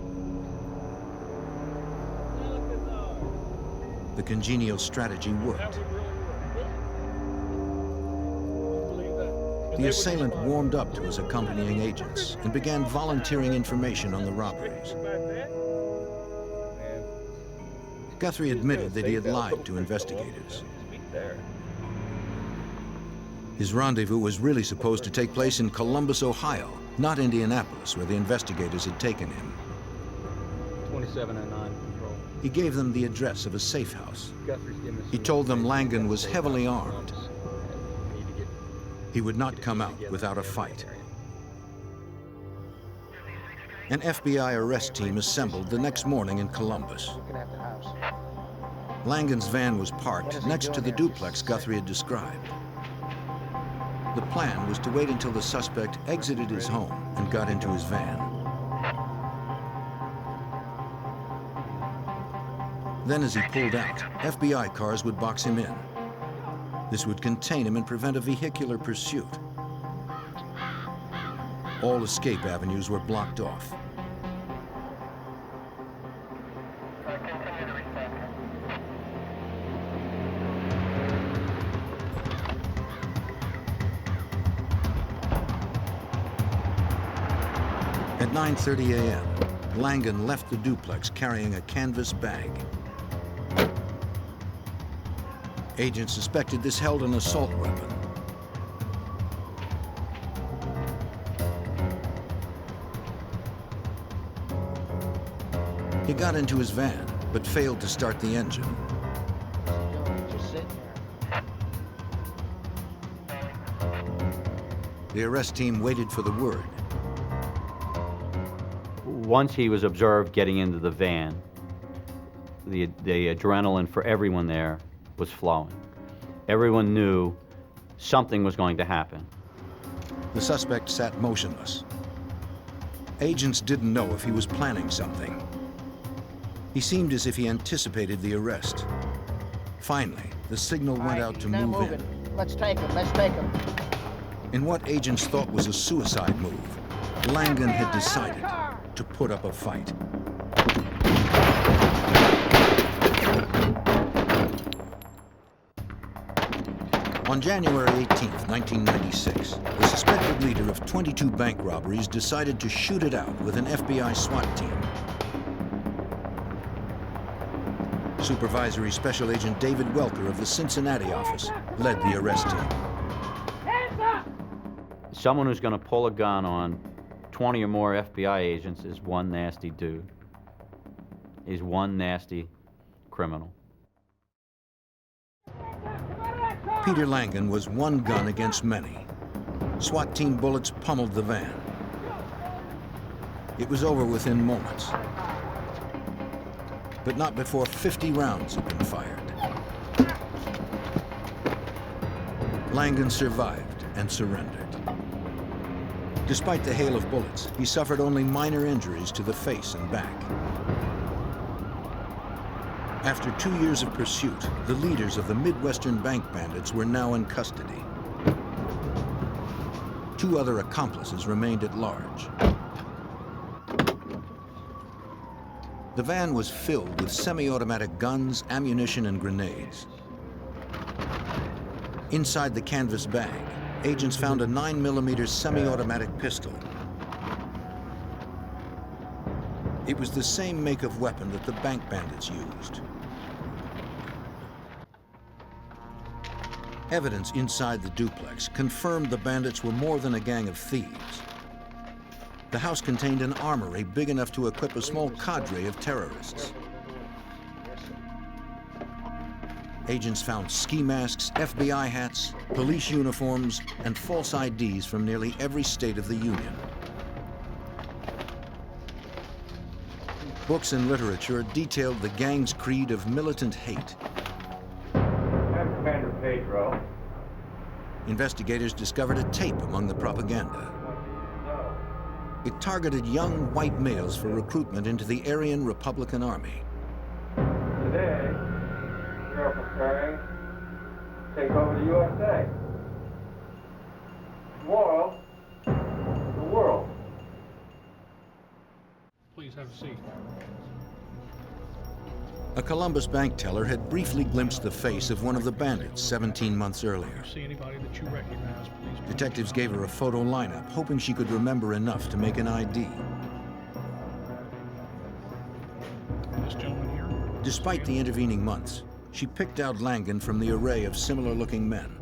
The congenial strategy worked. The assailant warmed up to his accompanying agents and began volunteering information on the robberies. Guthrie admitted that he had lied to investigators. His rendezvous was really supposed to take place in Columbus, Ohio, not Indianapolis, where the investigators had taken him. 2709 Control. He gave them the address of a safe house. Guthrie's giving us He some told them information. Langan was Safe heavily house in armed. Columbus, and we need to get He would not come out without a fight. An FBI arrest team assembled the next morning in Columbus. Looking at the house. Langan's van was parked next to the duplex Guthrie had described. The plan was to wait until the suspect exited his home and got into his van. Then as he pulled out, FBI cars would box him in. This would contain him and prevent a vehicular pursuit. All escape avenues were blocked off. At 9:30 a.m., Langan left the duplex carrying a canvas bag. Agents suspected this held an assault weapon. He got into his van, but failed to start the engine. Just sitting there. The arrest team waited for the word. Once he was observed getting into the van, the adrenaline for everyone there was flowing. Everyone knew something was going to happen. The suspect sat motionless. Agents didn't know if he was planning something. He seemed as if he anticipated the arrest. Finally, the signal went out to move in. Let's take him. Let's take him. In what agents thought was a suicide move, Langan had decided to put up a fight. On January 18th, 1996, the suspected leader of 22 bank robberies decided to shoot it out with an FBI SWAT team. Supervisory Special Agent David Welker of the Cincinnati office led the arrest team. Someone who's going to pull a gun on 20 or more FBI agents is one nasty dude. He's one nasty criminal. Peter Langan was one gun against many. SWAT team bullets pummeled the van. It was over within moments, but not before 50 rounds had been fired. Langan survived and surrendered. Despite the hail of bullets, he suffered only minor injuries to the face and back. After 2 years of pursuit, the leaders of the Midwestern bank bandits were now in custody. 2 other accomplices remained at large. The van was filled with semi-automatic guns, ammunition, and grenades. Inside the canvas bag, agents found a 9mm semi-automatic pistol. It was the same make of weapon that the bank bandits used. Evidence inside the duplex confirmed the bandits were more than a gang of thieves. The house contained an armory big enough to equip a small cadre of terrorists. Agents found ski masks, FBI hats, police uniforms, and false IDs from nearly every state of the Union. Books and literature detailed the gang's creed of militant hate. I'm Commander Pedro. Investigators discovered a tape among the propaganda. It targeted young white males for recruitment into the Aryan Republican Army. Today, we're preparing to take over the USA. Tomorrow, the world. Please have a seat. A Columbus bank teller had briefly glimpsed the face of one of the bandits 17 months earlier. See anybody that you recognize, please. Detectives gave her a photo lineup, hoping she could remember enough to make an ID. This gentleman here. Despite the intervening months, she picked out Langan from the array of similar-looking men.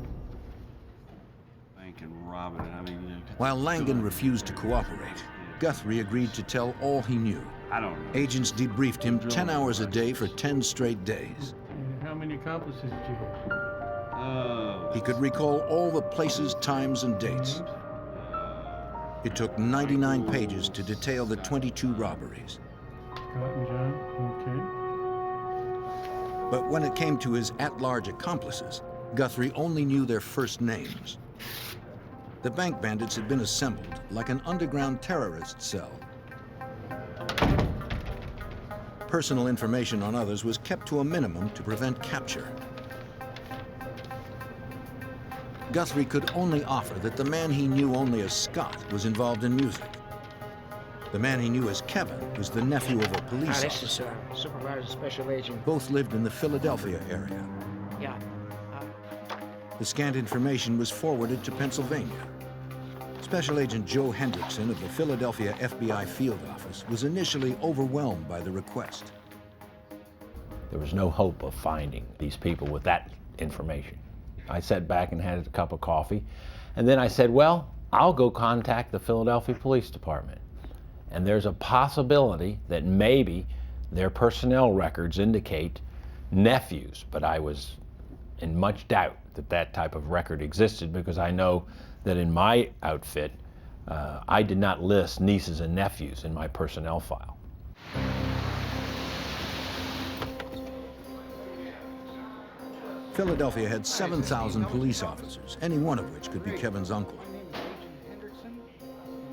Bank and robbing it. I mean, While Langan refused to cooperate, Guthrie agreed to tell all he knew. I don't know. Agents debriefed him 10 hours a day for 10 straight days. How many accomplices did you have? He could recall all the places, times, and dates. It took 99 pages to detail the 22 robberies. Cotton John, okay. But when it came to his at-large accomplices, Guthrie only knew their first names. The bank bandits had been assembled like an underground terrorist cell. Personal information on others was kept to a minimum to prevent capture. Guthrie could only offer that the man he knew only as Scott was involved in music. The man he knew as Kevin was the nephew of a police This is officer. Supervisor Special Agent. Both lived in the Philadelphia area. Yeah. The scant information was forwarded to Pennsylvania. Special Agent Joe Hendrickson of the Philadelphia FBI field office was initially overwhelmed by the request. There was no hope of finding these people with that information. I sat back and had a cup of coffee, and then I said, well, I'll go contact the Philadelphia Police Department. And there's a possibility that maybe their personnel records indicate nephews, but I was in much doubt that that type of record existed, because I know that in my outfit, I did not list nieces and nephews in my personnel file. Philadelphia had 7,000 police officers, any one of which could be Kevin's uncle.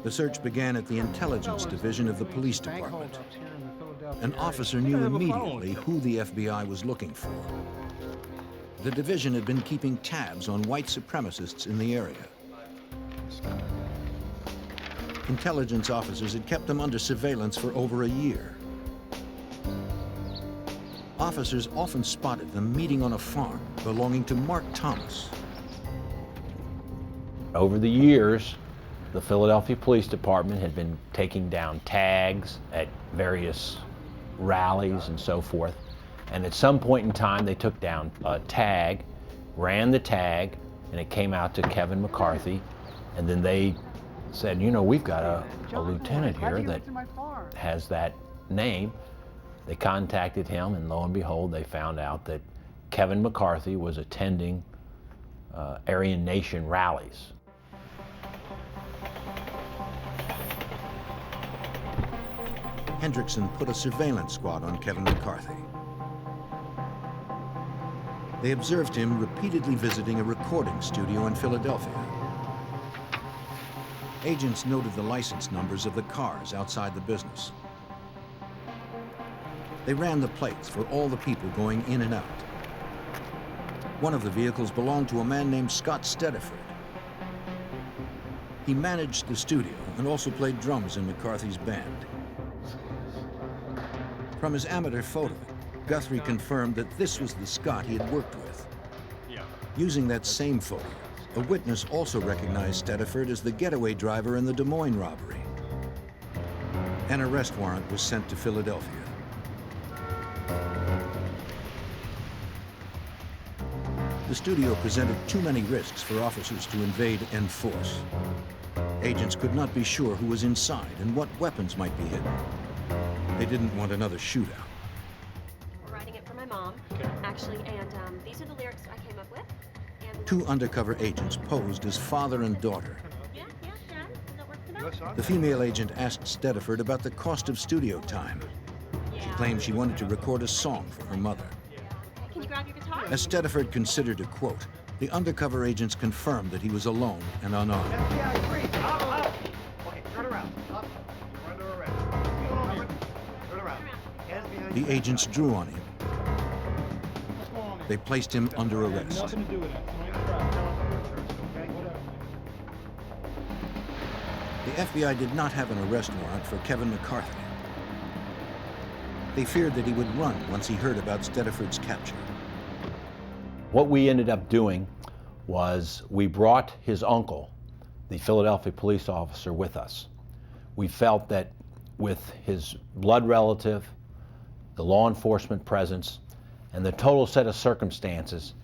The search began at the intelligence division of the police department. An officer knew immediately who the FBI was looking for. The division had been keeping tabs on white supremacists in the area. Intelligence officers had kept them under surveillance for over a year. Officers often spotted them meeting on a farm belonging to Mark Thomas. Over the years, the Philadelphia Police Department had been taking down tags at various rallies and so forth. And at some point in time, they took down a tag, ran the tag, and it came out to Kevin McCarthy. And then they said, you know, we've got a lieutenant here that has that name. They contacted him, and lo and behold, they found out that Kevin McCarthy was attending Aryan Nation rallies. Hendrickson put a surveillance squad on Kevin McCarthy. They observed him repeatedly visiting a recording studio in Philadelphia. Agents noted the license numbers of the cars outside the business. They ran the plates for all the people going in and out. One of the vehicles belonged to a man named Scott Stediford. He managed the studio and also played drums in McCarthy's band. From his amateur photo, Guthrie confirmed that this was the Scott he had worked with. Using that same photo, a witness also recognized Stediford as the getaway driver in the Des Moines robbery. An arrest warrant was sent to Philadelphia. The studio presented too many risks for officers to invade and force. Agents could not be sure who was inside and what weapons might be hidden. They didn't want another shootout. I'm writing it for my mom, actually, and these are the lyrics I came up with. And Two undercover agents posed as father and daughter. The female agent asked Stediford about the cost of studio time. She claimed she wanted to record a song for her mother. Can you grab your guitar? As Stediford considered a quote, the undercover agents confirmed that he was alone and unarmed. Okay, turn around. Up. You're under arrest. Turn around. Hands behind The agents drew on him. They placed him under arrest. Nothing to do with that. The FBI did not have an arrest warrant for Kevin McCarthy. They feared that he would run once he heard about Stediford's capture. What we ended up doing was we brought his uncle, the Philadelphia police officer, with us. We felt that with his blood relative, the law enforcement presence, and the total set of circumstances,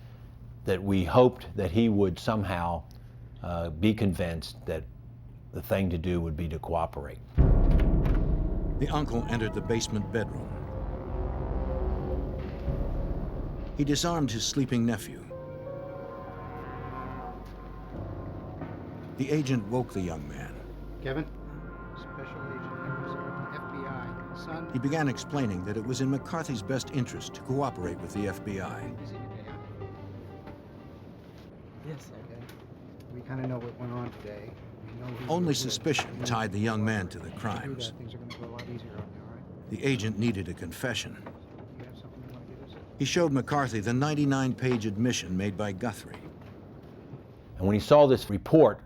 that we hoped that he would somehow be convinced that the thing to do would be to cooperate. The uncle entered the basement bedroom. He disarmed his sleeping nephew. The agent woke the young man. Kevin? Special Agent Henderson, FBI. Son? He began explaining that it was in McCarthy's best interest to cooperate with the FBI. Yes, okay. We kind of know what went on today. We know who Only was suspicion tied the young man to the crimes. Things are going to go a lot easier on you, all right? The agent needed a confession. You have something you want to give us? He showed McCarthy the 99-page admission made by Guthrie. And when he saw this report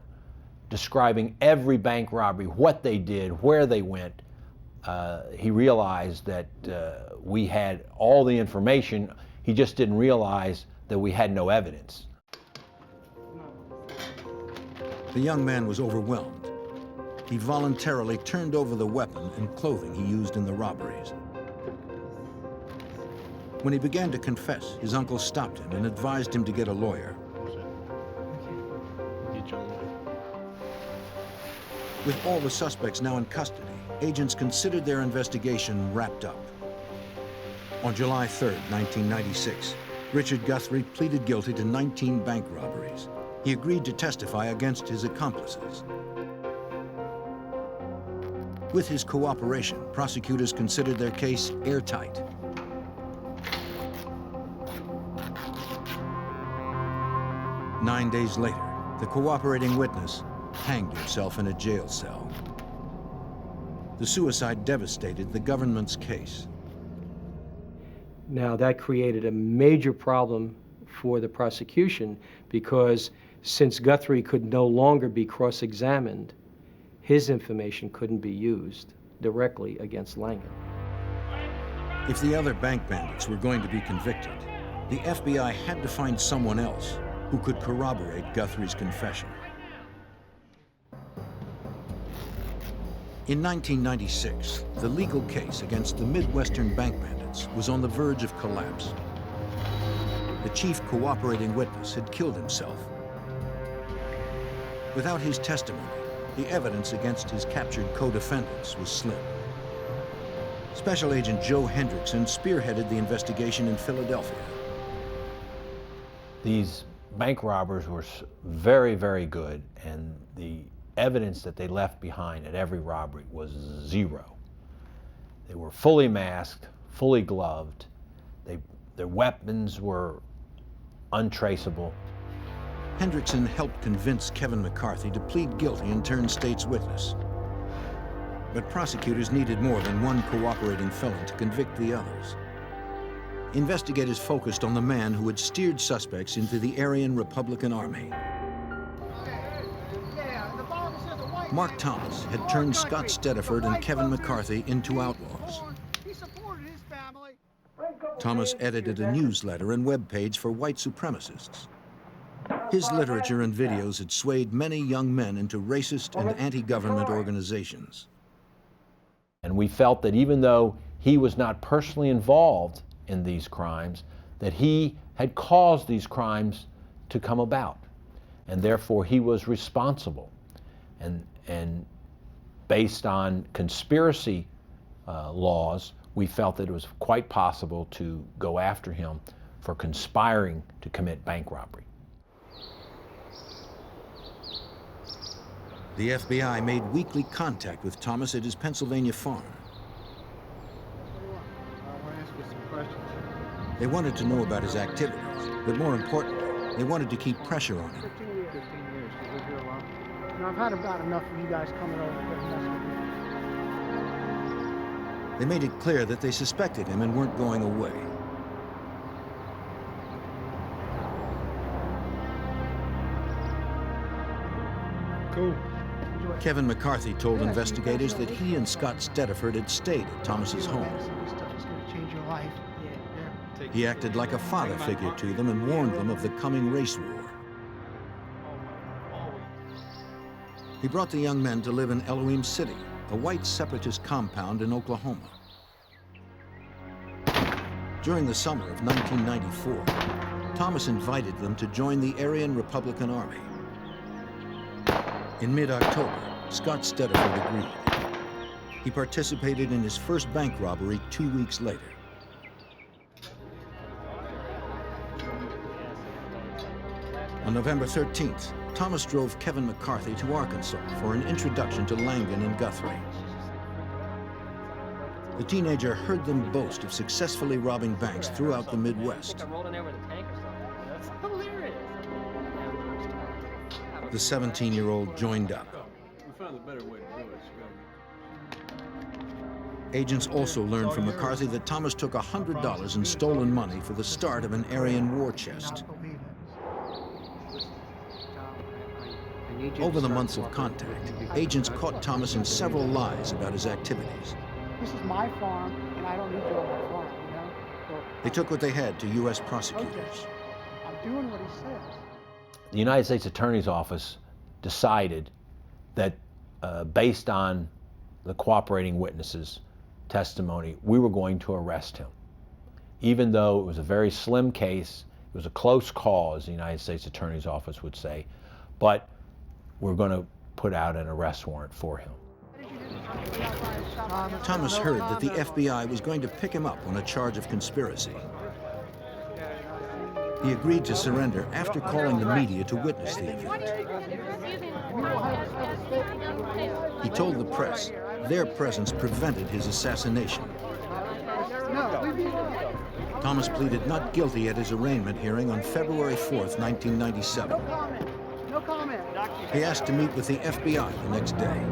describing every bank robbery, what they did, where they went, he realized that we had all the information. He just didn't realize that we had no evidence. The young man was overwhelmed. He voluntarily turned over the weapon and clothing he used in the robberies. When he began to confess, his uncle stopped him and advised him to get a lawyer. With all the suspects now in custody, agents considered their investigation wrapped up. On July 3rd, 1996, Richard Guthrie pleaded guilty to 19 bank robberies. He agreed to testify against his accomplices. With his cooperation, prosecutors considered their case airtight. Nine days later, the cooperating witness hanged himself in a jail cell. The suicide devastated the government's case. Now, that created a major problem for the prosecution because since Guthrie could no longer be cross-examined, his information couldn't be used directly against Langan. If the other bank bandits were going to be convicted, the FBI had to find someone else who could corroborate Guthrie's confession. In 1996, the legal case against the Midwestern bank bandits was on the verge of collapse. The chief cooperating witness had killed himself. Without his testimony, the evidence against his captured co-defendants was slim. Special Agent Joe Hendrickson spearheaded the investigation in Philadelphia. These bank robbers were very, very good, and the evidence that they left behind at every robbery was zero. They were fully masked, fully gloved. Their weapons were untraceable. Hendrickson helped convince Kevin McCarthy to plead guilty and turn state's witness. But prosecutors needed more than one cooperating felon to convict the others. Investigators focused on the man who had steered suspects into the Aryan Republican Army. Mark Thomas had turned Scott Stediford and Kevin McCarthy into outlaws. Thomas edited a newsletter and webpage for white supremacists. His literature and videos had swayed many young men into racist and anti-government organizations. And we felt that even though he was not personally involved in these crimes, that he had caused these crimes to come about. And therefore he was responsible. And based on conspiracy laws, we felt that it was quite possible to go after him for conspiring to commit bank robbery. The FBI made weekly contact with Thomas at his Pennsylvania farm. I want to ask you some questions. They wanted to know about his activities, but more importantly, they wanted to keep pressure on him. 15 years. 15 years. You live here alone? You know, I've had about enough of you guys coming over here and messing with me. They made it clear that they suspected him and weren't going away. Cool. Kevin McCarthy told investigators that he and Scott Stediford had stayed at Thomas's home. This stuff is going to change your life. Yeah. He acted like a father figure to them and warned them of the coming race war. He brought the young men to live in Elohim City, a white separatist compound in Oklahoma. During the summer of 1994, Thomas invited them to join the Aryan Republican Army. In mid-October, Scott Stediford agreed. He participated in his first bank robbery 2 weeks later. On November 13th, Thomas drove Kevin McCarthy to Arkansas for an introduction to Langan and Guthrie. The teenager heard them boast of successfully robbing banks throughout the Midwest. The 17-year-old joined up. We found a better way to do it. Agents also learned from McCarthy that Thomas took $100 in stolen money for the start of an Aryan war chest. Over the months of contact, agents caught Thomas in several lies about his activities. This is my farm, and I don't need you on my farm, you know? So They took what they had to U.S. prosecutors. I'm doing what he says. The United States Attorney's Office decided that based on the cooperating witnesses' testimony, we were going to arrest him. Even though it was a very slim case, it was a close call, as the United States Attorney's Office would say, but we're going to put out an arrest warrant for him. Thomas heard that the FBI was going to pick him up on a charge of conspiracy. He agreed to surrender after calling the media to witness the event. He told the press their presence prevented his assassination. Thomas pleaded not guilty at his arraignment hearing on February 4th, 1997. No comment. He asked to meet with the FBI the next day.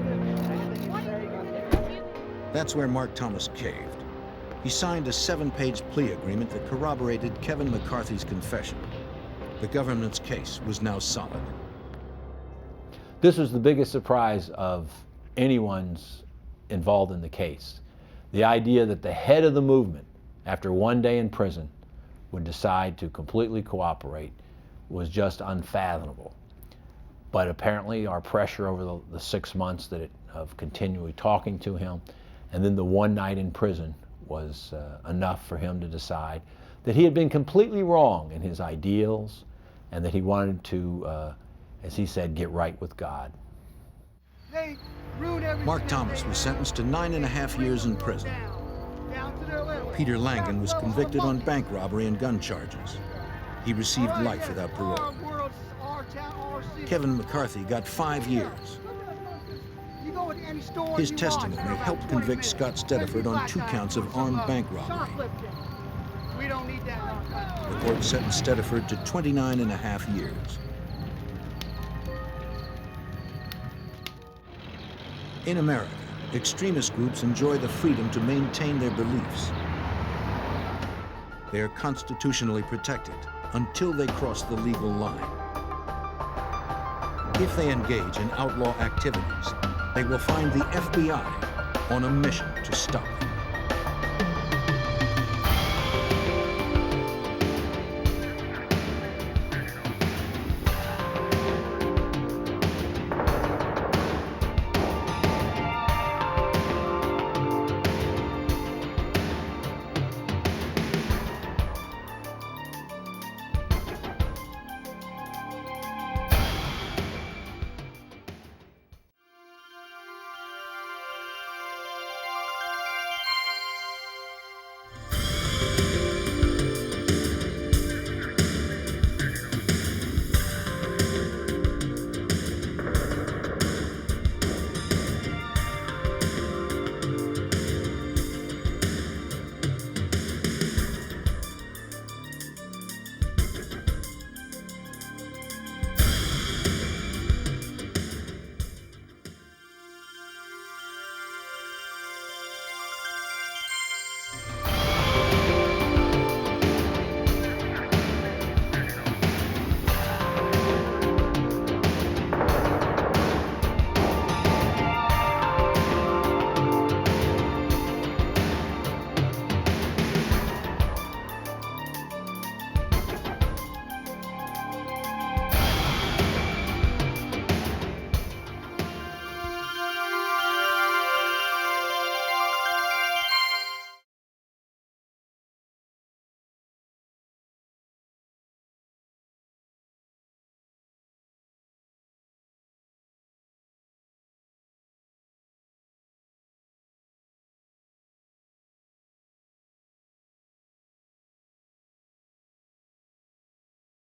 That's where Mark Thomas caved. He signed a 7-page plea agreement that corroborated Kevin McCarthy's confession. The government's case was now solid. This was the biggest surprise of anyone's involved in the case. The idea that the head of the movement, after one day in prison, would decide to completely cooperate was just unfathomable. But apparently our pressure over the 6 months of continually talking to him, and then the one night in prison, was enough for him to decide that he had been completely wrong in his ideals and that he wanted to, as he said, get right with God. Mark Thomas was sentenced to 9.5 years in prison. Peter Langan was convicted on bank robbery and gun charges. He received life without parole. Kevin McCarthy got 5 years. His testimony helped convict Scott Stediford on 2 counts of armed bank robbery. The court sentenced Stediford to 29.5 years. In America, extremist groups enjoy the freedom to maintain their beliefs. They are constitutionally protected until they cross the legal line. If they engage in outlaw activities, they will find the FBI on a mission to stop it.